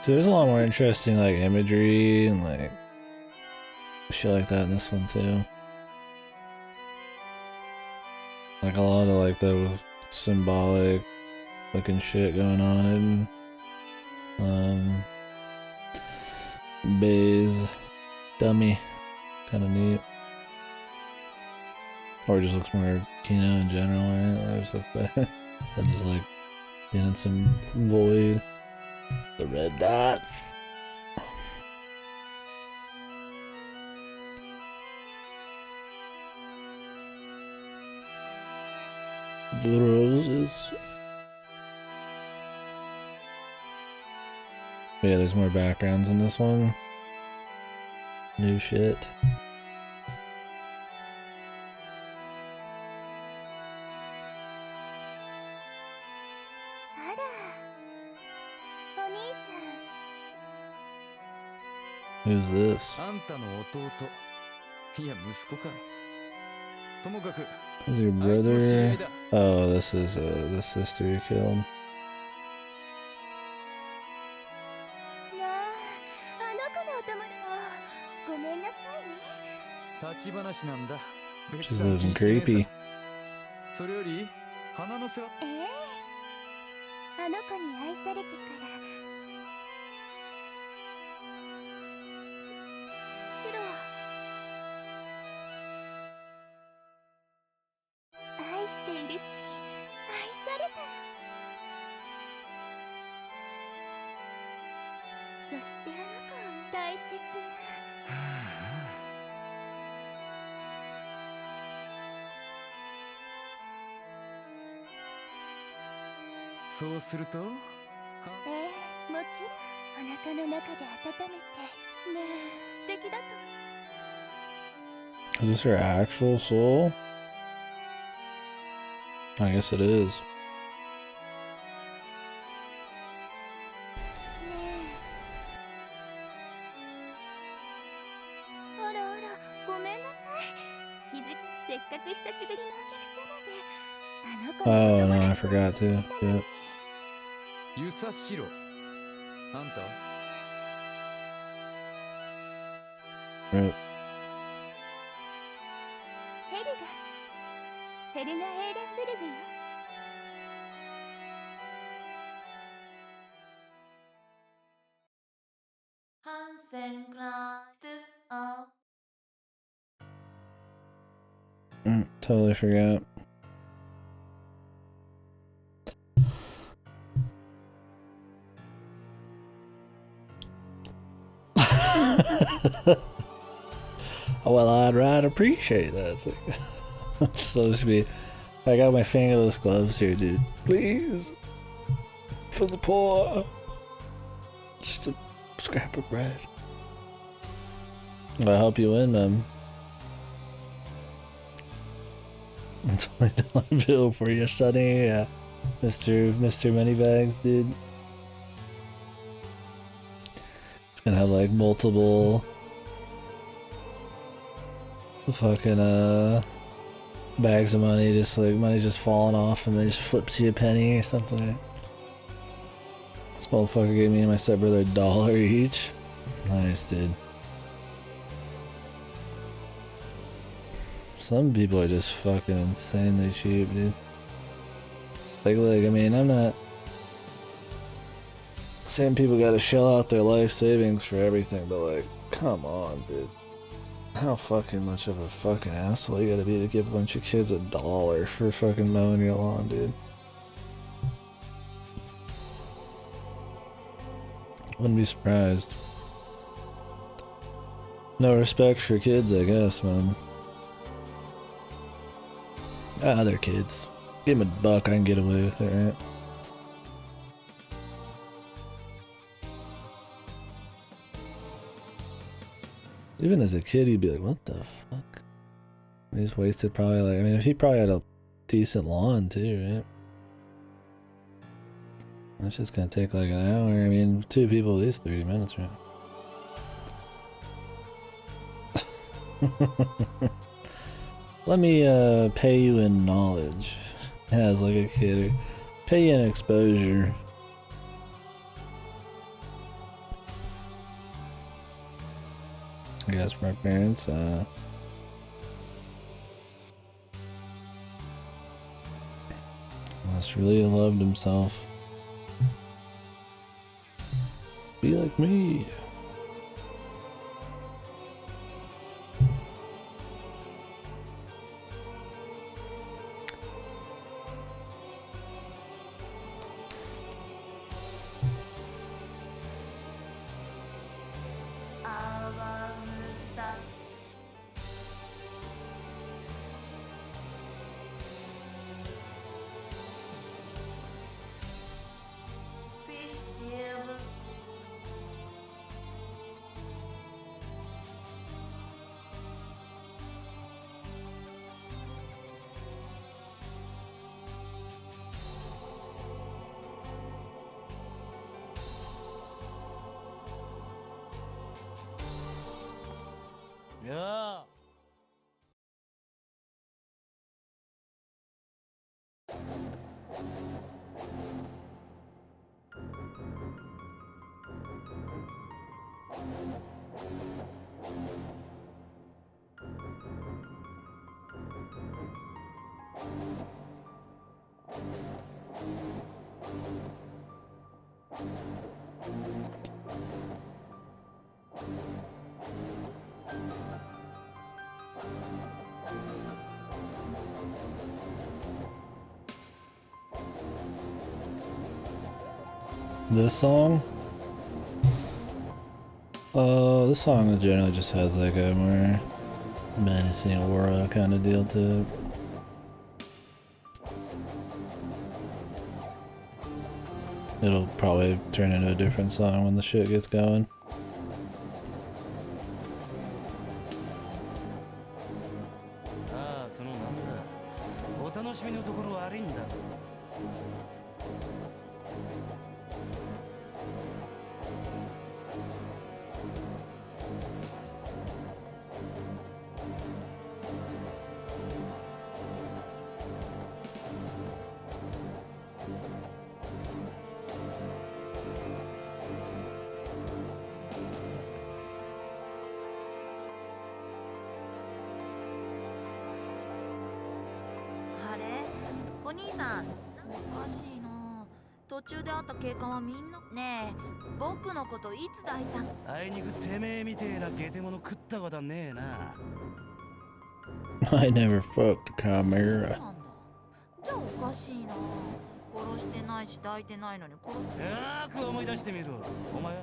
So there's a lot more interesting like imagery and like shit like that in this one too. Like a lot of like the symbolic looking shit going on in Bay's dummy. Kinda neat. Or it just looks more Kino in general, right? Or just like that. I just like being in some void. The red dots. The roses. Yeah, there's more backgrounds in this one. New shit. あら、お兄さ Who's this? あんたの弟。いや、息子か。ともかく、 Is your あいつの知り合 brother? いだ。 Oh, this is the sister you killed. ん。まあ、あの子のお供でもごめんなさいね。立ち話なんだ。 She's looking creepy. それより、花の世話。ええ、あの子に愛されてからシロ愛しているし愛されたの。そしてあの子大切な。そうすると、ええ、もちろんお腹の中で温めてねえ、素敵だと。 Is this her actual soul? I guess it is. あらあら、ごめんなさい。気づき、せっかく久しぶりのお客様で、あの子 Oh の no, お I 友達を forgot 連れ to. てきたのに。 Yeah. ゆさしろ。あんた。 Right. ヘルガエーレンブルグよ。 Totally forgot. Well, I'd right appreciate that. It's like, it's supposed to be. I got my fingerless gloves here, dude. Please, for the poor, just a scrap of bread. I'll help you win, man. That's $20 bill for your study, yeah. Mr. Moneybags, dude. It's gonna have like multiple fucking bags of money, just like money just falling off and then just flips you a penny or something. This motherfucker gave me and my stepbrother $1 each. Nice, dude. Some people are just fucking insanely cheap, dude. Like, look, I mean, I'm not saying people gotta shell out their life savings for everything, but like, come on, dude. How fucking much of a fucking asshole you gotta be to give a bunch of kids $1 for fucking mowing your lawn, dude? Wouldn't be surprised. No respect for kids, I guess, man. Ah, they're kids. Give them $1, I can get away with it, right? Even as a kid, you'd be like, what the fuck? He just wasted probably like, I mean, he probably had a decent lawn too, right? That's just gonna take like an hour. I mean, 2 people, at least 30 minutes, right? Let me pay you in knowledge as like a kid, or pay you in exposure. I guess my parents must really have loved himself. Be like me. や This song? This song generally just has like a more menacing aura kind of deal to it. It'll probably turn into a different song when the shit gets going. Ah, そのなんだ。お楽しみのところ悪いんだ。あれお兄さんおかしいな。途中で会った警官はみんなねえ僕のこといつ抱いたの？あいにくてめえみてえなゲテモノ食ったことはねえな。 I never fucked a そう chimera. なんだ。じゃあおかしいな。殺してないし抱いてないのに殺す。よーく思い出してみろ。お前は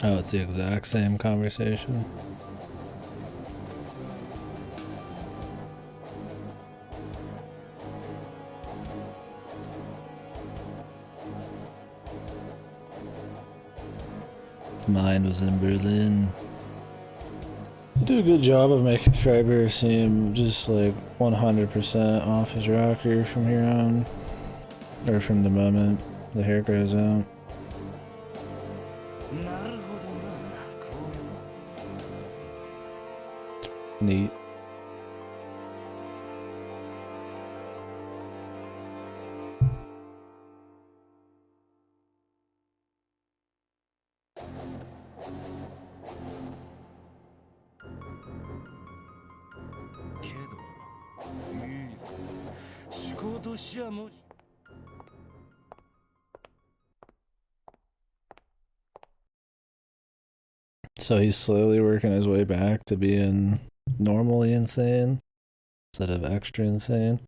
Oh, it's the exact same conversation. His mind was in Berlin. You do a good job of making Schreiber seem just like 100% off his rocker from here on. Or from the moment the hair grows out. なるほどな。こういう Neat. So he's slowly working his way back to being normally insane instead of extra insane.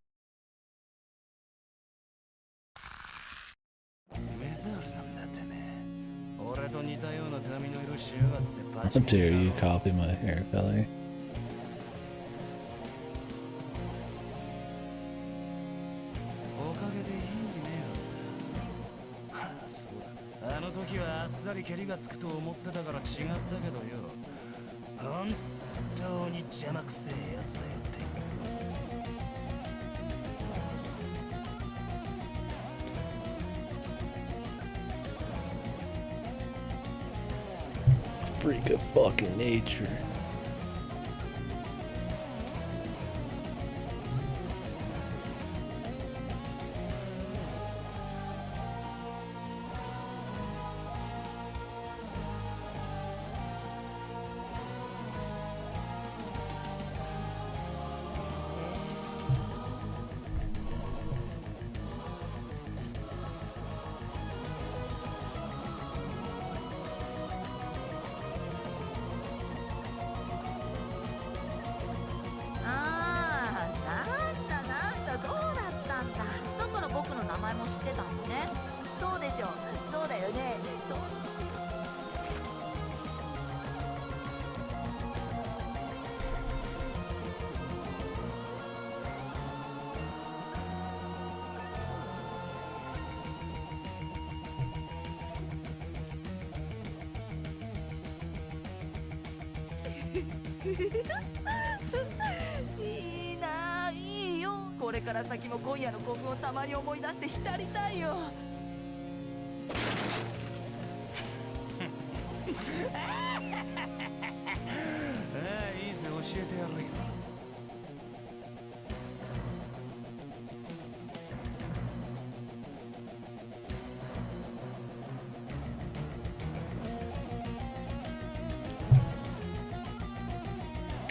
How dare you copy my hair color? Freak of fucking nature. いいなあ、いいよ。これから先も今夜の興奮をたまに思い出して浸りたいよ。ああ、いいぜ、教えてやるよ。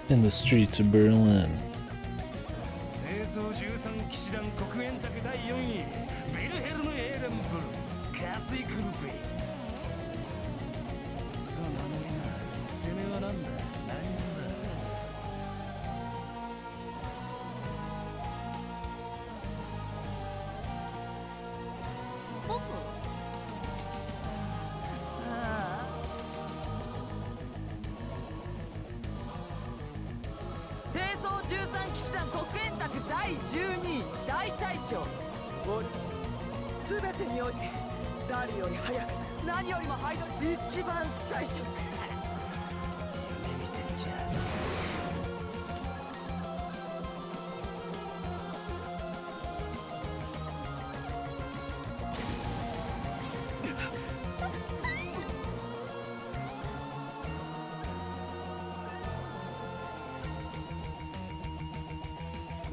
In the streets of Berlin. 清掃13騎士団国円卓第4位ベルヘルム・エーデンブルカスイクルペイ。さあ何気な、てめえはなんだ、何者だ。僕？ああ、清掃13騎士団国円卓第12位大隊長俺、全てにおいて誰より早く何よりもハイドル一番最初。夢見てんじゃん。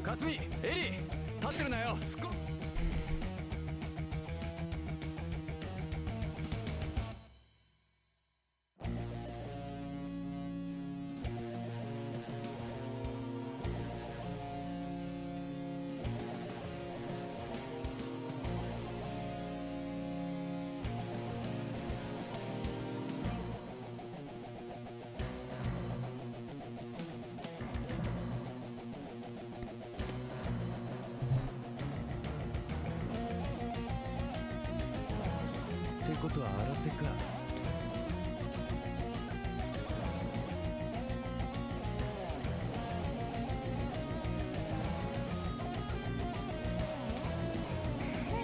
かすみ、エリー、立ってるなよ。ってことは新手か。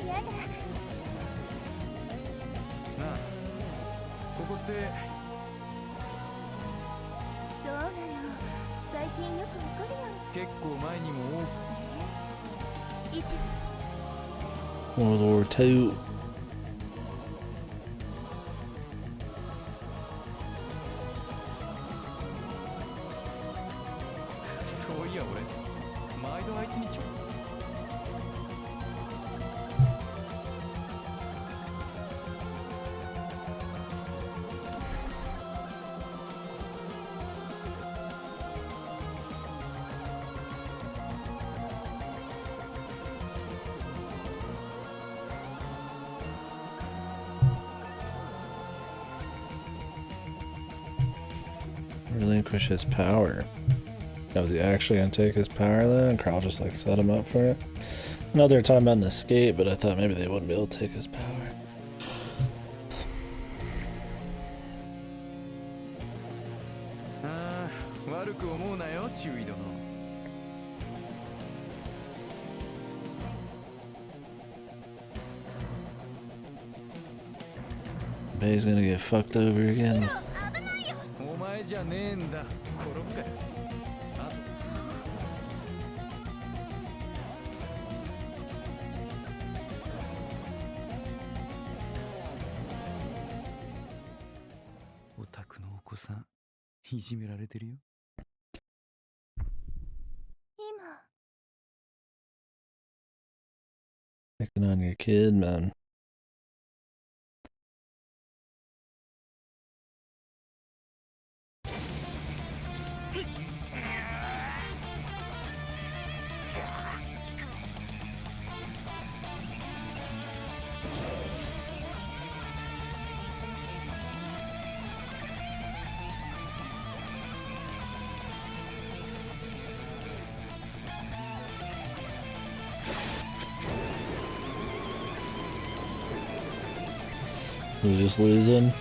やだ。なあ、ここってそうなの。最近よくわかるよ結構前にも多く。うに。一 World War II. そういや俺、毎度あいつにRelinquish his power. Now, was he actually gonna take his power then? And Carl just like set him up for it? I know they were talking about an escape, but I thought maybe they wouldn't be able to take his power. ああ、悪く思うなよ、注意殿。Bay's gonna get fucked over again. お前じゃねえんだ、転ぶかよ。あ、お宅のお子さん、いじめられてるよ。今 Picking on your kid, man. We're just losing.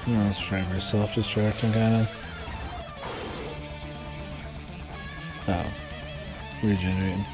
No, it's Shriver self-destructing kinda. Oh. Regenerating.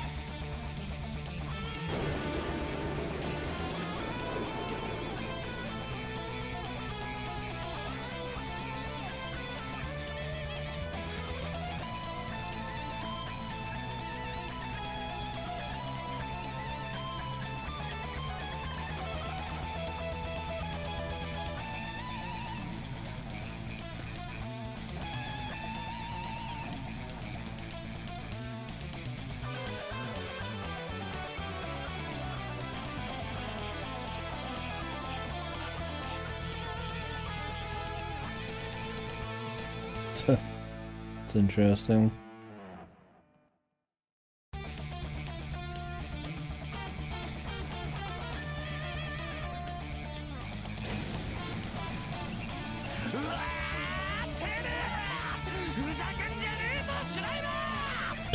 It's interesting.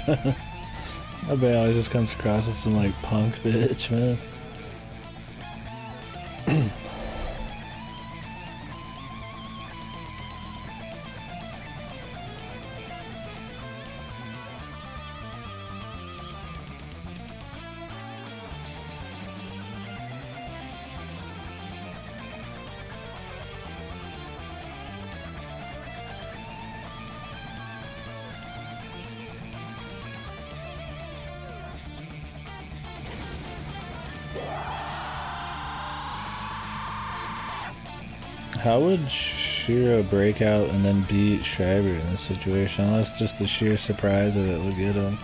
I bet always just comes across as some like punk bitch, man. How would Shiro break out and then beat Schreiber in this situation? Unless just the sheer surprise of it would get him.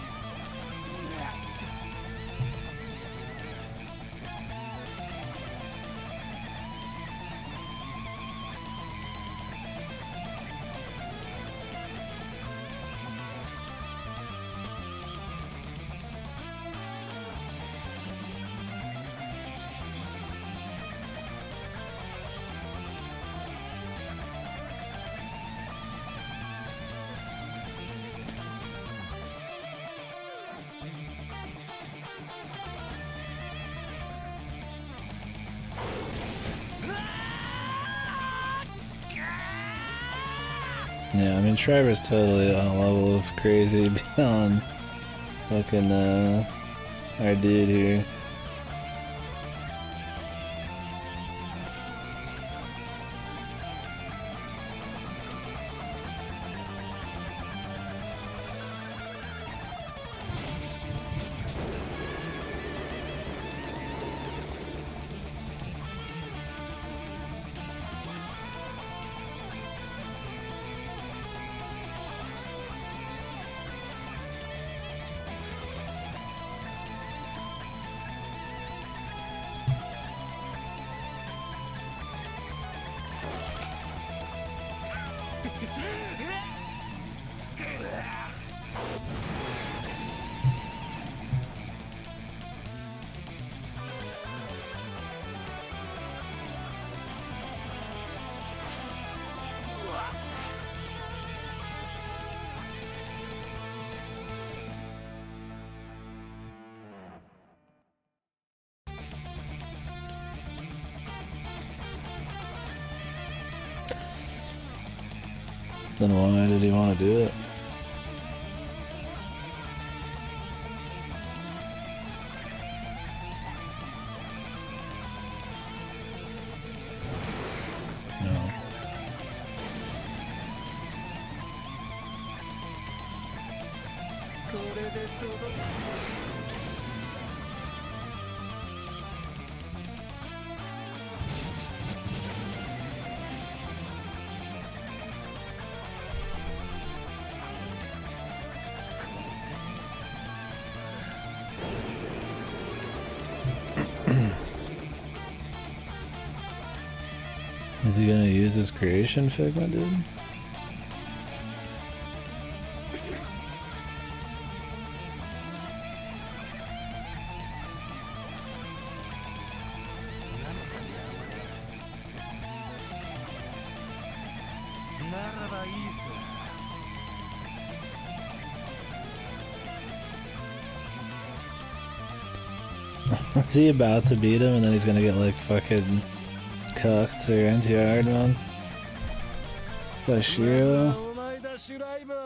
Yeah, I mean, Schreiber's totally on a level of crazy beyond fucking, our dude here. Then why did he want to do it? No. Is he gonna use his creation figment, dude? Is he about to beat him and then he's gonna get like fucking cucked or anti-hard, man? By Shiro. お前だシュライバー。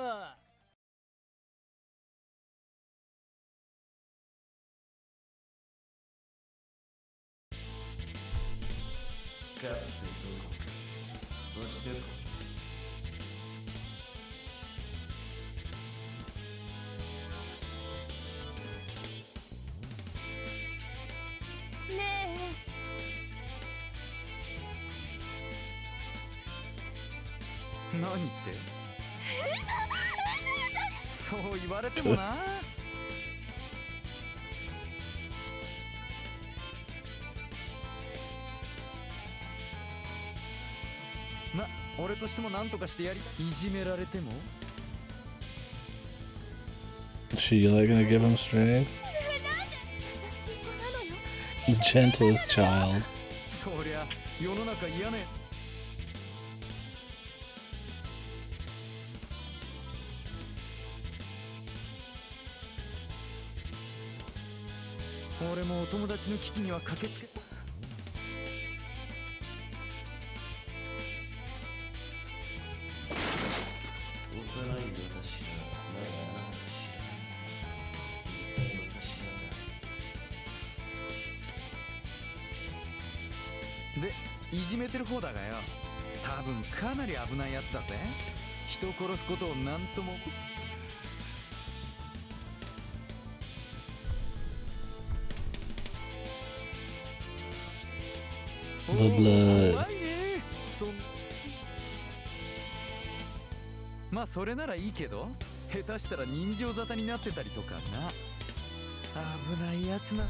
かつてどこか、そしてね何ってそう言われてもな。ま、俺としても何とかしてやりたい。いじめられても She like gonna give him strength? 優しい子なのよ。 The gentlest child. そりゃ世の中嫌ね。俺もお友達の危機には駆けつけ。幼い私はまだあなたを知らない。一体私はで、いじめてる方だがよ。多分かなり危ないやつだぜ。人殺すことを何とも。The blood. 怖いね。まあそれならいいけど、下手したら人情沙汰になってたりとかな。危ないやつな。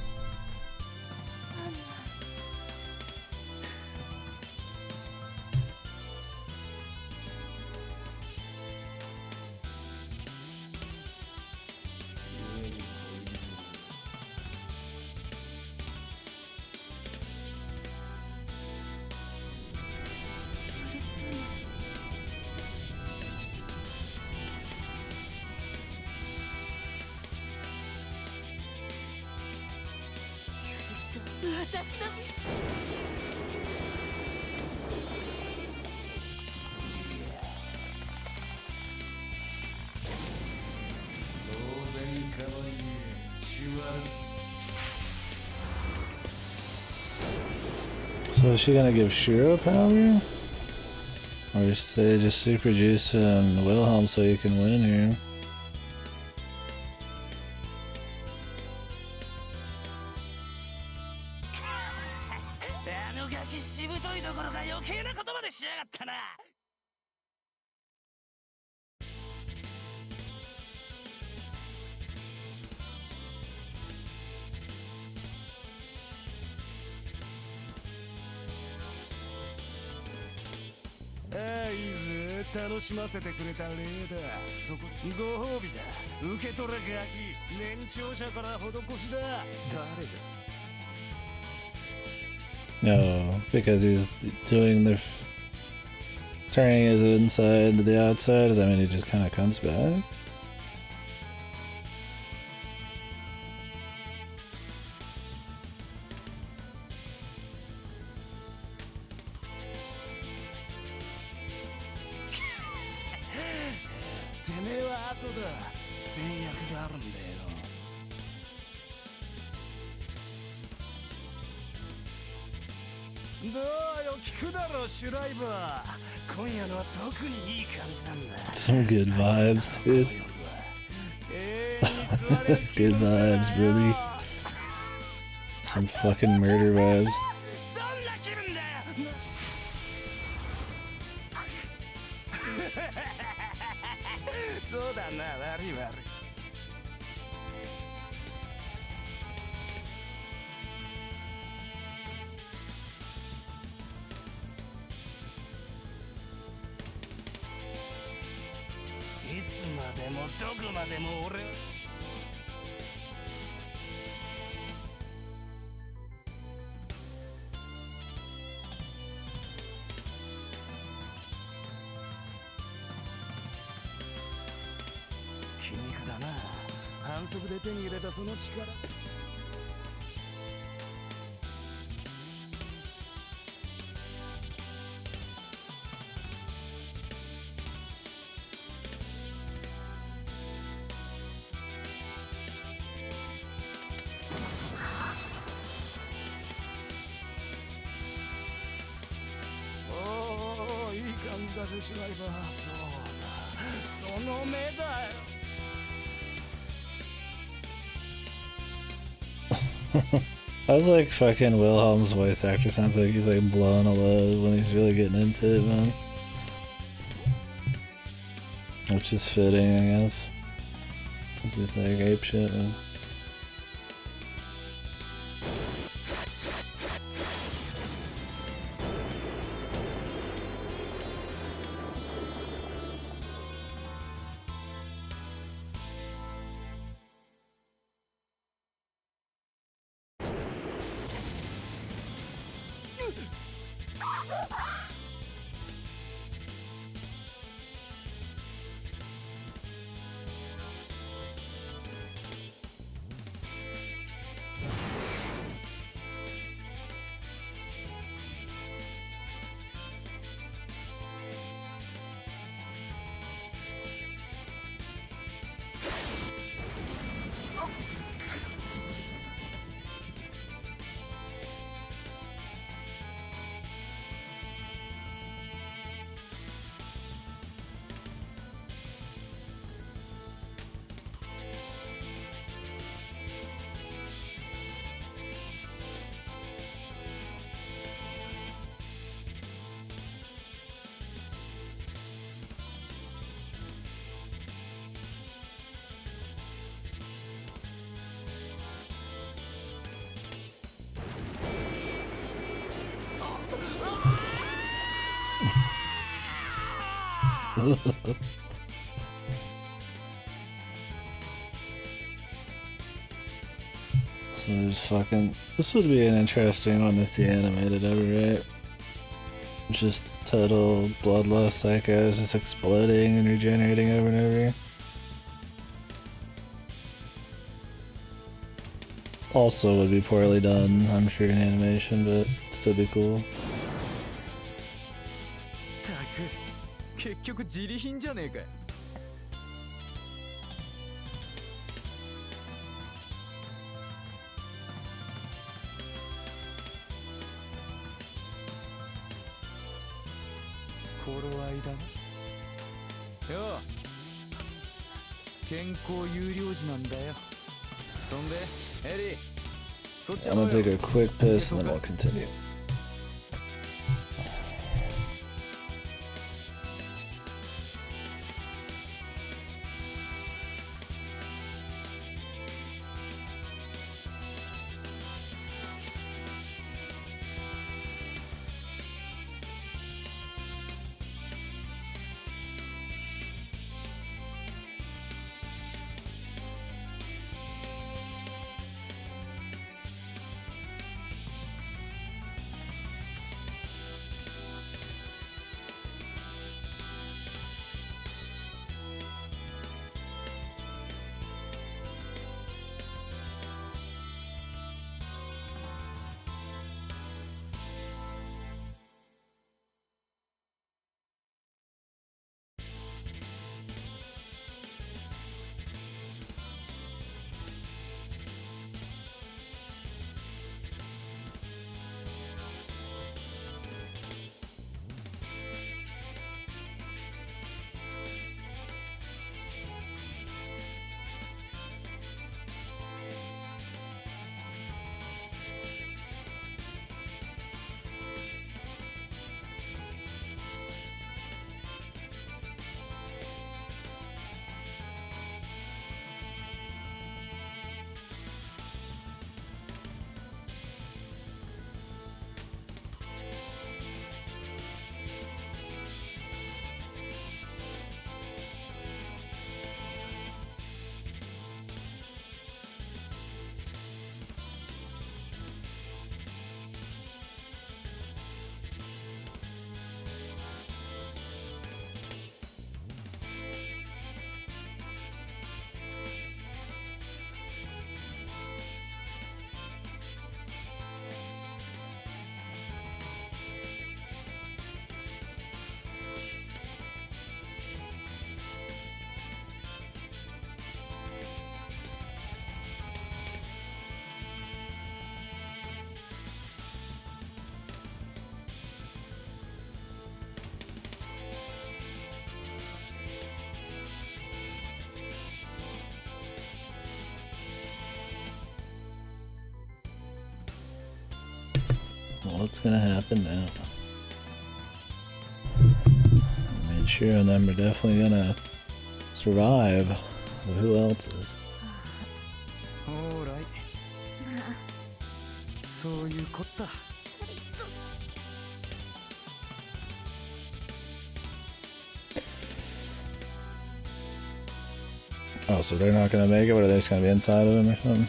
私の当然カバリエシュワルツ So is she gonna give Shiro power? Or is they just super juice Wilhelm so you can win here? あのガキしぶといどころか余計なことまでしやがったな。ああ、いいぜ。楽しませてくれた礼だ。そこご褒美だ。受け取れガキ。年長者から施しだ。誰だ。 No, because he's doing the turning his inside to the outside. Does that mean he just kind of comes back? Some good vibes, dude. Good vibes, brother. Some fucking murder vibes. そうだな、悪い悪い。いつまでもどこまでも俺。皮肉だな。反則で手に入れたその力。てしまえば、そうだ、その目だよ。I was like fucking Wilhelm's voice actor sounds like he's like blowing a load when he's really getting into it, man. Which is fitting, I guess. Since he's like ape shit, man. So there's fucking. This would be an interesting one to see animated ever, right? Just total bloodlust psychos just exploding and regenerating over and over. Also would be poorly done, I'm sure, in animation, but still be cool. たく、結局自利品じゃねえかよ。頃合いだな。よう、健康有料児なんだよ。そんで、エリー、そっち I'm は gonna take a quick piss and then we'll continue. what's gonna happen now? I mean, sure, and them are definitely gonna survive, but who else is? Alright. そういうこった。Oh, so they're not gonna make it, but are they just gonna be inside of him or something?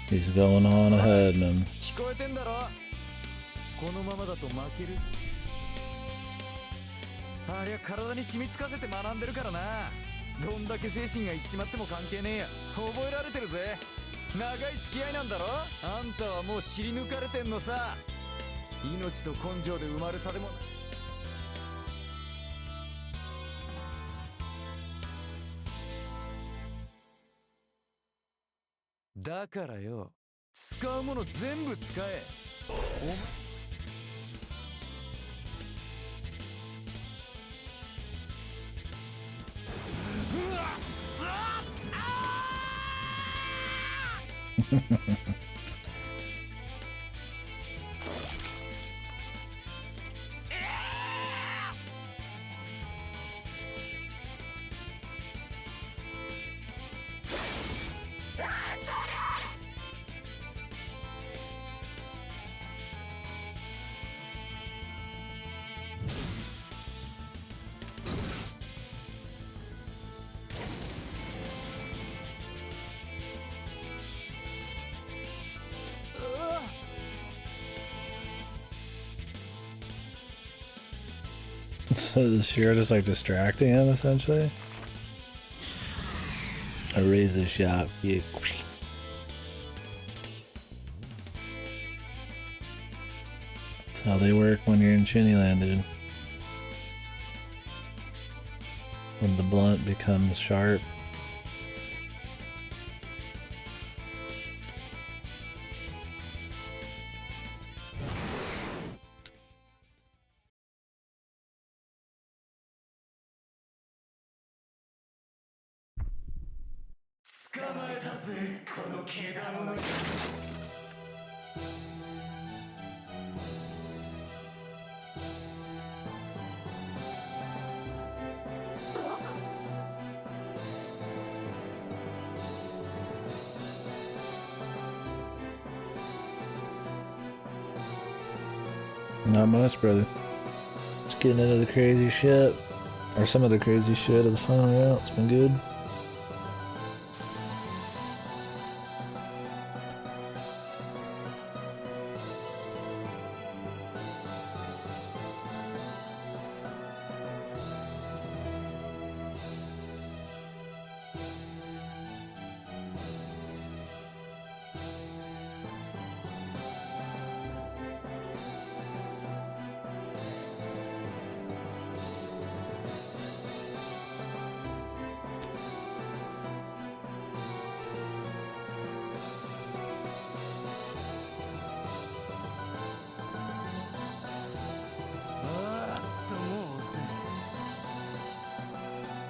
He's going on ahead, man. 聞こえてんだろ。このままだと負ける。ありゃ体に染みつかせて学んでるからな。どんだけ精神がいっちまっても関係ねえや。覚えられてるぜ。長い付き合いなんだろ。あんたはもう知り抜かれてんのさ。命と根性で生まれさでも。だからよ、使うもの全部使え。So is Shira just like distracting him essentially? A razor shot, yeah. That's how they work when you're in Shinnyland, dude. When the blunt becomes sharp. Not much, brother. Just getting into the crazy shit. Or some of the crazy shit of the final route. It's been good.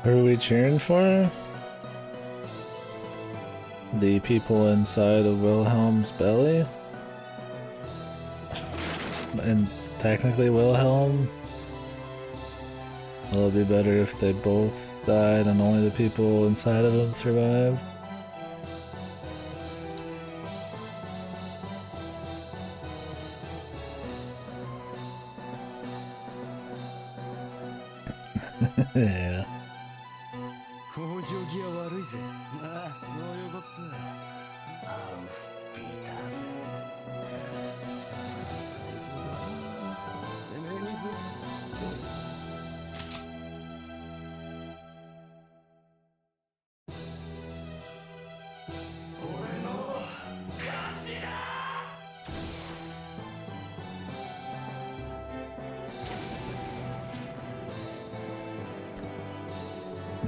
Who are we cheering for? The people inside of Wilhelm's belly? And technically Wilhelm? Will it be better if they both died and only the people inside of him survived? Yeah. 往生際悪いぜ。まあ、そういうこと。アウフピーターゼン。てめえにぞ。俺の勝ちだ。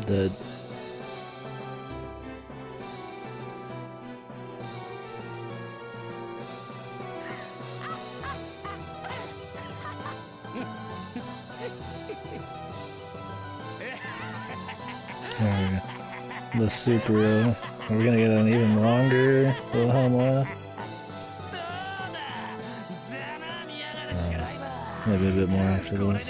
Dead. There we go. The super. Are we gonna get an even longer Wilhelm left? Maybe a bit more after this.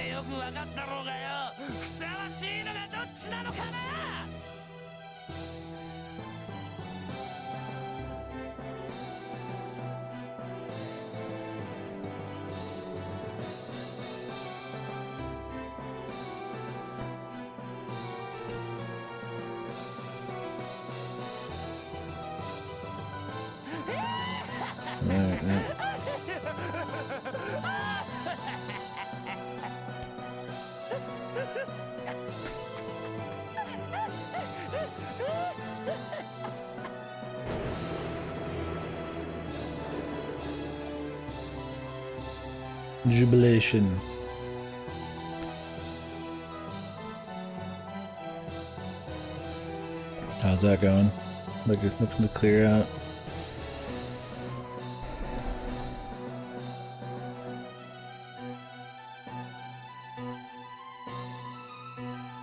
Alright, yeah. Jubilation. How's that going? Looking to clear out.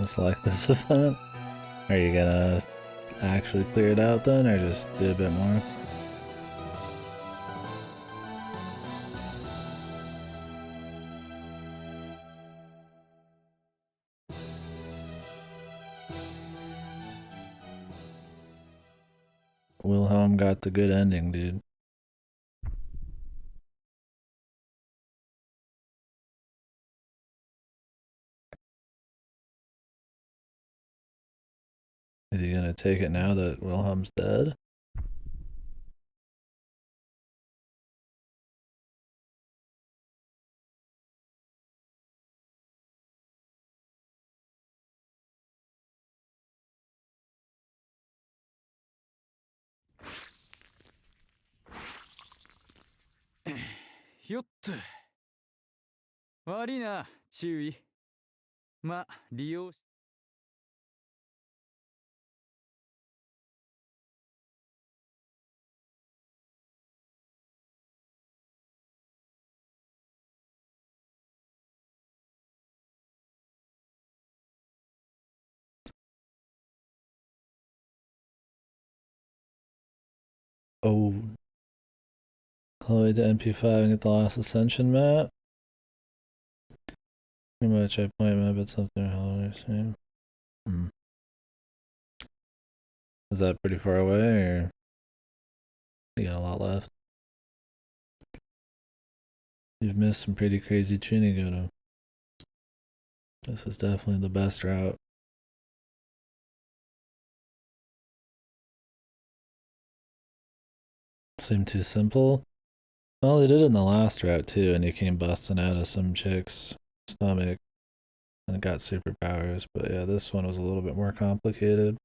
Just like this event? Are you gonna actually clear it out then, or just do a bit more? Wilhelm got the good ending, dude. Is he gonna take it now that Wilhelm's dead? Yot. 悪いな、注意。ま、利用し。Oh. Chloe to NP5 and get the last ascension map. Pretty much I point map at something holiday. Is that pretty far away, or you got a lot left? You've missed some pretty crazy Chinigoto. This is definitely the best route. Seemed too simple. Well, they did it in the last route too, and he came busting out of some chick's stomach and got superpowers. But yeah, this one was a little bit more complicated.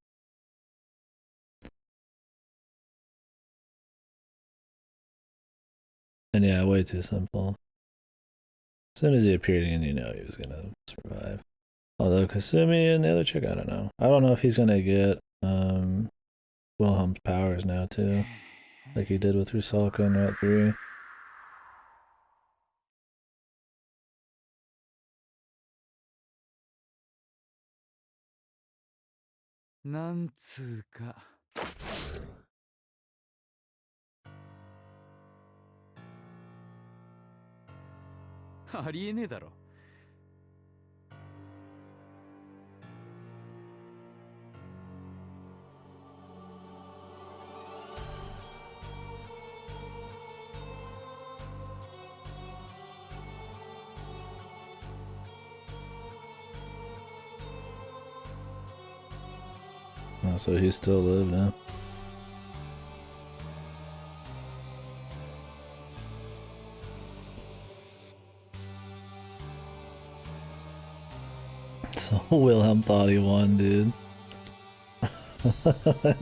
And yeah, way too simple. As soon as he appeared in, you know he was gonna survive. Although Kasumi and the other chick, I don't know. I don't know if he's gonna get Wilhelm's powers now too, like he did with Rusalka in Route 3. なんつうか。ありえねえだろ。Oh, so he still lived now. So Wilhelm thought he won, dude.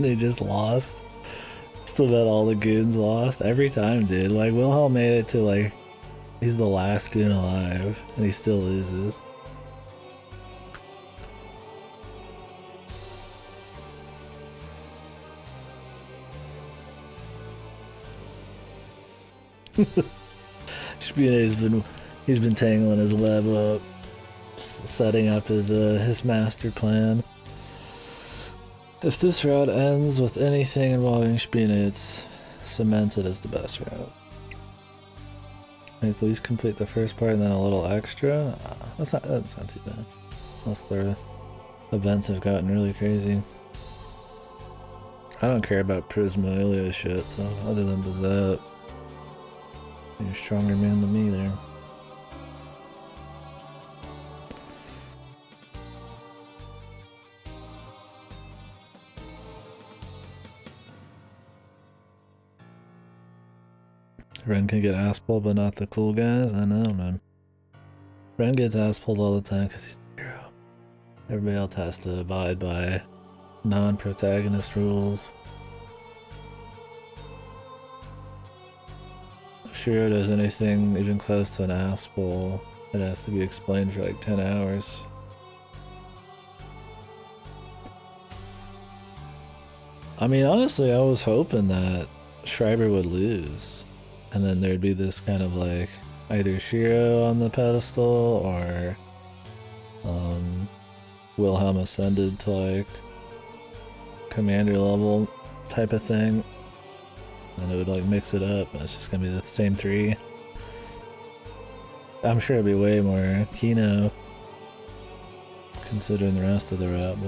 They just lost. Still bet all the goons lost every time, dude. Like Wilhelm made it to like he's the last goon alive, and he still loses. He's been tangling his web up, setting up his master plan. If this route ends with anything involving Spina, it's cemented as the best route. At least complete the first part and then a little extra. That's not too bad. Unless their events have gotten really crazy. I don't care about Prismalia shit, so other than Bazette, you're a stronger man than me there. Ren can get ass pulled, but not the cool guys? I know, man. Ren gets ass pulled all the time because he's the hero. Everybody else has to abide by non-protagonist rules. If Shiro does anything even close to an ass pull, it has to be explained for like 10 hours. I mean, honestly, I was hoping that Schreiber would lose. And then there'd be this kind of like either Shiro on the pedestal or Wilhelm ascended to like commander level type of thing. And it would like mix it up and it's just gonna be the same three. I'm sure it'd be way more Kino considering the rest of the route,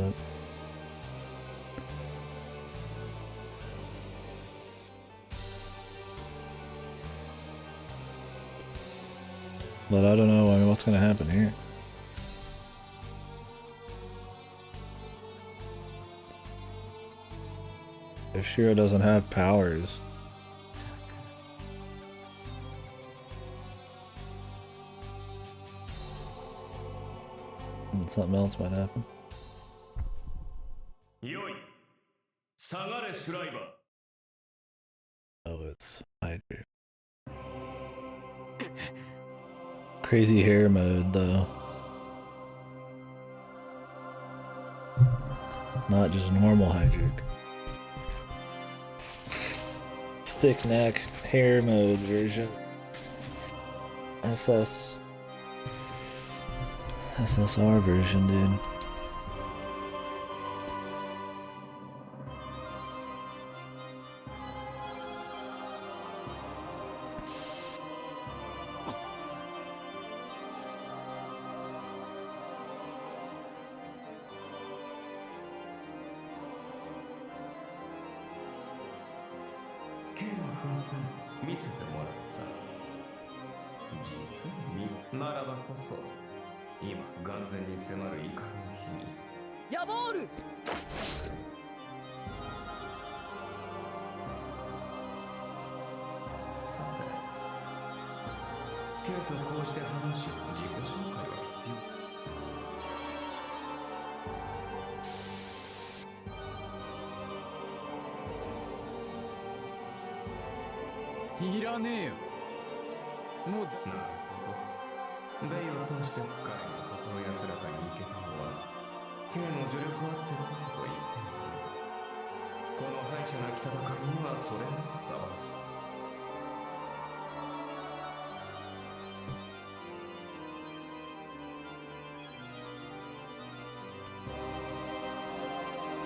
but I don't know, I mean, what's gonna happen here? If Shiro doesn't have powers, then something else might happen. Oh, it's Hydra. Crazy hair mode, though. Not just normal Hydric. Thick neck hair mode version. SSR version, dude.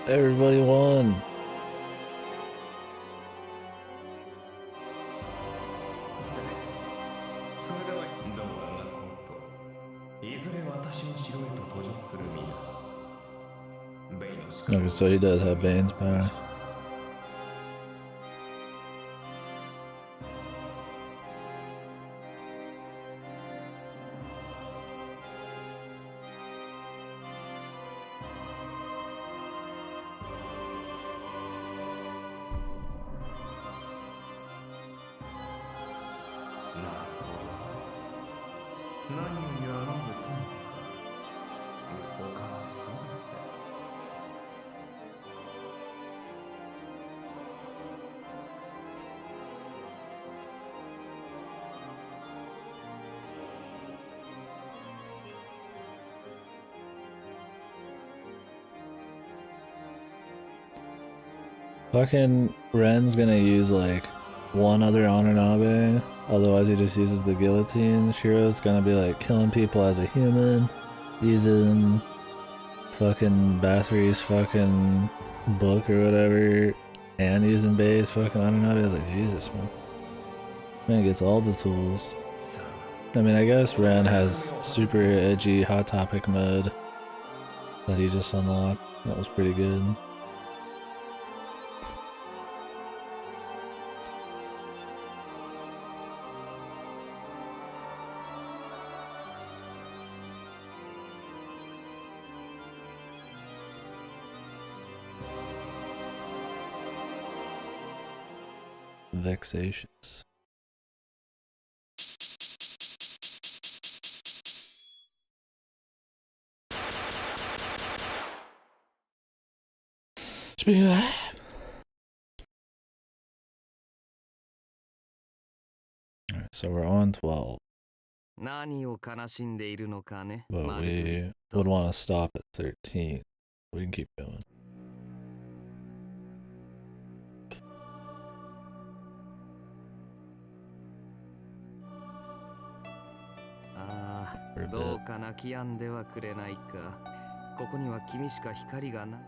Everybody won. Okay, so he does have Bane's power. Fucking Ren's gonna use like one other Anunabe, otherwise he just uses the guillotine. Shiro's gonna be like killing people as a human, using fucking Bathory's fucking book or whatever, and using base, fucking, I don't know. I was like, Jesus, man gets all the tools. I mean, I guess Ren has super edgy Hot Topic mode that he just unlocked. That was pretty good. Vexatious. Speaking of that, alright, so we're on 12, 何を悲しんでいるのかね。 but マルグリ we ット would want to stop at 13. We can keep going. あ For a あ、ど bit. うか泣き止んではくれないか。ここには君しか光がない。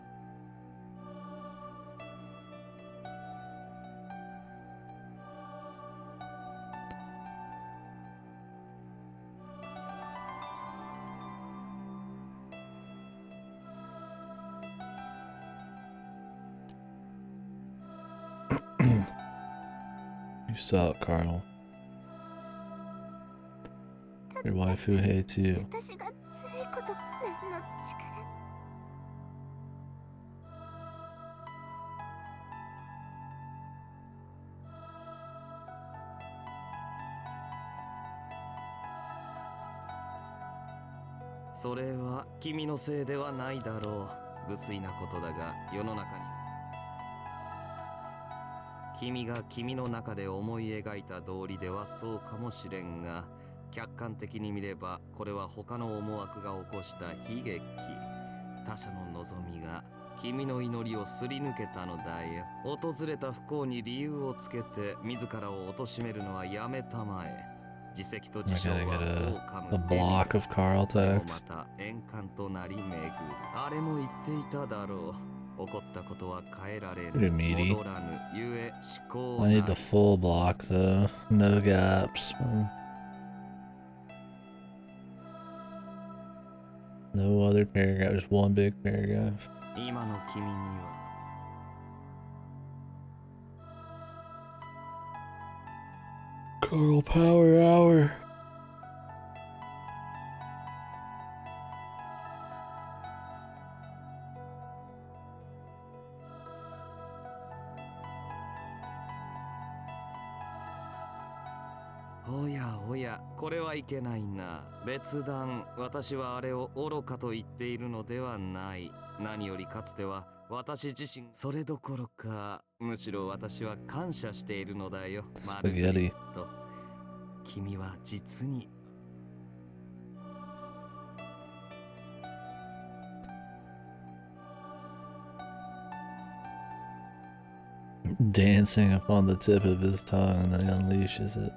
You saw it, Carl. Your waifu hates you. 私が辛いこと何の力。それは君のせいではないだろう。無粋なことだが世の中に君が君の中で思い描いた通りではそうかもしれんが、客観的に見ればこれは他の思惑が起こした悲劇。他者の望みが君の祈りをすり抜けたのだよ。訪れた不幸に理由をつけて自らを貶めるのはやめたまえ。自責と I 自傷 gotta は get 王か a む block of Carl それも text. また円環となり巡る。あれも言っていただろう。起こったことは変えられ Pretty る。 meaty. 戻らぬゆえ思考 I な need り the full block though. No gaps. No other paragraph, just one big paragraph. 今の君には Carl Power Hour.おやおや、これはいけないな。別段、私はあれを愚かと言っているのではない。何よりかつては私自身それどころか、むしろ私は感謝しているのだよ。マルグリット。君は実に Dancing upon the tip of his tongue and then he unleashes it.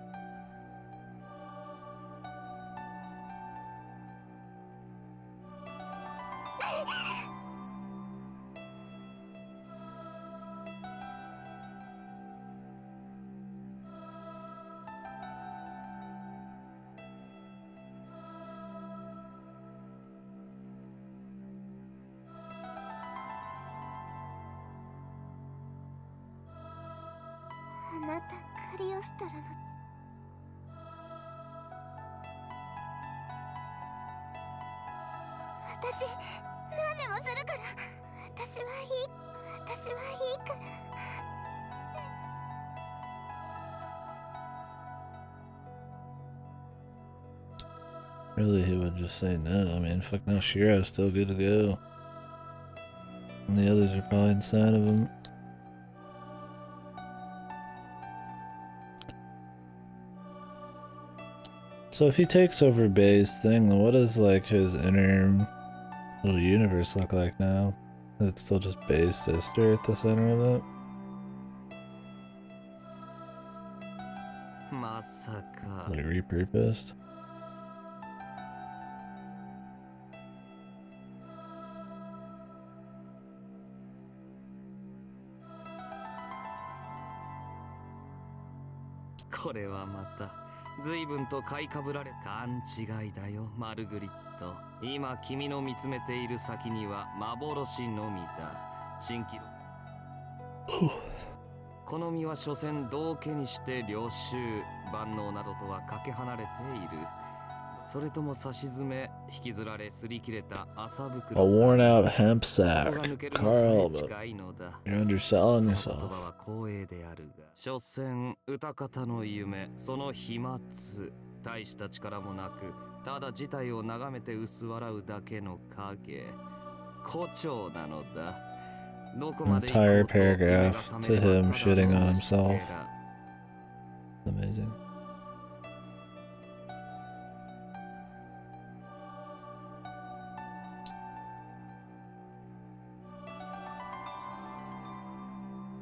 Really, he would just say no. I mean, fuck no, Shiro's still good to go. And the others are probably inside of him. So if he takes over Bay's thing, then what does like his inner little universe look like now? Is it still just Bay's sister at the center of it? まさか Like repurposed? これはまた随分と買いかぶられ勘違いだよマルグリット。今君の見つめている先には幻のみだ。蜃気楼この実は所詮道家にして領収万能などとはかけ離れている。それとも差し詰め引きずられ擦り切れた麻袋 A worn out hemp sack. 人が抜けるの Carl, さえ but 近いのだ。 you're underselling その言 yourself. 葉は光栄であるが、所詮歌方の夢、その飛沫、大した力もなく、ただ事態を眺めて薄笑うだけの影、胡蝶なのだ。どこまで行こ Entire うと夢が paragraph 覚め to れば him ただ shitting の on 虫 himself. けら。 Amazing.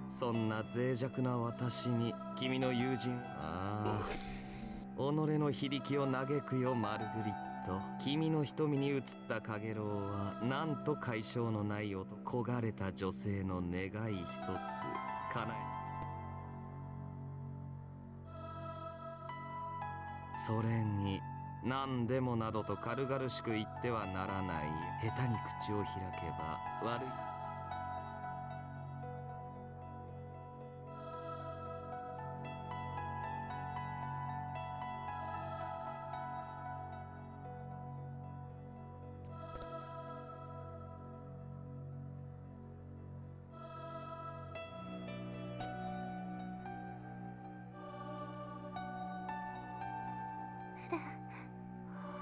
そんな脆弱な私に君の友人、ああ、己の非力を嘆くよマルグリット。君の瞳に映ったカゲロウはなんと解消のない音、焦がれた女性の願い一つ叶え、それに何でもなどと軽々しく言ってはならない。下手に口を開けば悪い。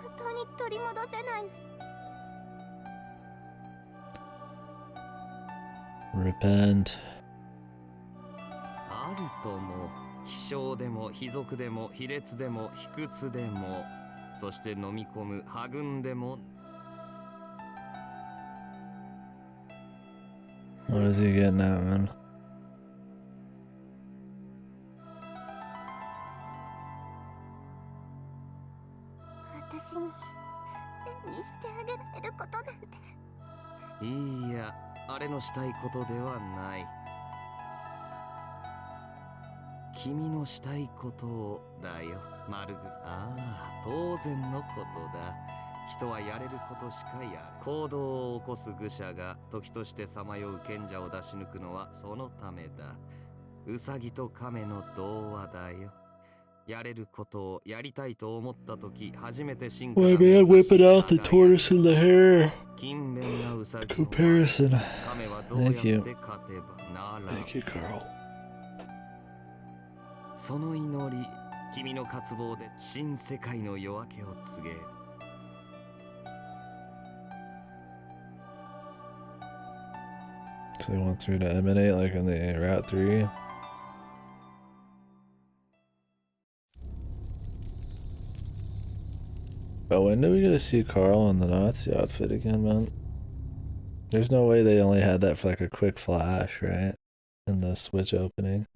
本当に取り戻せないの。 Repent. あるとも、飛翔でも卑俗でも卑劣でも卑屈でも、そして飲み込む破軍でも。 What is he getting at, man? 私にしてあげられることなんて。いいや、あれのしたいことではない。君のしたいことをだよ、マルグリ。ああ、当然のことだ。人はやれることしかやる。行動を起こす愚者が時としてさまよう賢者を出し抜くのはそのためだ。ウサギと亀の童話だよ。やれることをやりたいと思った時、初めて進化が Why 芽 man 生し whipping out the tortoise in the hair? 勤勉なウサギを Comparison. 亀はどうやっ Thank you. て勝てばなら。 Thank you, Carl. その祈り、君の渇望で新世界の夜明けを告げる。 So he wants her to emanate like in the Route 3. But when do we get to see Carl in the Nazi outfit again, man? There's no way they only had that for like a quick flash, right? In the Switch opening.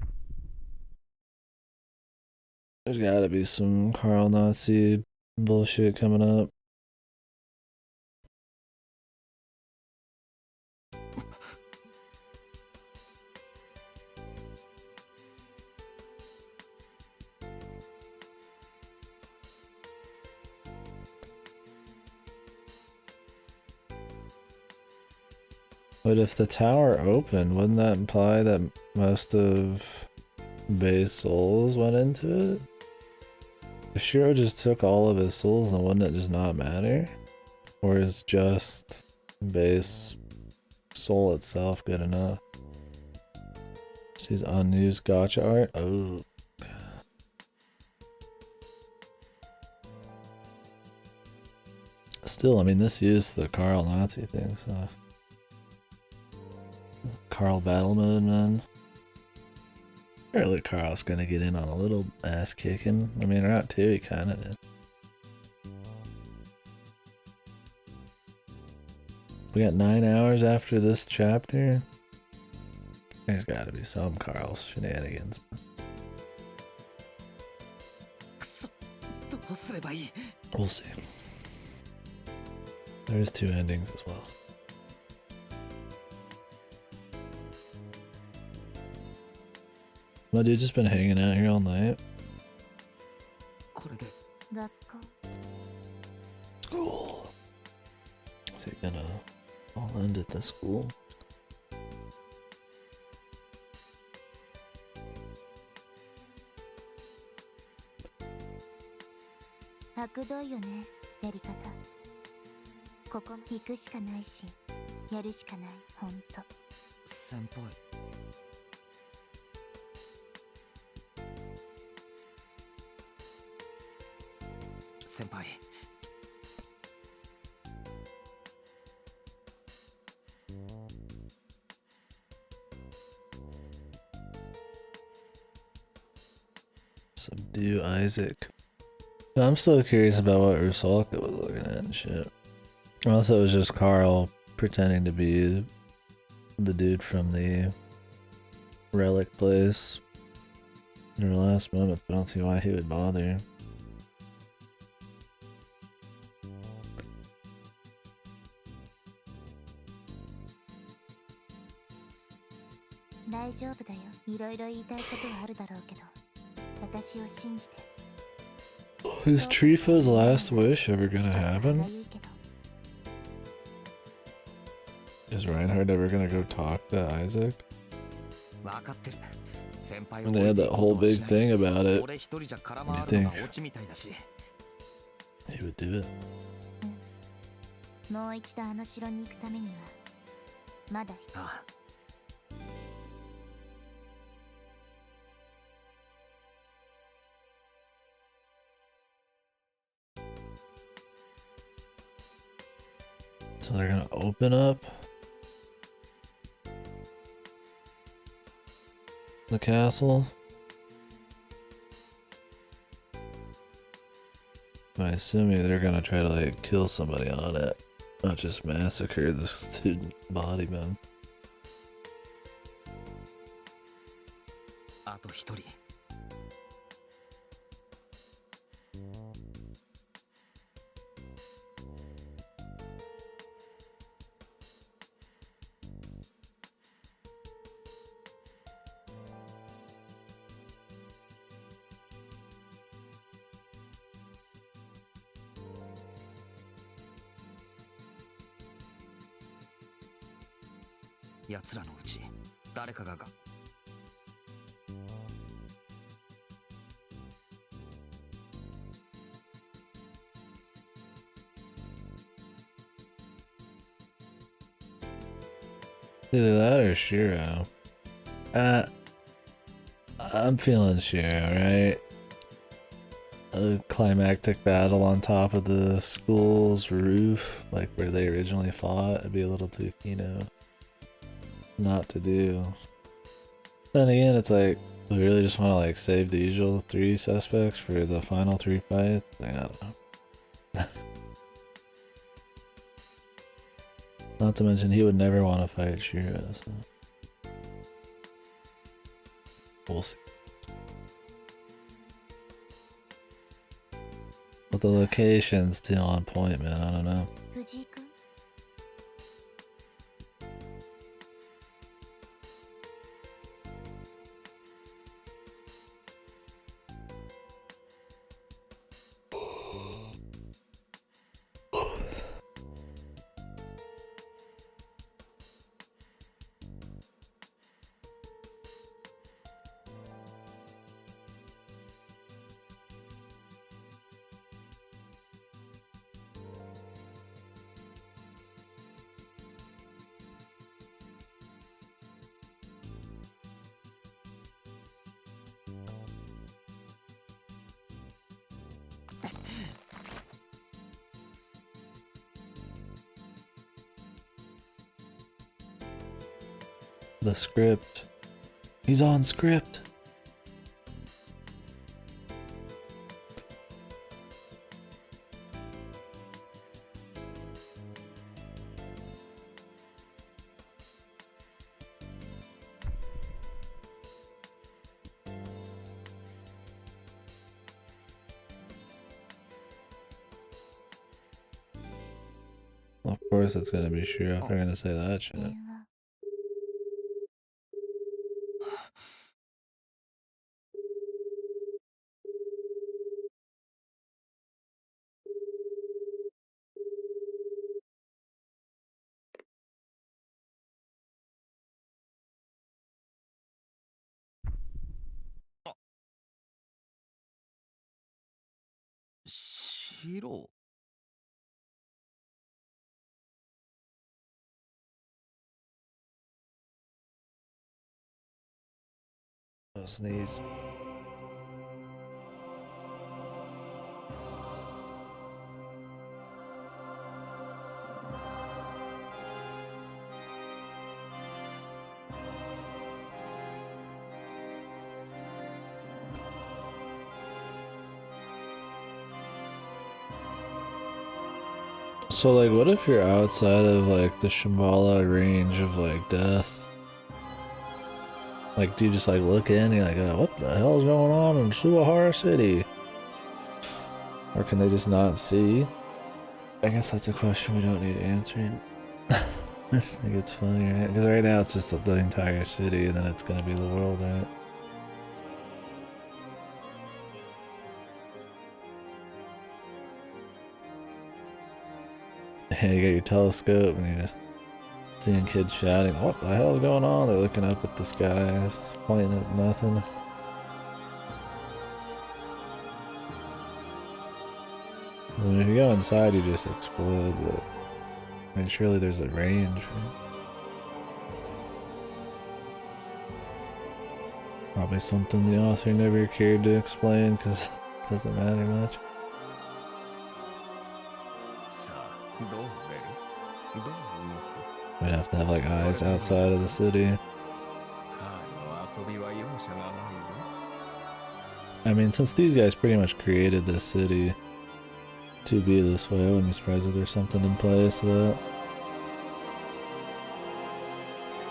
There's gotta be some Carl Nazi bullshit coming up. But if the tower opened, wouldn't that imply that most of Bay's souls went into it? If Shiro just took all of his souls, then wouldn't it just not matter? Or is just Bay's soul itself good enough? She's unused gacha art? Oh. Still, I mean, this used the Carl Nazi thing, so... Carl battle mode, man. Surely Carl's gonna get in on a little ass kicking. I mean, Route 2, he kinda did. We got 9 hours after this chapter. There's gotta be some Carl's shenanigans. くそ、どうすればいい。 We'll see. There's 2 endings as well. My dude just been hanging out here all night. 学校 School. Is it gonna all end at the school? あくどいよね、やり方。ここ行くしかないし、やるしかない、ほんと。先輩。先輩。Subdue Isaac. I'm still curious about what Rusalka was looking at and shit. Unless it was just Carl pretending to be the dude from the relic place in her last moment. I don't see why he would bother. Is Trifa's last wish ever gonna happen? Is Reinhardt ever gonna go talk to Isaac? And they had that whole big thing about it. What do you think? He would do it. もう一度あの城に行くためにはまだ So they're gonna open up the castle. I assume they're gonna try to like kill somebody on it, not just massacre the student body man. あと一人。奴らのうち誰かがEither that or Shiro. I'm feeling Shiro, right? A climactic battle on top of the school's roof, like where they originally fought, it'd be a little too, not to do. Then again, it's like, we really just want to like save the usual 3 suspects for the final 3 fights? Like, I don't know. Not to mention, he would never want to fight Shiro, so... We'll see. But the location's still on point, man, I don't know. The script. He's on script. Of course it's gonna be Shiro if they're gonna say that shit. 白。Sneeze. So like what if you're outside of like the Shambhala range of like death? Like do you just like look in and you're like, oh, what the hell is going on in Suwahara City? Or can they just not see? I guess that's a question we don't need answering. I just think it's funny, right? Because right now it's just the entire city and then it's gonna be the world, right? Yeah, you got your telescope and you're just seeing kids shouting, what the hell is going on? They're looking up at the sky, pointing at nothing. I mean, if you go inside, you just explode, but I mean, surely there's a range, right? Probably something the author never cared to explain because it doesn't matter much. We'd have to have like eyes outside of the city. I mean, since these guys pretty much created this city to be this way, I wouldn't be surprised if there's something in place that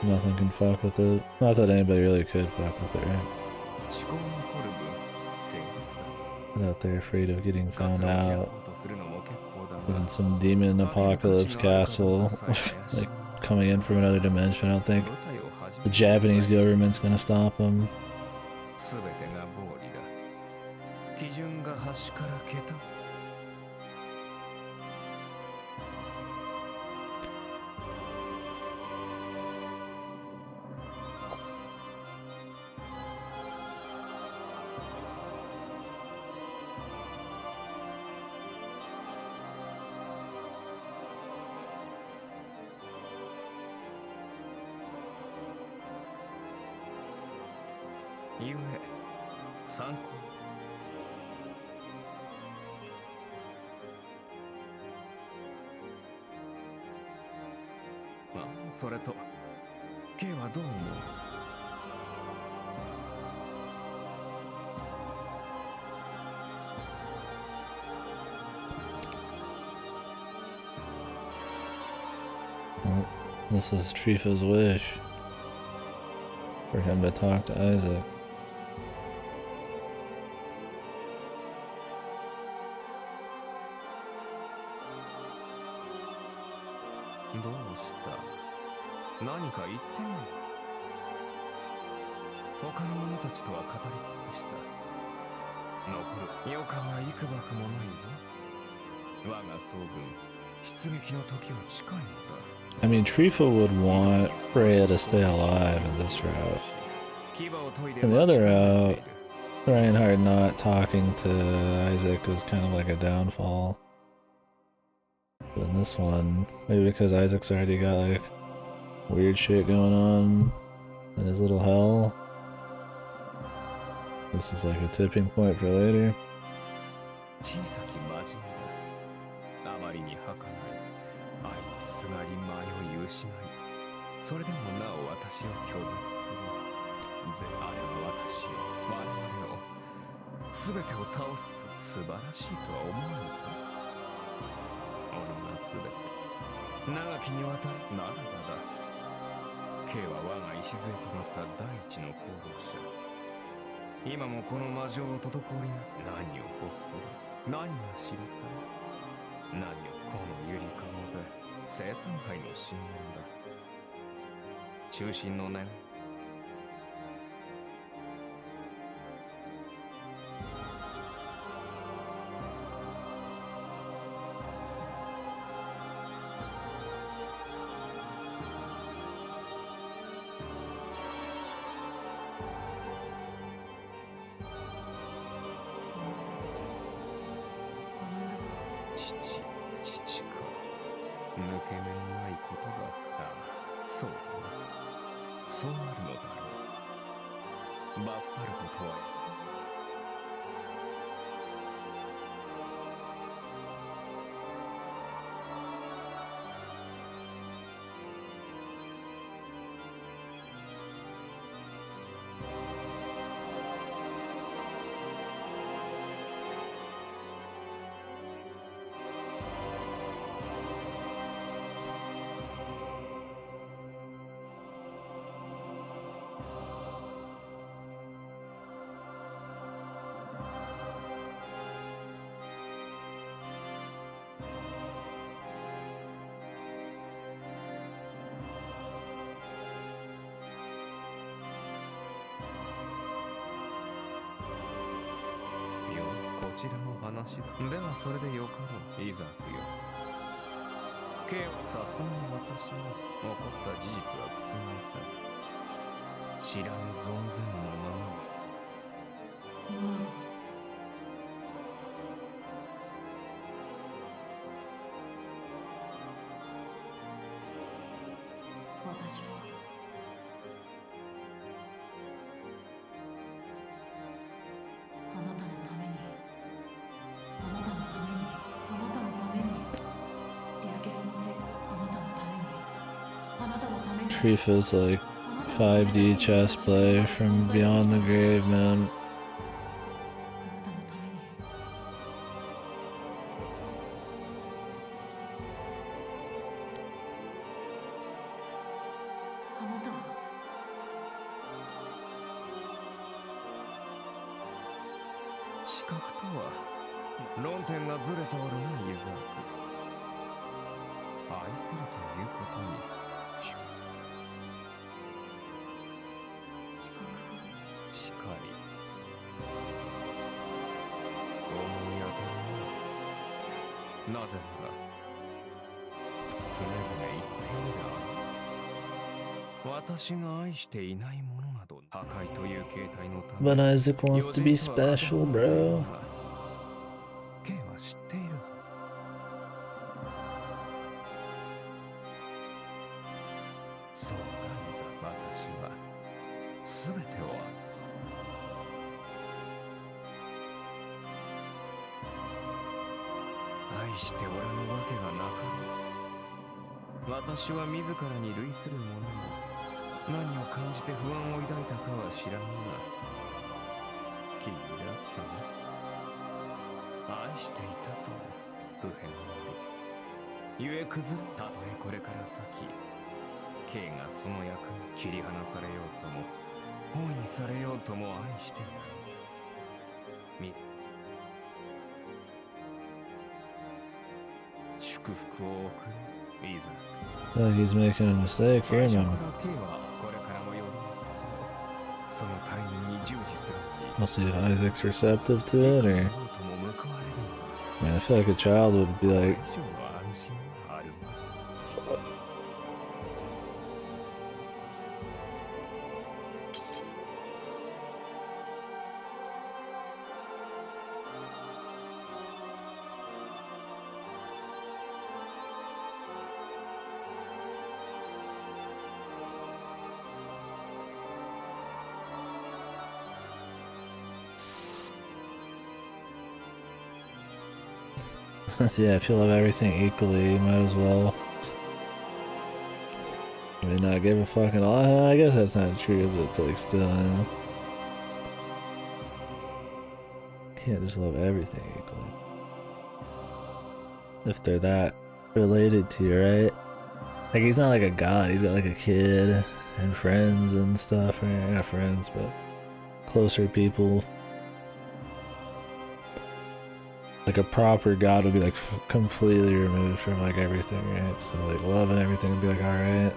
nothing can fuck with it. Not that anybody really could fuck with it, right? But out there afraid of getting found out. Isn't some demon apocalypse castle like coming in from another dimension? I don't think the Japanese government's gonna stop them. Irae, 参考。まあ、それと、K はどう思う？ Well, this is Trifa's wish for him to talk to Isaac. I mean, Trifa would want Freya to stay alive in this route. In the other route, Reinhardt not talking to Isaac was kind of like a downfall. But in this one, maybe because Isaac's already got like weird shit going on in his little hell. This is like a tipping point for later. K は我が礎となった第一の功労者。今もこの魔女を滞りなく何を欲する？何が知りたい？何をこのゆりかごで生産杯の信念だ。中心の願い。父か。抜け目のないことだ。ああ、そうだな。そうなるのだろう。バスタルトとは。こちらの話だ。ではそれでよかろう、イザークよ。さすがに私も起こった事実は覆され、知らぬ存ぜぬのままに。私はあなたのために、あなたのために、あなたのために、流血のせい、あなたのために、あなたのために。Trifa's like 5D chess play from beyond the grave, man. 視覚とは論点がずれておるな、イザーク。愛するということにしかり思い当たるな。なぜなら常々言っているが、私が愛していないものなど破壊という形態のため。 But Isaac wants to be special, bro. K は知っている。そうか、いざ私は全てを愛しておらぬわけがなかろう。私は自らに類するものも何を感じて不安を抱いたかは知らぬが、君だったな。愛していたと不変なりゆえ崩れ、たとえこれから先 K がその役に切り離されようとも包囲されようとも愛してやる。祝福を送る、いざ。 Oh, he's making a mistake here, man. Must be Isaac's receptive to it, or? Man, I feel like a child would be like, fuck. Yeah, if you love everything equally, you might as well. I mean, not give a fucking all. I guess that's not true, but it's like still, you know. Can't just love everything equally. If they're that related to you, right? Like, he's not like a god, he's got like a kid and friends and stuff. Or not friends, but closer people. Like a proper god would be like completely removed from like everything, right? So like love and everything would be like, alright.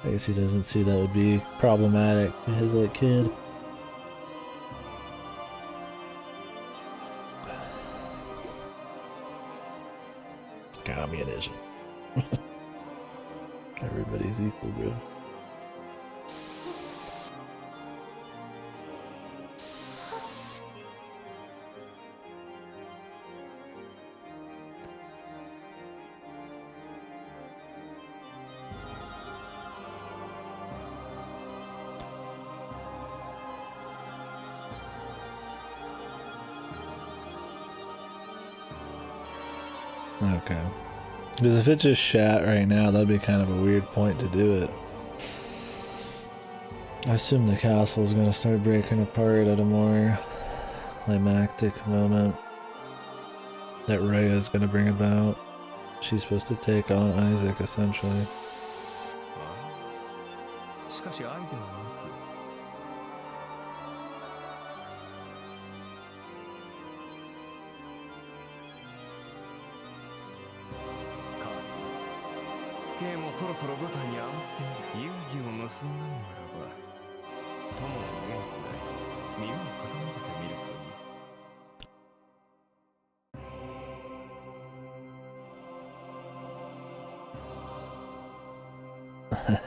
I guess he doesn't see that would be problematic for his like kid. Communism. Everybody's equal, bro. Okay. Because if it just shat right now, that'd be kind of a weird point to do it. I assume the castle is going to start breaking apart at a more climactic moment that Irae is going to bring about. She's supposed to take on Isaac, essentially. しかし相手はなくK もそろそろ舞台に上がって遊戯を結んだのならば友の元気なり耳を傾けてみるといい。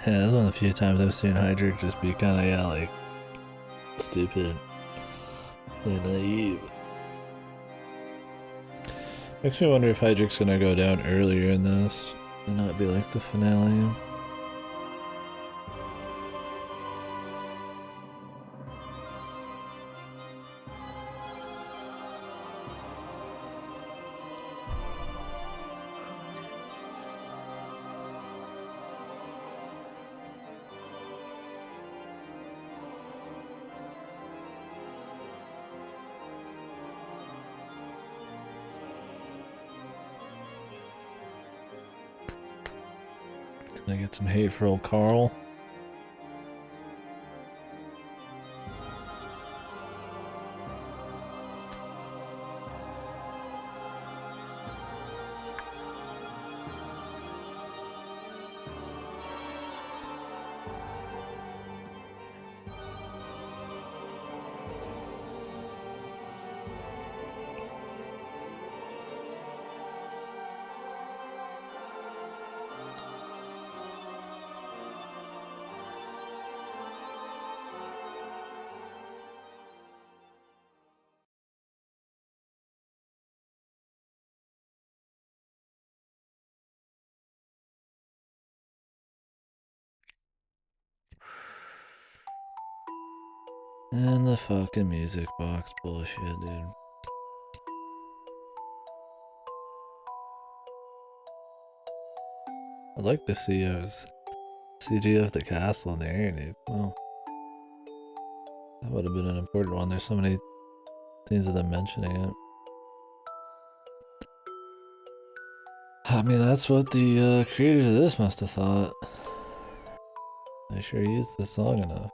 Yeah, that's one of the few times I've seen Hydric just be kind of, yeah, like, stupid and naive. Makes me wonder if Hydric's gonna go down earlier in this and not be like the finale. Gonna get some hate for old Carl. And the fucking music box bullshit, dude. I'd like to see a CG of the castle in the air, dude. Well, that would have been an important one. There's so many things of them mentioning it. I mean, that's what the creators of this must have thought. They sure used this song enough.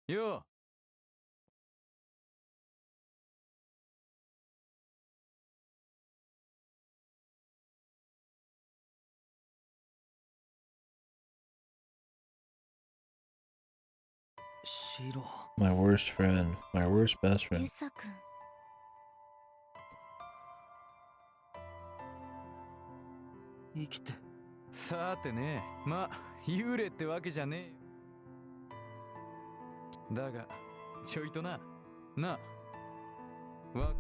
Yo! My worst friend. My worst best ユ friend. サ君。生きて。さてね、ま、幽霊ってわけじゃねえ。だが、ちょいとな。な。わ。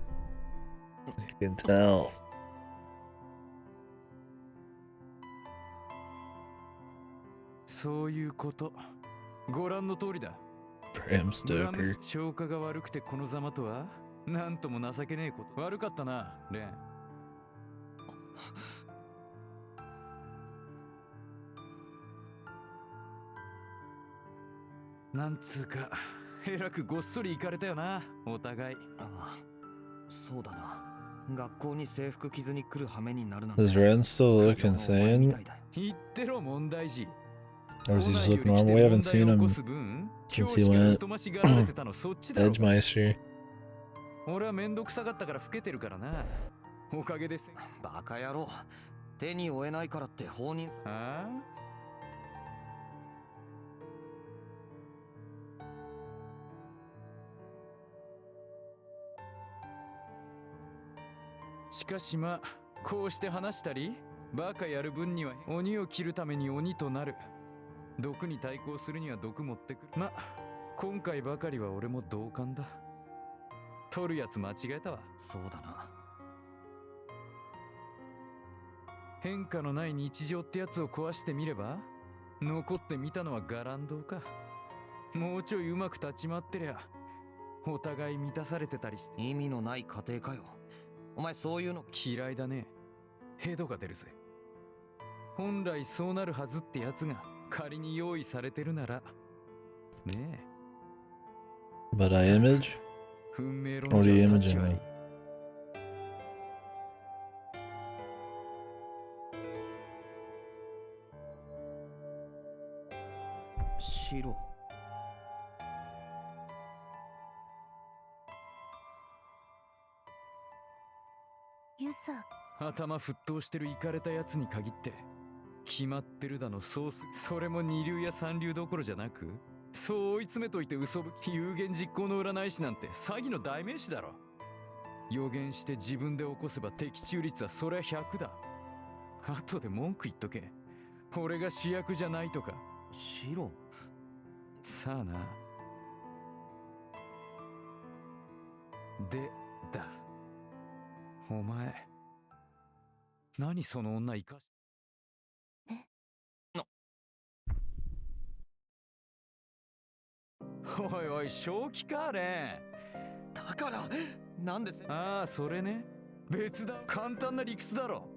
You can tell. そういうこと。ご覧の通りだ。Bram Stoker. 消化が悪くてこのざまとはなんとも情けねえこと。悪かったな、レン。なんつうかえらくごっそり行かれたよな、お互い。ああ、そうだな。学校に制服着ずに来る羽目になるなんて。 Does Ren still look お前み insane? たいだよ。言ってろ問題児。 Or does he 来な just い look より来 normal? て We 問 haven't 題 seen を起こ him す分、今 since 日 he しか went 疎ましがられてたのそっちだろうが。 Edgemeister. 俺はめんどくさがったから老けてるからな。おかげです。バカ野郎。手に負えないからって放任。ああ、しかしまあ、こうして話したり、バカやる分には鬼を切るために鬼となる。毒に対抗するには毒持ってくる。まあ、今回ばかりは俺も同感だ。取るやつ間違えたわ。そうだな。変化のない日常ってやつを壊してみれば、残ってみたのはガランドか。もうちょいうまく立ち回ってりゃ、お互い満たされてたりして。意味のない家庭かよ。お前そういうの嫌いだね。ヘドが出るぜ。本来そうなるはずってやつが仮に用意されてるならねえ。 But I image? 運命論 What are you 者たち imaging は of? 白。ユサ、頭沸騰してるイカれたやつに限って決まってるだの。それも二流や三流どころじゃなく、そう追い詰めといて嘘ぶき有言実行の占い師なんて詐欺の代名詞だろ。予言して自分で起こせば的中率はそりゃ100だ。後で文句言っとけ。俺が主役じゃないとか。白。さあな。でだ、お前何その女生かし。おいおい、正気かね。だからなんでああ、それね。別だ。簡単な理屈だろ。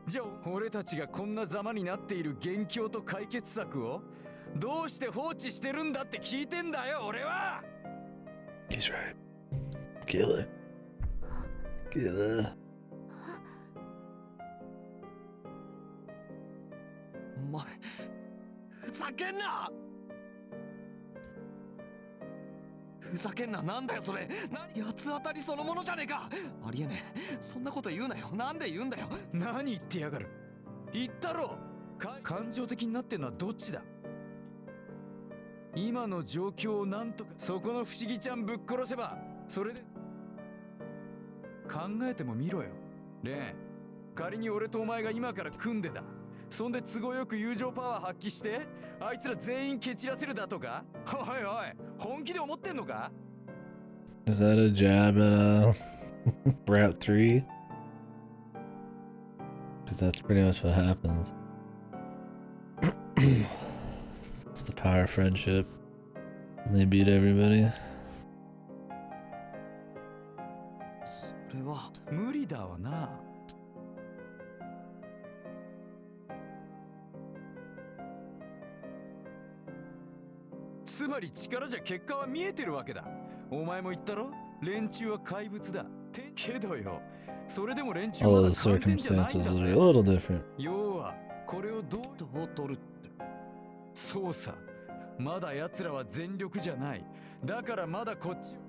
じゃあ俺たちがこんなざまになっている元凶と解決策をどうして放置してるんだって聞いてんだよ、俺は。 He's right. Kill her. Kill her. お前ふざけんな。ふざけんな。なんだよそれ。何、八つ当たりそのものじゃねえか。ありえねえ。そんなこと言うなよ。なんで言うんだよ。何言ってやがる。言ったろ。感情的になってんのはどっちだ。今の状況をなんとか、そこの不思議ちゃんぶっ殺せばそれで。考えてもみろよレン。仮に俺とお前が今から組んでだ。そんで都合よく友情パワー発揮してあいつら全員蹴散らせるだとか。おいおい、本気で思ってんのか。 Is that a jab at Route 3? Because that's pretty much what happens. It's the power of friendship. And they beat everybody. それは無理だわな。つまり力じゃ結果は見えてるわけだ。お前も言ったろ、連中は怪物だってけどよ、それでも連中は All ま the だ完全じゃないん circumstances だ are ぜ。 a little different. 要はこれをどう取るって。そうさ、まだ奴らは全力じゃない。だからまだこっちを。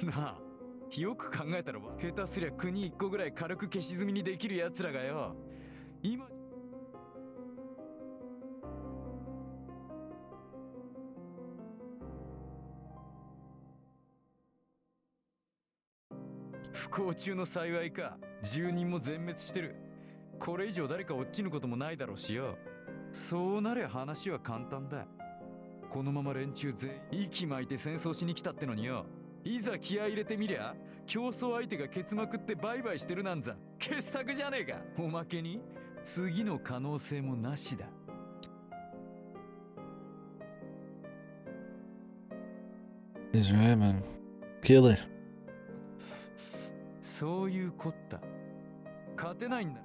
なあ、よく考えたら下手すりゃ国一個ぐらい軽く消し済みにできる奴らがよ、今不幸中の幸いか。住人も全滅してる。これ以上誰か落ちぬこともないだろうしよ。そうなりゃ話は簡単だ。このまま連中全員息巻いて戦争しに来たってのによ、いざ気合い入れてみりゃ競争相手がケツまくってバイバイしてるなんざ傑作じゃねえか。おまけに次の可能性もなしだ。He's right, man. Killer. そういうこった。勝てないんだ。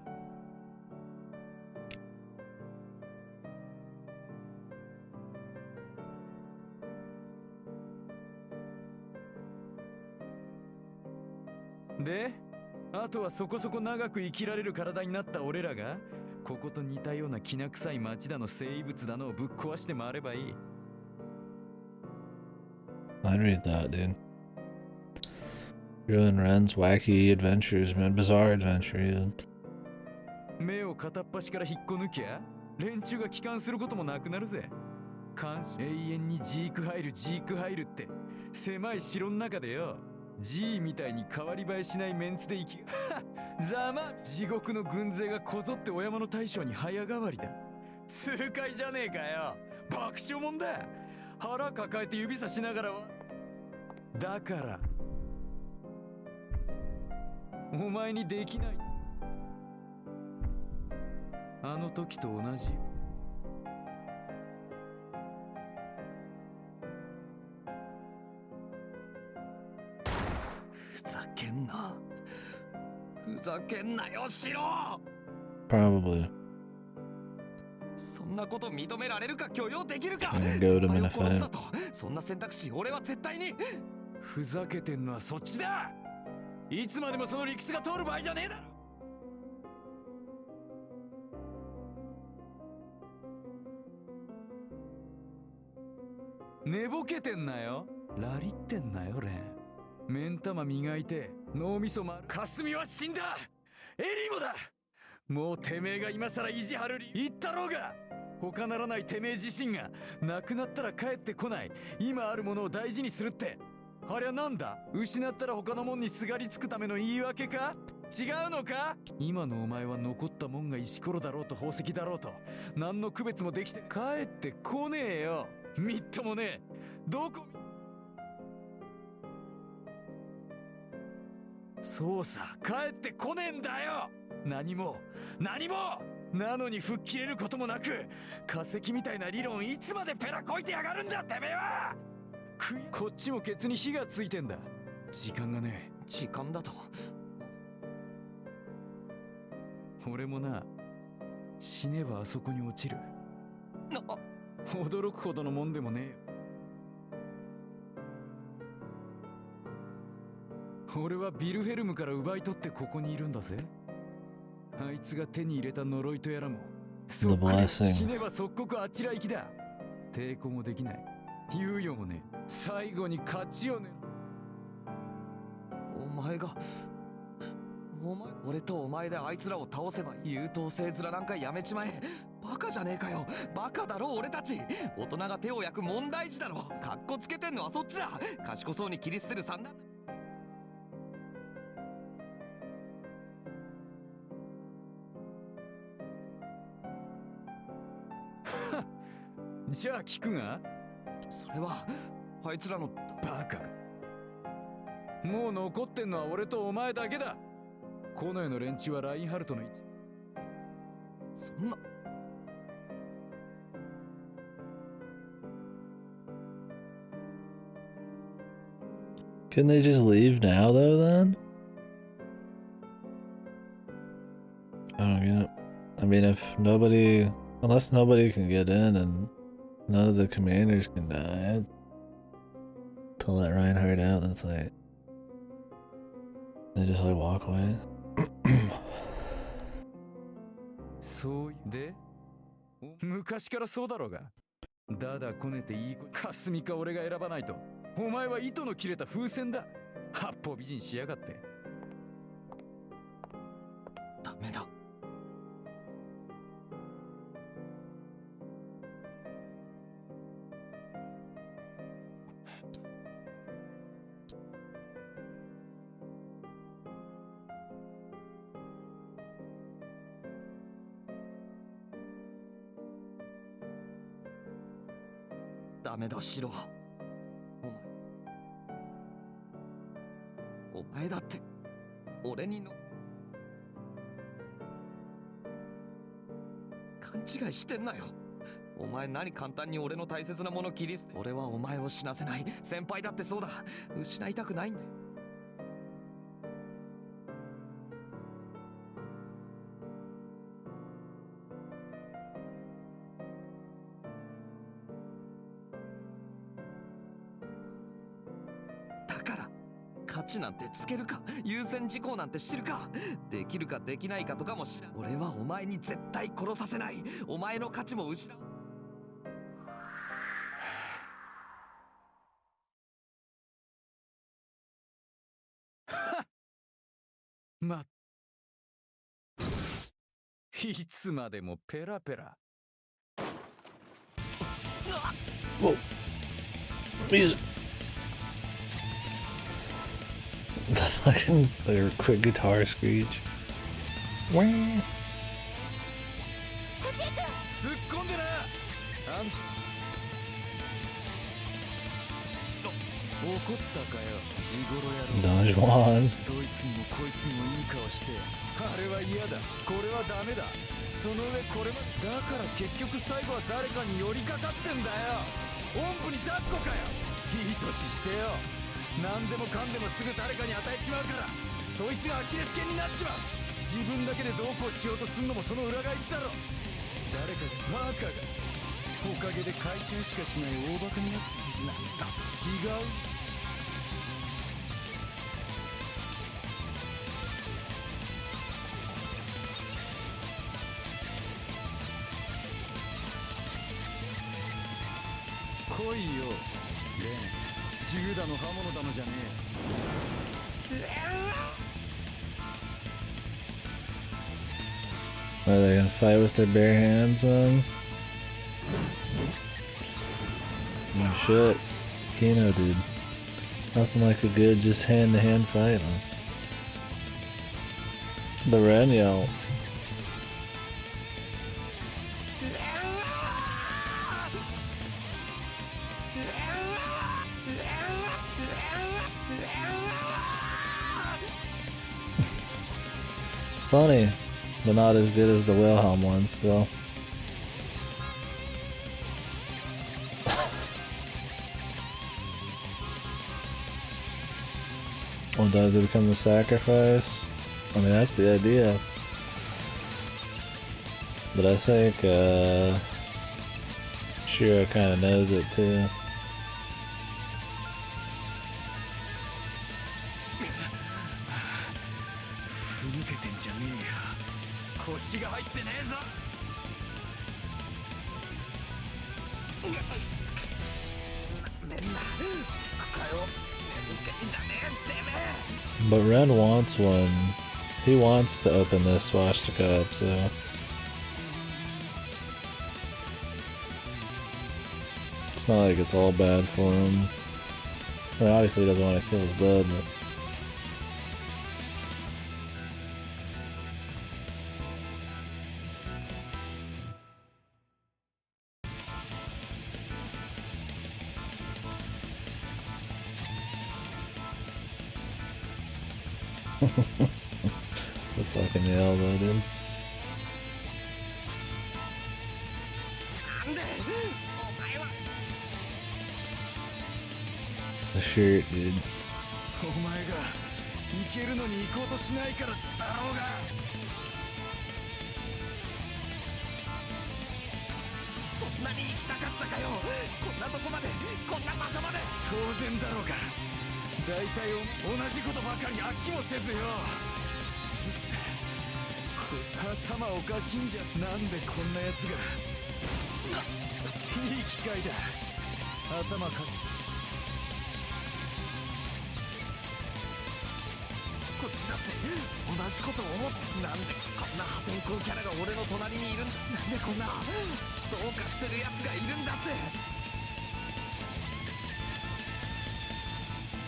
で、あとはそこそこ長く生きられる体になった俺らが、ここと似たようなきな臭い町だの生物だのをぶっ壊して回ればいい。I'd read that, dude. Ruin Ren's wacky adventures, man. Bizarre adventure, even. 目を片っ端から引っこ抜きゃ、連中が帰還することもなくなるぜ。永遠にジーク入るって、狭い城の中でよ。G みたいに変わり映えしないメンツで生きざま地獄の軍勢がこぞってお山の大将に早変わりだ。痛快じゃねえかよ。爆笑もんだ。腹抱えて指さしながらは。だからお前にできない。あの時と同じ。ふざけんな。ふざけんなよ、シロ。 Probably. そんなこと認められるか、許容できるか。 Gonna go to 先輩を殺すだ Minify. と、そんな選択肢俺は絶対に。ふざけてんのはそっちだ。いつまでもその理屈が通る場合じゃねえだろ。寝ぼけてんなよ。ラリってんなよ、レン。目ん玉磨いて脳みそ丸。霞は死んだ。エリもだ。もうてめえが今さら意地張るり言ったろうが。他ならないてめえ自身がなくなったら帰ってこない。今あるものを大事にするって、ありゃなんだ。失ったら他のもんにすがりつくための言い訳か。違うのか。今のお前は残ったもんが石ころだろうと宝石だろうと何の区別もできて帰ってこねえよ。みっともねえ。どこ。そうさ、帰ってこねえんだよ。何もなのに吹っ切れることもなく、化石みたいな理論いつまでペラこいてやがるんだてめえは。こっちもケツに火がついてんだ。時間がねえ。時間だと。俺もな、死ねばあそこに落ちる。驚くほどのもんでもねえよ。俺はビルフェルムから奪い取ってここにいるんだぜ。あいつが手に入れた呪いとやらも、The blessing. 死ねば即刻あちら行きだ。抵抗もできない。猶予もねえ。最後に勝ちをね。俺とお前であいつらを倒せば優等生面なんかやめちまえ。バカじゃねえかよ。バカだろ俺たち。大人が手を焼く問題児だろ。カッコつけてんのはそっちだ。賢そうに切り捨てる三男だ。じゃあ聞くが、それはあいつらのバカが。もう残ってんのは俺とお前だけだ。この世の連中はラインハルトの位置。そんな。Couldn't they just leave now, though, then? I don't get it. I mean, unless nobody can get in and none of the commanders can die, to let Reinhardt out, that's like, they just like walk away. そうで、昔からそうだろうが。だだこねていい子。霞か俺が選ばないと。お前は糸の切れた風船だ。八方美人しやがって。ダメだ。ダメだ、シロ。お前だって俺にの勘違いしてんなよ。お前何簡単に俺の大切なもの切り捨て。俺はお前を死なせない。先輩だってそうだ。失いたくないんだよ。だから価値なんてつけるか、優先事項なんて知るか、できるかできないかとかも知らん。俺はお前に絶対殺させない。お前の価値も失う。ま、いつまでもペラペラ。 Whoa. Music. The fucking quick guitar screech. Wah. 突っ込んでな。怒ったかよ、ジゴロ野郎。 Dodge どいつにもこいつにもいい顔して、あれは嫌だ、これはダメだ、その上これまでだから結局最後は誰かに寄りかかってんだよ。おんぶに抱っこかよ。いい年してよ。何でもかんでもすぐ誰かに与えちまうから、そいつがアキレス腱になっちまう。自分だけでどうこうしようとすんのもその裏返しだろ。誰かがバカがおかげで回収しかしない大バカになっちゃう。なんだと違う。来いよ、レン。銃だの刃物だのじゃねAre they gonna fight with their bare hands, man? Oh shit. Kino, dude. Nothing like a good just hand-to-hand fight, man. The Ren yell. Funny, but not as good as the Wilhelm one still. Well, does it become the sacrifice? I mean, that's the idea. But I think, Shiro kind of knows it too. 腰が入ってねえぞ。なめんな、聞くかよ。眠ってんじゃねえ、てめえ。 But Ren wants one. He wants to open this swastika up, so it's not like it's all bad for him. I mean, obviously he doesn't want to kill his bud, but the fucking yell though, dude. The shirt, dude. お前が行けるのに行こうとしないからだろうが。そんなに行きたかったかよ。こんなとこまで、こんな場所まで。当然だろうが。大体同じことばかり飽きもせずよ。頭おかしいんじゃ。なんでこんなやつが。いい機会だ。頭かじ。こっちだって同じこと思って。なんでこんな破天荒キャラが俺の隣にいるんだ。なんでこんなどうかしてるやつがいるんだって。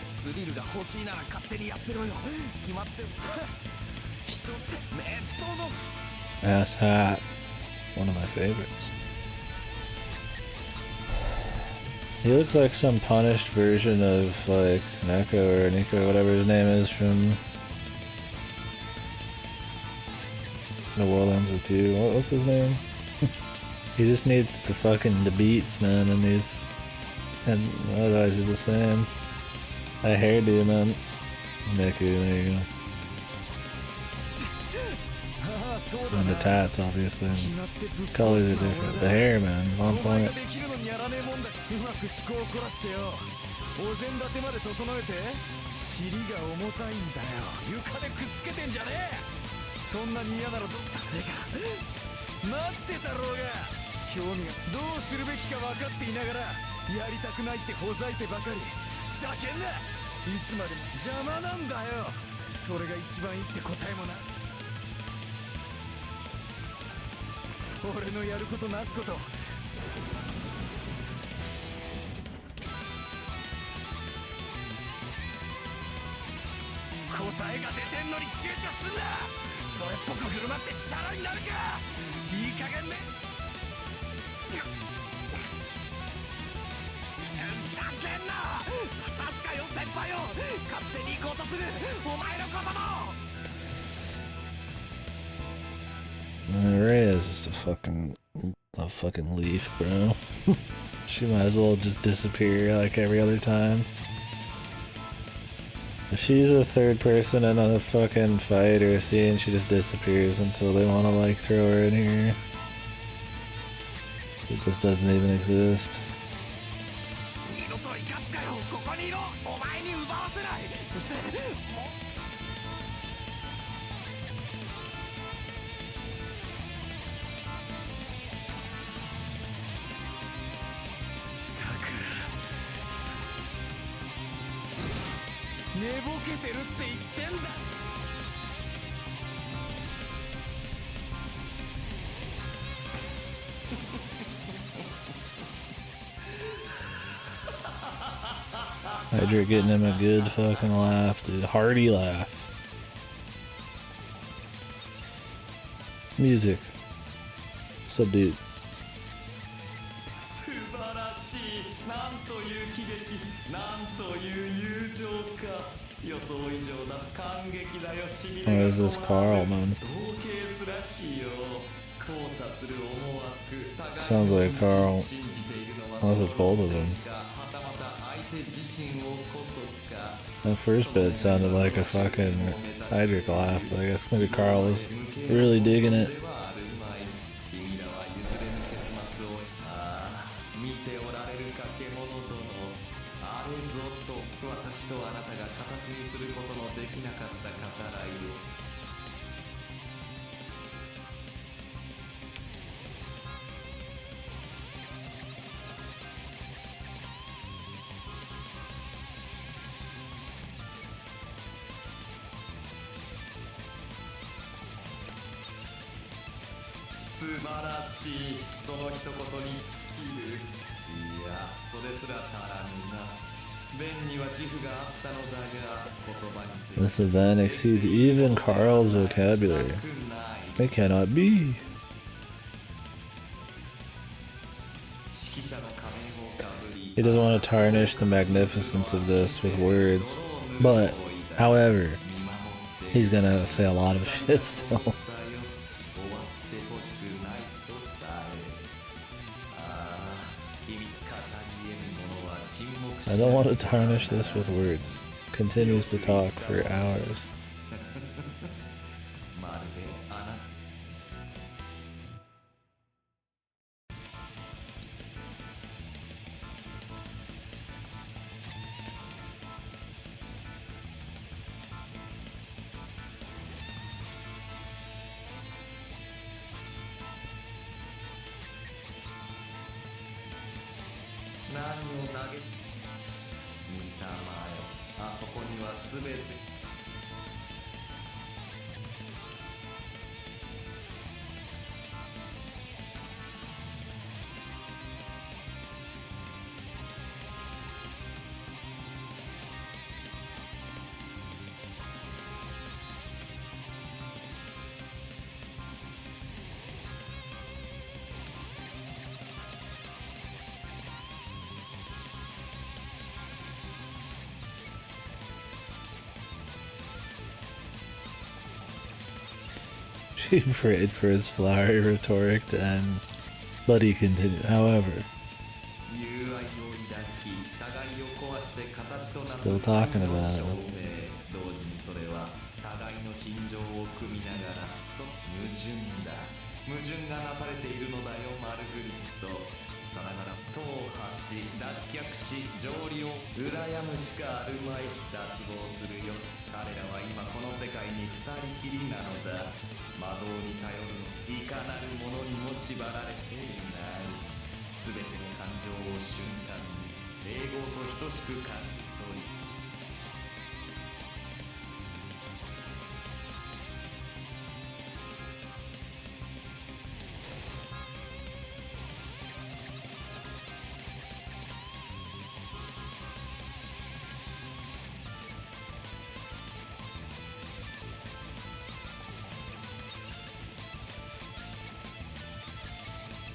スリルが欲しいなら勝手にやってろよ。決まってる。人ってネットの Ass hat. One of my favorites. He looks like some punished version of like Neko or Nico, whatever his name is from The World Ends With You. What's his name? He just needs the fucking the beats, man, and otherwise he's the same. That hairdo, man. Miku, there you go. And the tats, obviously. Colors are different. The hair, man, on point. お膳立てまで整えて尻が重たいんだよ床でくっつけてんじゃねえそんなに嫌なら誰か待ってたろうが興味がどうするべきか分かっていながらやりたくないってほざいてばかり叫んだいつまでも邪魔なんだよそれが一番いいって答えもな俺のやることなすこと答えが出てんのに躊躇すんなそれっぽく振る舞ってチャラになるかいい加減ねざけんな助かよ先輩よ勝手に行こうとするお前のことも Irae is just a fucking leaf, bro. She might as well just disappear like every other time. If she's a third person in a fucking fight or a scene, she just disappears until they want to like throw her in here. It just doesn't even exist. Hydra getting him a good fucking laugh, dude. Hearty laugh. Music. Subdued. 素晴らしい。なんという喜劇。なんという友情か。予想以上だ。感激だよ。しびれが Where is this Carl, man? 同型すらしいよ。交差する思惑。 Sounds like Carl. Unless it's both of them. That first bit sounded like a fucking Hydric laugh, but I guess maybe Carl was really digging it. This event exceeds even Carl's vocabulary. It cannot be. He doesn't want to tarnish the magnificence of this with words, but, however, he's gonna say a lot of shit still. I don't want to tarnish this with words. Continues to talk for hours. She prayed for his flowery rhetoric to end, But he continued, however, still talking about it. 同時にそれは互いの心情を組みながら矛盾がなされているのだよマルグリットさながら踏破し脱却し上理を羨むしかあるまい脱帽するよ彼らは今この世界に二人きりなのだ魔導に頼るのいかなるものにも縛られていない全ての感情を瞬間に英語と等しく感じ取り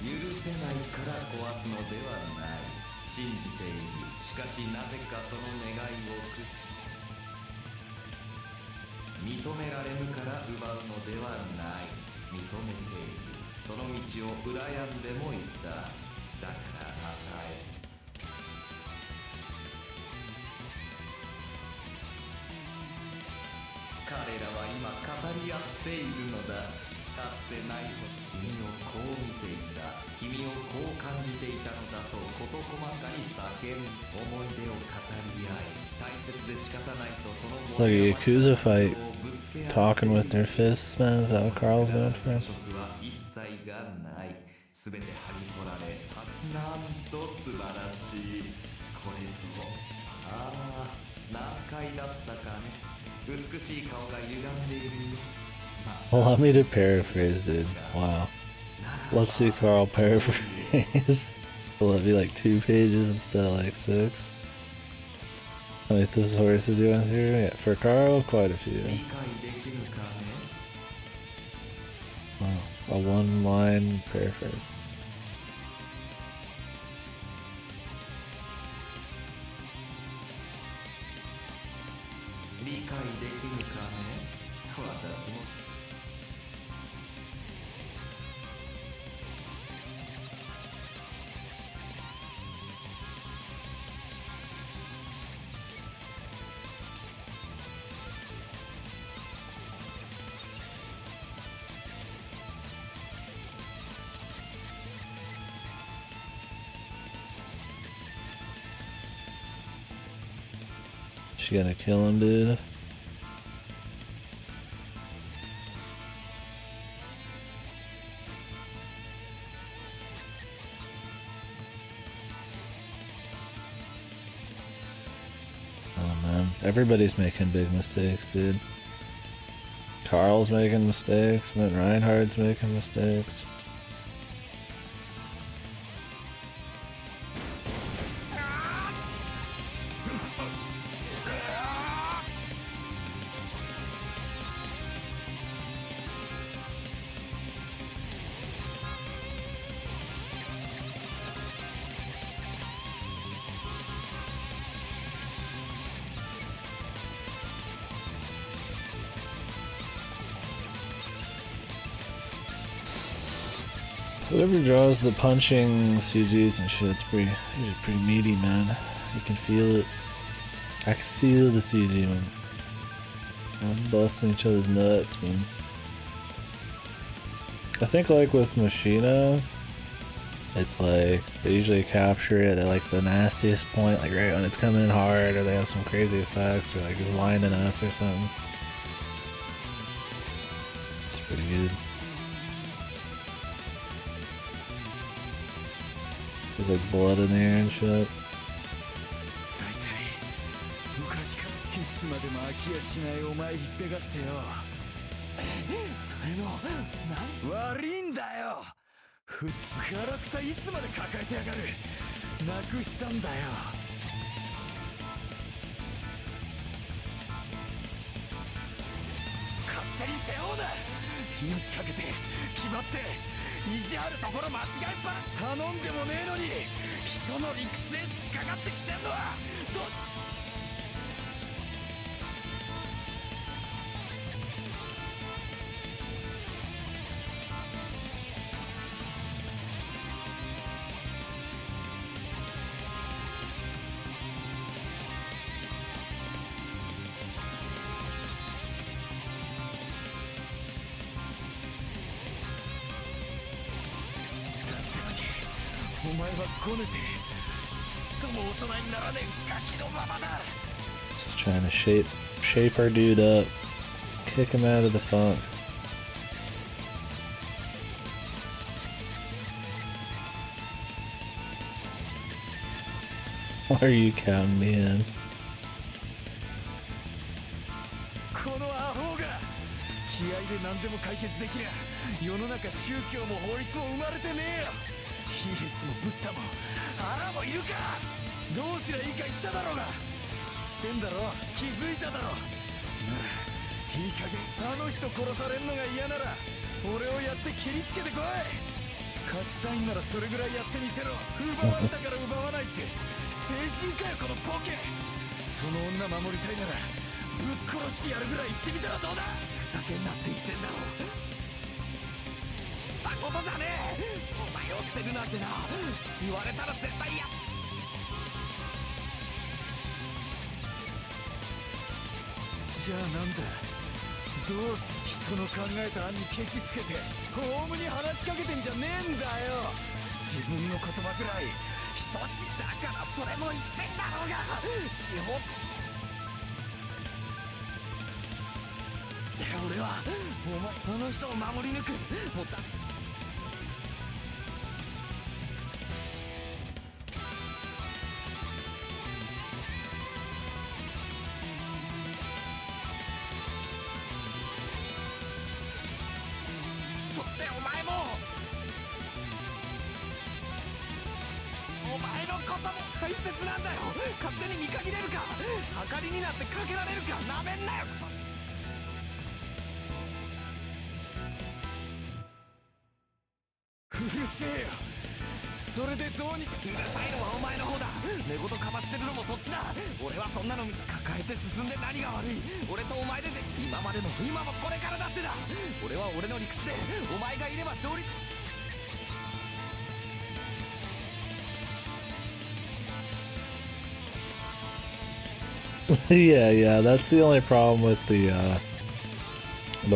許せないから壊すのではない信じているしかしなぜかその願いを認められぬから奪うのではない認めているその道を羨んでもいただから与え彼らは今語り合っているのだかつてないほど君をこう見ていた君をこう感じていたのだと事細かに叫ん思い出を語り合い大切で仕方ないとその Like a Yakuza fight, talking with their fists, man. Is that what Carl's going for? 一切がない全て剥ぎ取られなんと素晴らしいこれぞああ難解だったかね美しい顔が歪んでいるよ Allow me to paraphrase, dude. Wow. Let's see Carl paraphrase. Will it be like 2 pages instead of like 6? How many thesauruses do you want through? Yeah, for Carl, quite a few. Wow. A 1-line paraphrase. She gonna kill him, dude? Oh man, everybody's making big mistakes, dude. Carl's making mistakes, Reinhardt's making mistakes. Whoever draws the punching CGs and shit, it's pretty meaty, man. You can feel it. I can feel the CG, man. I'm busting each other's nuts, man. I think like with Machina, it's like they usually capture it at like the nastiest point, like right when it's coming in hard, or they have some crazy effects, or like it's lining up or something. It's pretty good. There's like blood in there and shit. いつまでも飽きやしないお前ひっぺがしてよ。それの何悪いんだよ。キャラクターいつまで抱えてやがる。なくしたんだよ。勝手に背負うな。命かけて決まって意地あるところ間違いっぱなし頼んでもねえのに人の理屈へ突っかかってきてんのはお前はこねてちっとも大人にならねえガキのままだ。 Just trying to shape our dude up, kick him out of the funk. Why are you counting me in? このアホが気合で何でも解決できりゃ世の中宗教も法律も生まれてねえよ。イエスもブッダもアラもいるか。どうすりゃいいか言っただろうが。知ってんだろ、気づいただろ。ならいい加減あの人殺されんのが嫌なら俺をやって切りつけてこい。勝ちたいんならそれぐらいやってみせろ。奪われたから奪わないって成人かよこのボケ。その女守りたいならぶっ殺してやるぐらい言ってみたらどうだ。ふざけんなって言ってんだろ。知ったことじゃねえ。お前を捨てるなんてな言われたら絶対や。じゃあなんだ、どうす人の考えた案にケチつけてホームに話しかけてんじゃねえんだよ。自分の言葉ぐらい一つだからそれも言ってんだろうが。地方俺はお前あの人を守り抜く。もうだそしてお前もお前のことも大切なんだよ。勝手に見限れるか。明かりになってかけられるか。なめんなよクソ。うるせえよ。それでどうにか。うるさいのはお前の方だ。寝言かましてるのもそっちだ。俺はそんなの抱えて進んで何が悪い。俺とお前で今までも今もこれからだってだ。俺は俺の理屈でお前がいれば勝利。Yeah, that's the only problem with the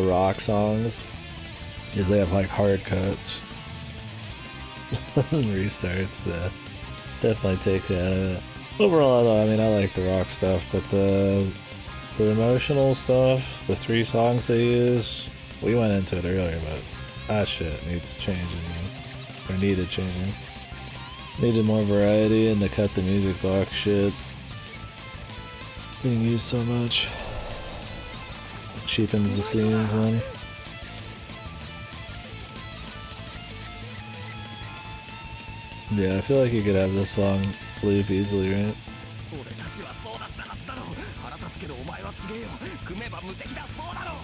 rock songs is they have like hard cuts and restarts. Definitely takes you out of it. Overall, though, I mean, I like the rock stuff, but the emotional stuff, the 3 songs they use, we went into it earlier, but that shit needs changing, man. Or needed changing. Needed more variety, and they cut the music box shit. Being used so much. It cheapens the scenes, man. Yeah, I feel like you could have this song loop easily, right? 俺たちはそうだったはずだろ。腹立つけどお前はすげえよ。組めば無敵だ。そうだろ。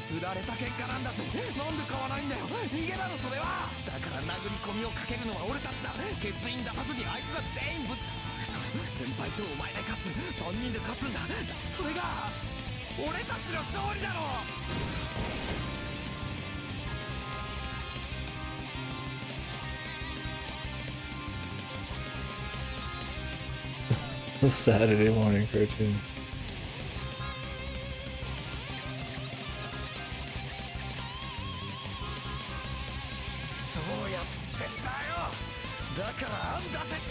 売られた結果なんだぜ。なんで買わないんだよ。逃げだろそれは。だから殴り込みをかけるのは俺たちだ。欠員出さずにあいつら全員先輩とお前で勝つ。3人で勝つんだ。それが俺たちの勝利だろ。The Saturday morning cartoon. どうやってんだよ。だから案出せって。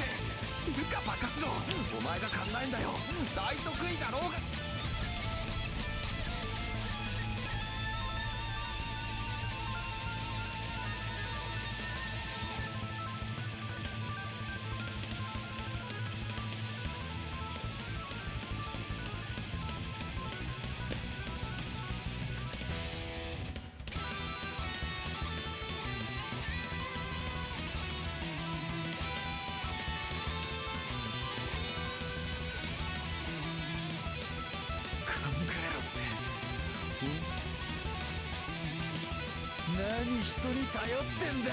知るかバカしろ。お前が考えんだよ。大得意だろうが。何人に頼ってんだ。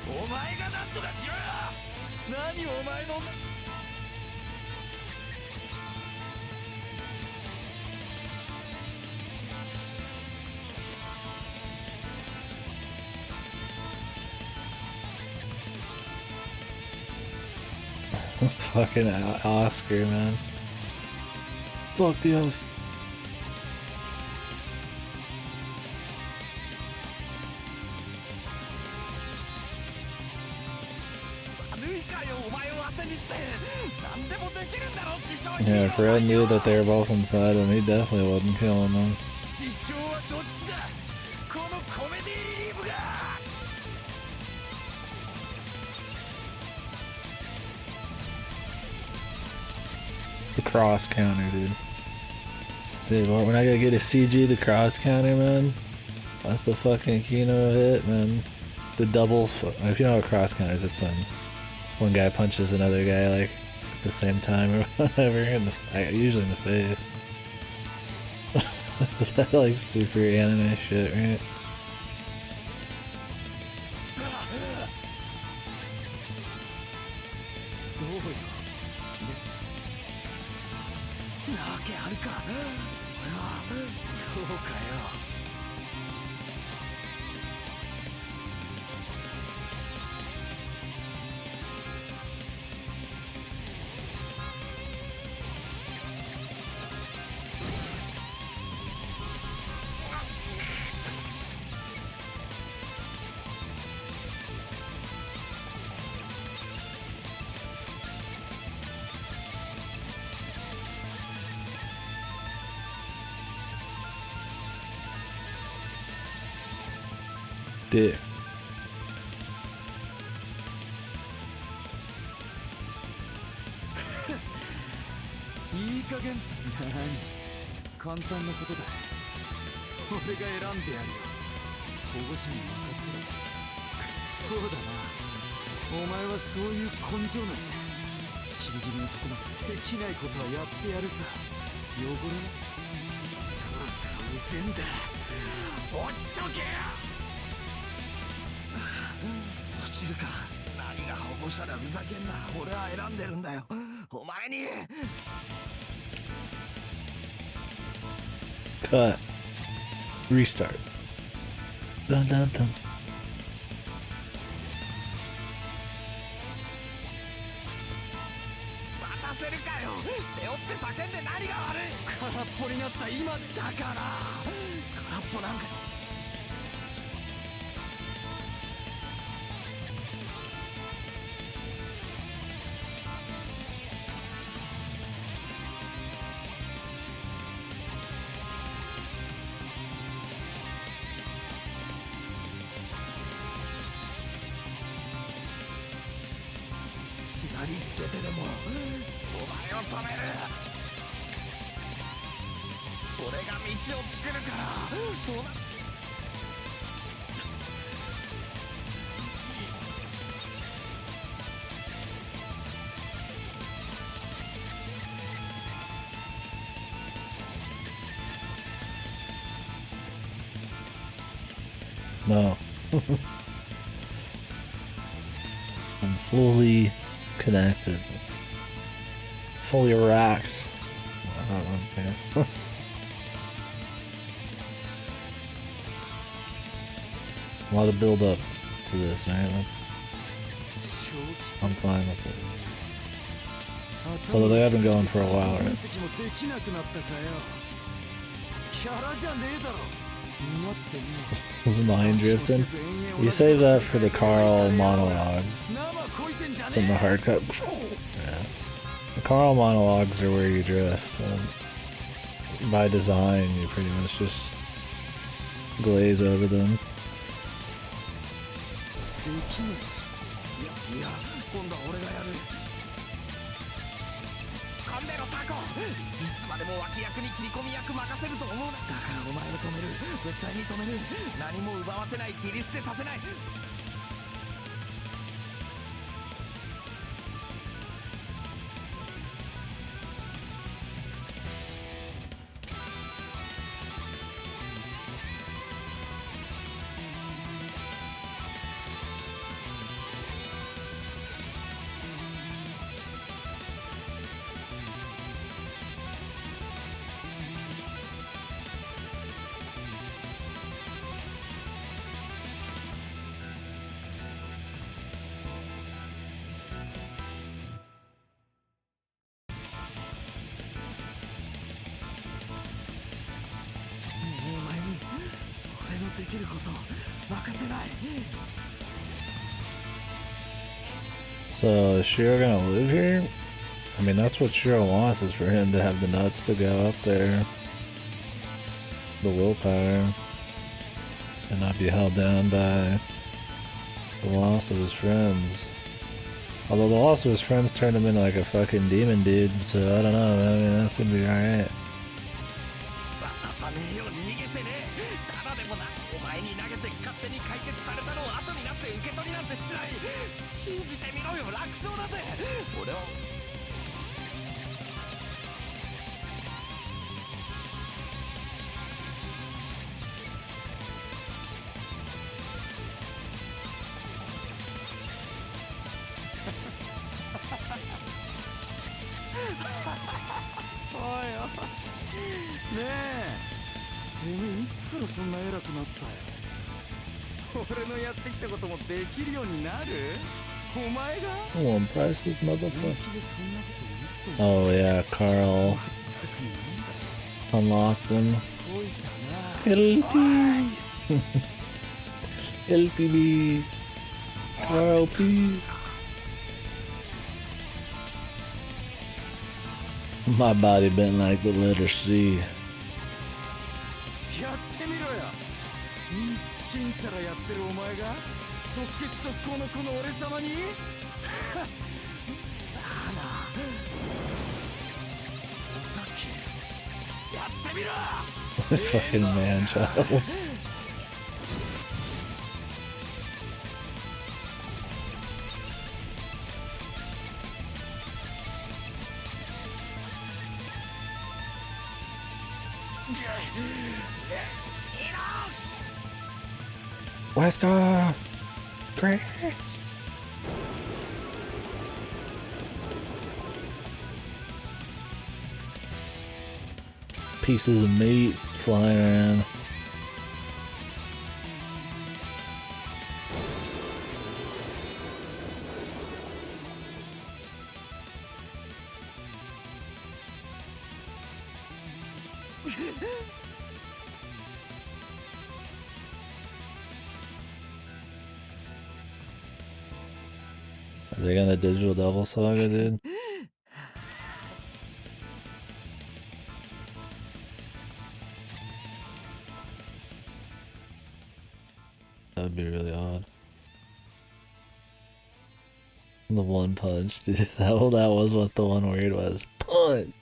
お前が何とかしろよ。何お前の Fucking Oscar, man. Fuck the Oscar. Yeah, if Red knew that they were both inside him, he definitely wasn't killing them. The cross counter, dude. Dude, when I gotta get a CG the cross counter, man, that's the fucking keynote hit, man. The doubles, if you know what cross counters, it's when one guy punches another guy like at the same time or whatever, usually in the face. That like super anime shit, right? Dick. いい加減って何？簡単なことだ。俺が選んでやるよ。保護者に任せろ。そうだな。お前はそういう根性なしだ。ギリギリのとこまでできないことはやってやるさ。汚れな。そろそろうぜんだ。落ちとけよ。落ちるか。何が保護者だ、ふざけんな。俺は選んでるんだよ。お前に。Cut. Restart. Dun dun dun. 待たせるかよ。背負って叫んで何が悪い。空っぽになった今だから。空っぽなんか。縛り付けてでもお前を止める。俺が道を作るから。そうな。No. I'm fully connected. Fully racked. Okay. A lot of build up to this, right? I'm fine with it. Although they have been going for a while, right? Was mind drifting? You save that for the Carl monologues from the hard cut. Yeah. The Carl monologues are where you drift. By design, you pretty much just glaze over them. So is Shiro gonna live here? I mean, that's what Shiro wants, is for him to have the nuts to go up there. The willpower. And not be held down by the loss of his friends. Although the loss of his friends turned him into like a fucking demon dude, so I don't know, I mean, that's gonna be alright. Oh, impress this motherfucker. Oh yeah, Carl unlocked him. LP. LPB. Carl, please. My body bent like the letter C. Fucking man child. Wesker! Tricks! Pieces of meat flying around. Are they gonna Digital Devil Saga, dude? That would be really odd. The one punch, dude. That was what the one word was. Punch!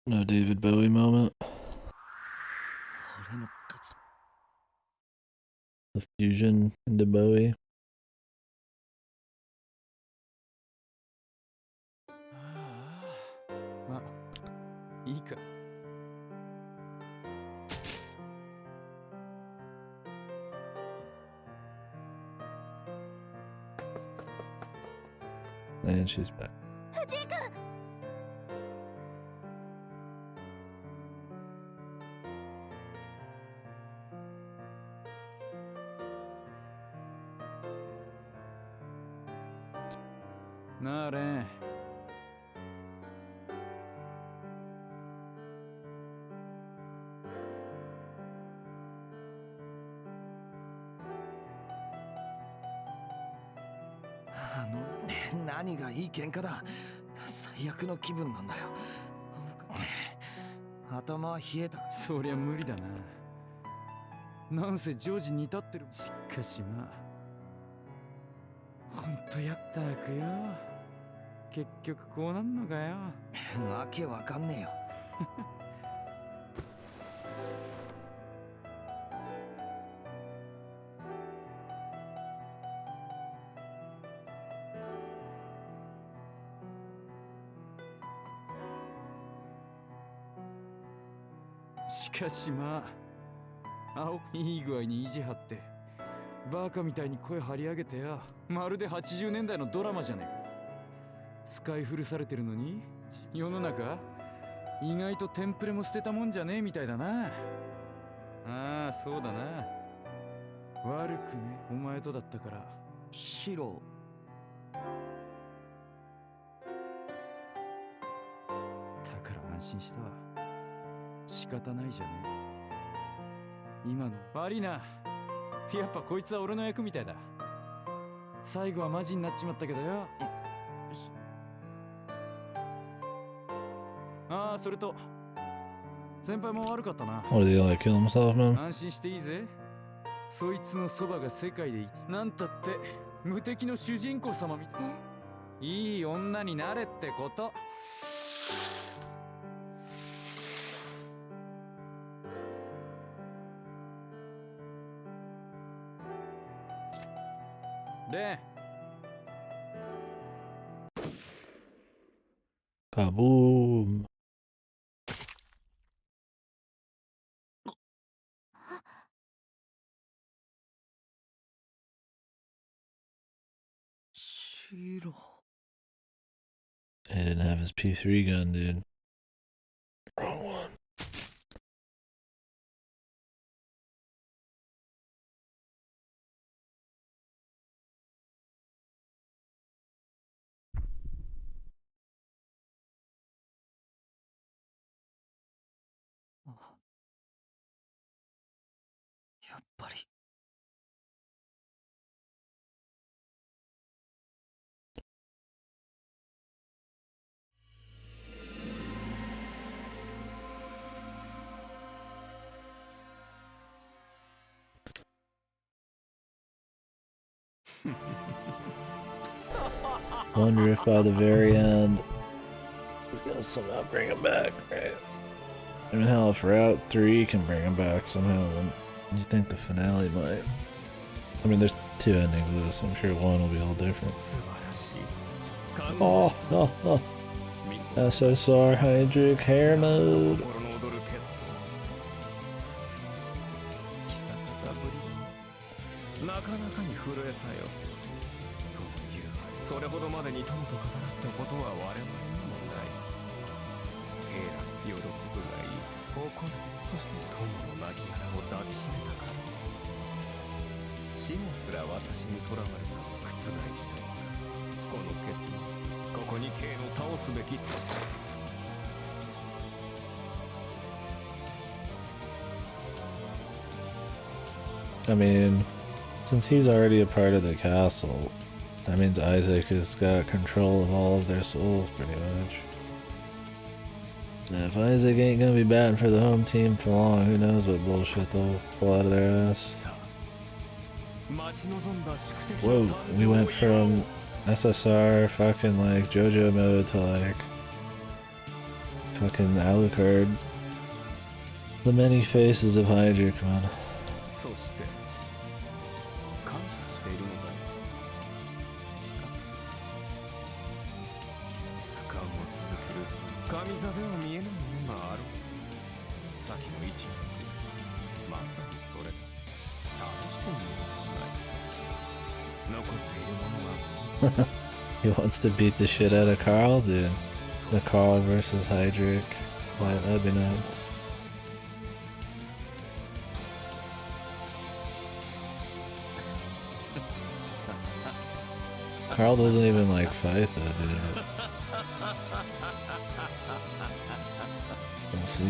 No David Bowie moment. The fusion into Bowie. And she's back. なあレン。何がいい喧嘩だ。最悪の気分なんだよ。頭は冷えた。そりゃ無理だな。なんせジョージに至ってる。しかしまあ、ほんとやったくよ。結局こうなんのかよ。わけわかんねえよ。しかしまあ、青いい具合に意地張ってバカみたいに声張り上げてよ。まるで80年代のドラマじゃねえか。使い古されてるのに世の中意外とテンプレも捨てたもんじゃねえみたいだな。ああ、そうだな。悪くね、お前とだったから。ヒロ。だから安心したわ。仕方ないじゃねえ。今の悪いな。やっぱこいつは俺の役みたいだ。最後はマジになっちまったけどよ。ああ、それと先輩も悪かったな。 What, is he gonna kill himself, man? 安心していいぜ。そいつのそばが世界で一なんたって無敵の主人公様みたい。いい女になれってこと。で、Kaboom. Shiro. He didn't have his P3 gun, dude. Wrong one. Oh. やっぱり。Wonder if by the very end he's gonna somehow bring him back, right? I mean, hell, if Route 3 can bring him back somehow, then you think the finale might. I mean, there's two endings of this, so I'm sure one will be a little different. Oh, no, no. SSR Hydric hair mode. なかなかに震えたよ。そういうそれほどまでに友と語らったことは我々にもない。平安、喜ぶがいい、怒る、そして友の亡き腹を抱きしめたから。死後すら私に囚われたを覆したのだ。この結末、ここにKを倒すべき。I mean, since he's already a part of the castle, that means Isaac has got control of all of their souls, pretty much. And if Isaac ain't gonna be batting for the home team for long, who knows what bullshit they'll pull out of their ass. Whoa, we went from SSR fucking like JoJo mode to like fucking Alucard. The many faces of Hydric, man. そして感謝しているのだ。しかし俯瞰を続ける神座では見えぬものがある。先の一幕、まさにそれだ。試してみようもない。残っているものは He wants to beat the shit out of Carl, dude. The Carl versus Hydric. That'd be nice. Carl doesn't even like fight though, dude. We'll see.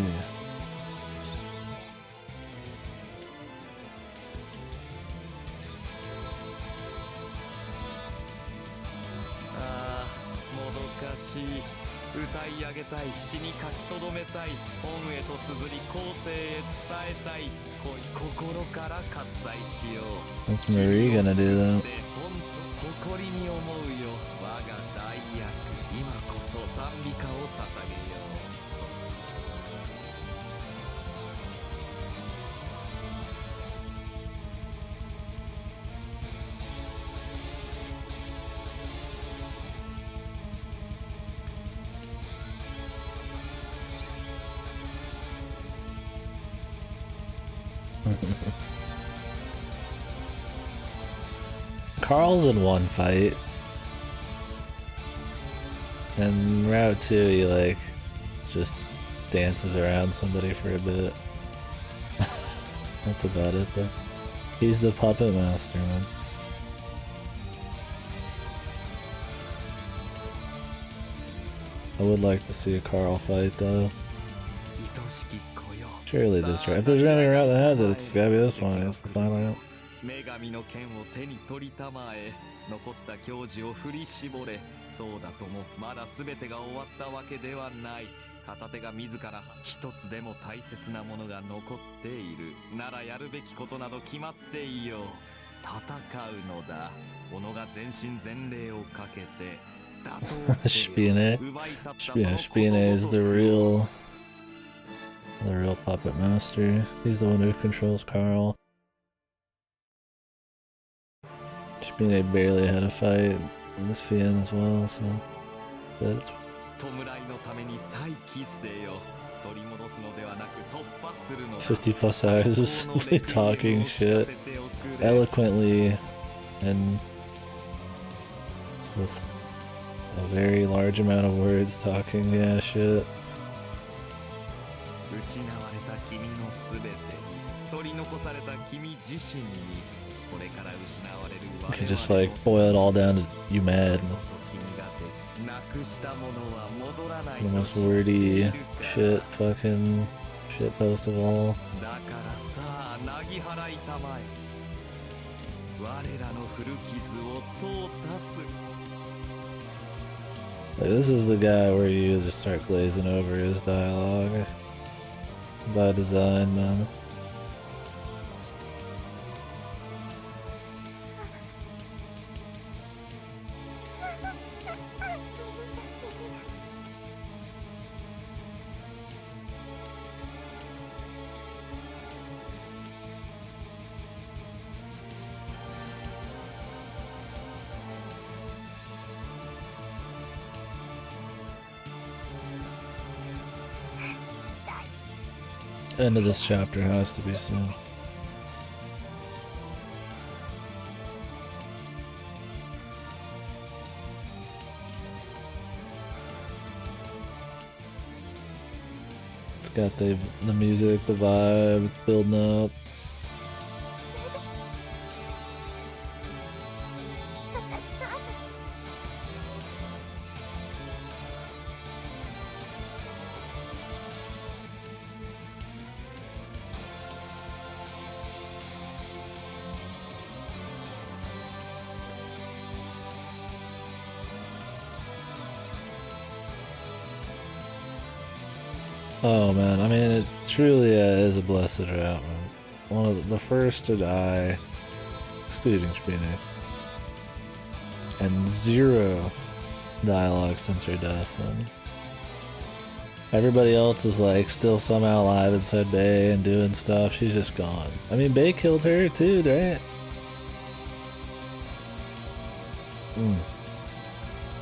Ah, もどかしい。歌い上げたい、詩に書き留めたい、本へと綴り後世へ伝えたい、心から喝采しよう。 What's Marie gonna do though? 本当誇りに思うよ。我が代役、今こそ賛美歌を捧げよう。 Carl's in one fight. And Route 2, he like just dances around somebody for a bit. That's about it though. He's the puppet master, man. I would like to see a Carl fight though. Surely this route. If there's any route that has it, it's gotta be this one. It's the final route. 女神の剣を手に取りたまえ、残った矜持を振り絞れ。そうだともまだ全てが終わったわけではない。片手が自ら一つでも大切なものが残っているなら、やるべきことなど決まっていよう。戦うのだ。己が全身全霊をかけて打倒せよ。 Spine. 奪い去ったそ Yeah, の Spine is こと the ごとく real puppet master. He's the one who controls Carl. Spine barely had a fight in this Fian as well, so but it's 弔いのために再起せよ。取り戻すのではなく突破するのだ。 50 plus hours of simply talking shit eloquently and with a very large amount of words talking, yeah, shit. 失われた君のすべてに、取り残された君自身に、これから失われる You can just like boil it all down to you mad. そこそ君がて、なくしたものは戻らない The と most 知ってい wordy るから shit fucking shit post of all. だからさあ、なぎ払いたまえ。我らの古傷を淘汰する。 Like, this is the guy where you just start glazing over his dialogue by design, man. End of this chapter has to be soon. It's got the music, the vibe, it's building up. Oh man, I mean, it truly is a blessed route, man. One of the first to die, excluding Spine, and 0 dialogue since her death, man. Everybody else is like still somehow alive inside Bay and doing stuff. She's just gone. I mean, Bay killed her too, right?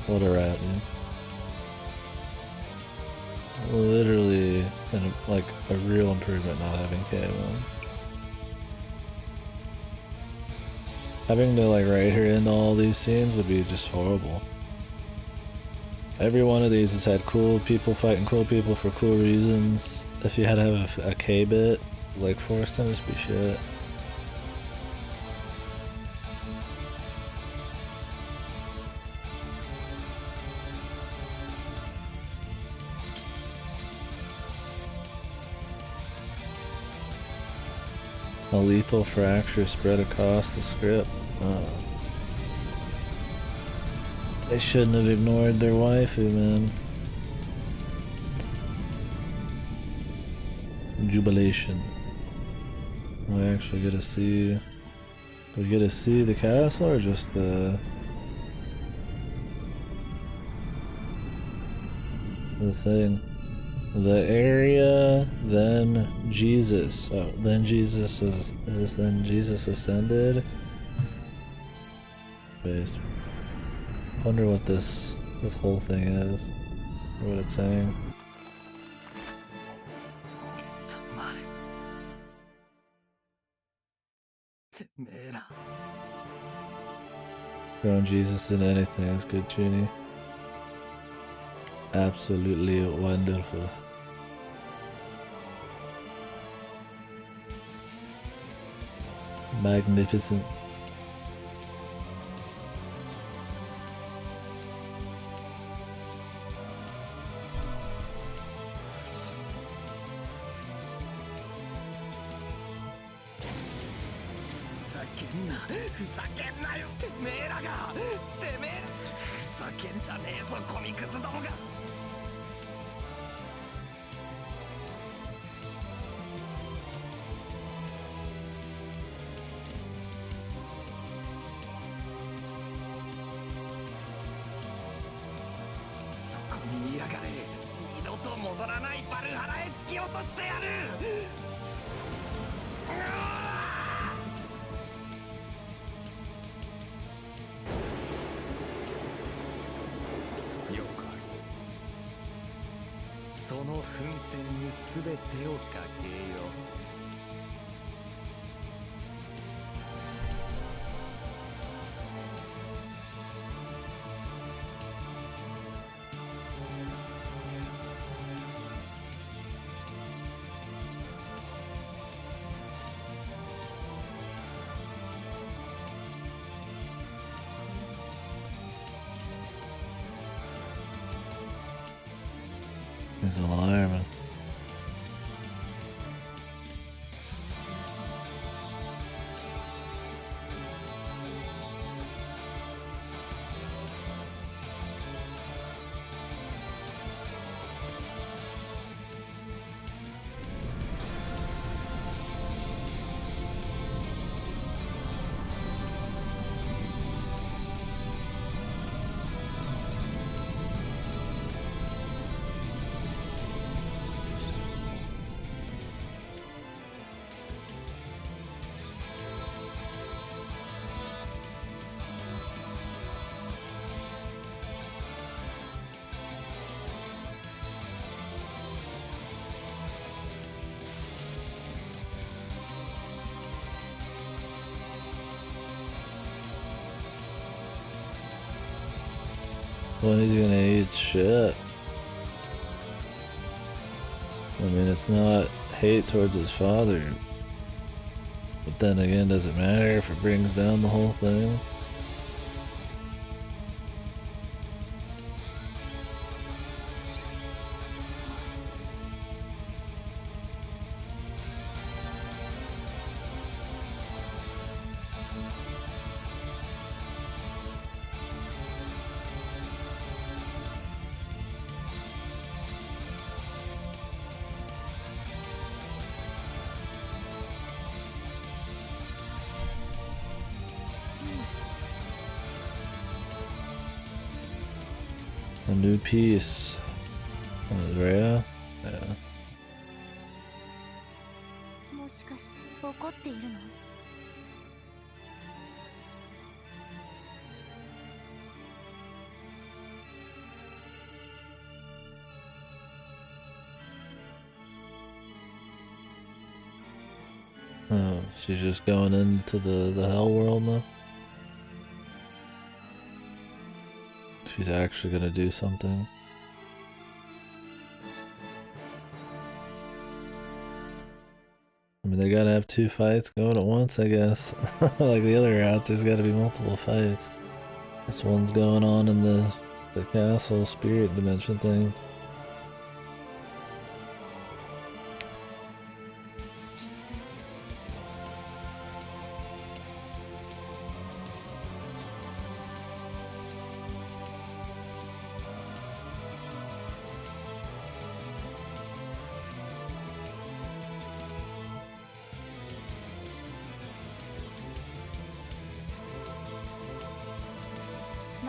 What a rat, dude. Literally, like a real improvement not having K, man. Having to like write her into all these scenes would be just horrible. Every one of these has had cool people fighting cool people for cool reasons. If you had to have a K bit, like forced to just be shit. A lethal fracture spread across the script. They shouldn't have ignored their waifu, man. Jubilation. I actually get to see. Do we get to see the castle or just the thing? The area, then Jesus. Oh, then Jesus is this then Jesus ascended? Based. Wonder what this whole thing is. Or what it's saying. Throwing Jesus into anything is good, Genie. Absolutely wonderful. Magnificent. He's a liar, man. When he's gonna eat shit. I mean, it's not hate towards his father. But then again, does it matter if it brings down the whole thing? A new piece. Irae? Yeah. もしかして怒っているの？ Oh, she's just going into the hell world now? She's actually gonna do something. I mean, they gotta have two fights going at once, I guess. Like the other routes, there's gotta be multiple fights. This one's going on in the castle spirit dimension thing.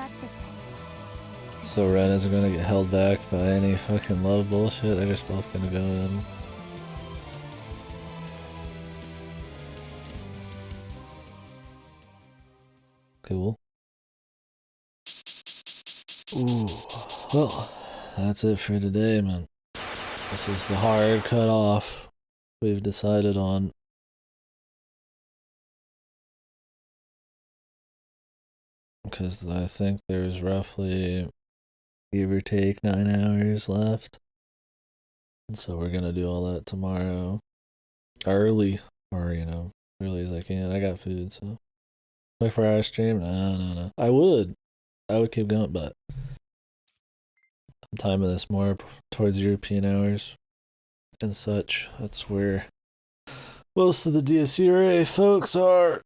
ってて。 So Ren isn't gonna get held back by any fucking love bullshit. They're just both gonna go in. Cool. Ooh. Well, that's it for today, man. This is the hard cutoff we've decided on. Because I think there's roughly, give or take, 9 hours left. And so we're gonna do all that tomorrow. Early. Or, you know, early as I can. I got food, so. 24-hour stream? No. I would keep going, but I'm timing this more towards European hours and such. That's where most of the DSURA folks are.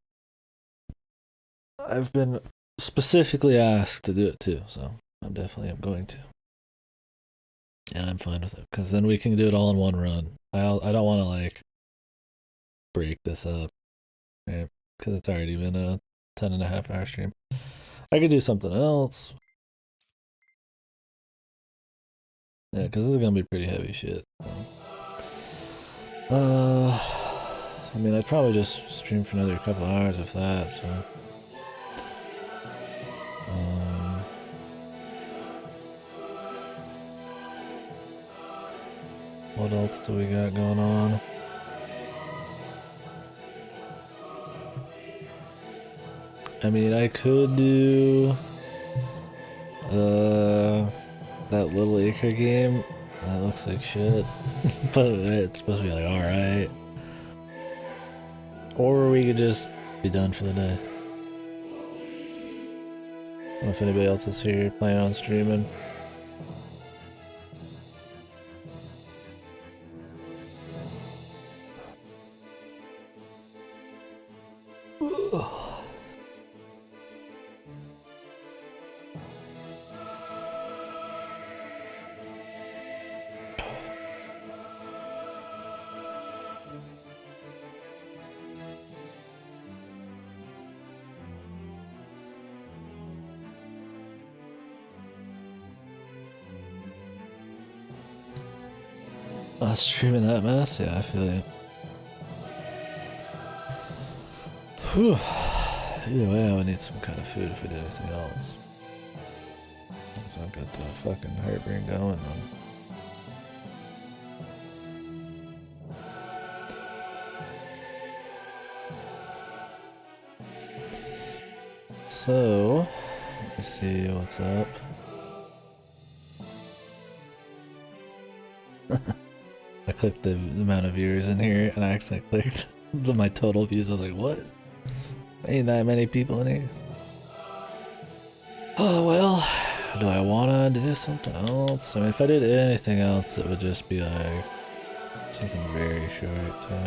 I've been specifically asked to do it too, so I'm definitely going to. And I'm fine with it, because then we can do it all in one run. I don't want to, like, break this up, right? Because it's already been a 10.5-hour stream. I could do something else. Yeah, because this is going to be pretty heavy shit. I mean, I'd probably just stream for another couple hours if that, so. What else do we got going on? I mean, I could do that Little Acre game. That looks like shit, but it's supposed to be like alright. Or we could just be done for the day. I don't know if anybody else is here planning on streaming. Streaming that mess? Yeah, I feel you. Whew. Either way, I would need some kind of food if we did anything else. Because I've got the fucking heartburn going on. So, let me see what's up. I clicked the amount of viewers in here and I actually clicked my total views. I was like, what? Ain't that many people in here? Oh, well, do I want to do something else? I mean, if I did anything else, it would just be like something very short, too.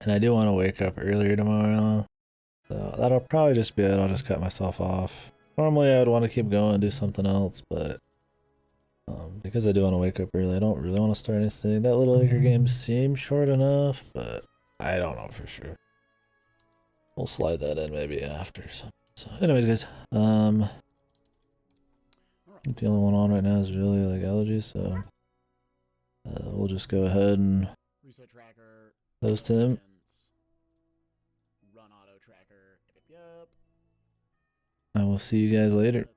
And I do want to wake up earlier tomorrow. So that'll probably just be it. I'll just cut myself off. Normally I would want to keep going and do something else, but because I do want to wake up early, I don't really want to start anything. That Little Acre game seems short enough, but I don't know for sure. We'll slide that in maybe after something. So anyways, guys, the only one on right now is really like allergies, so we'll just go ahead and post him. I will see you guys later.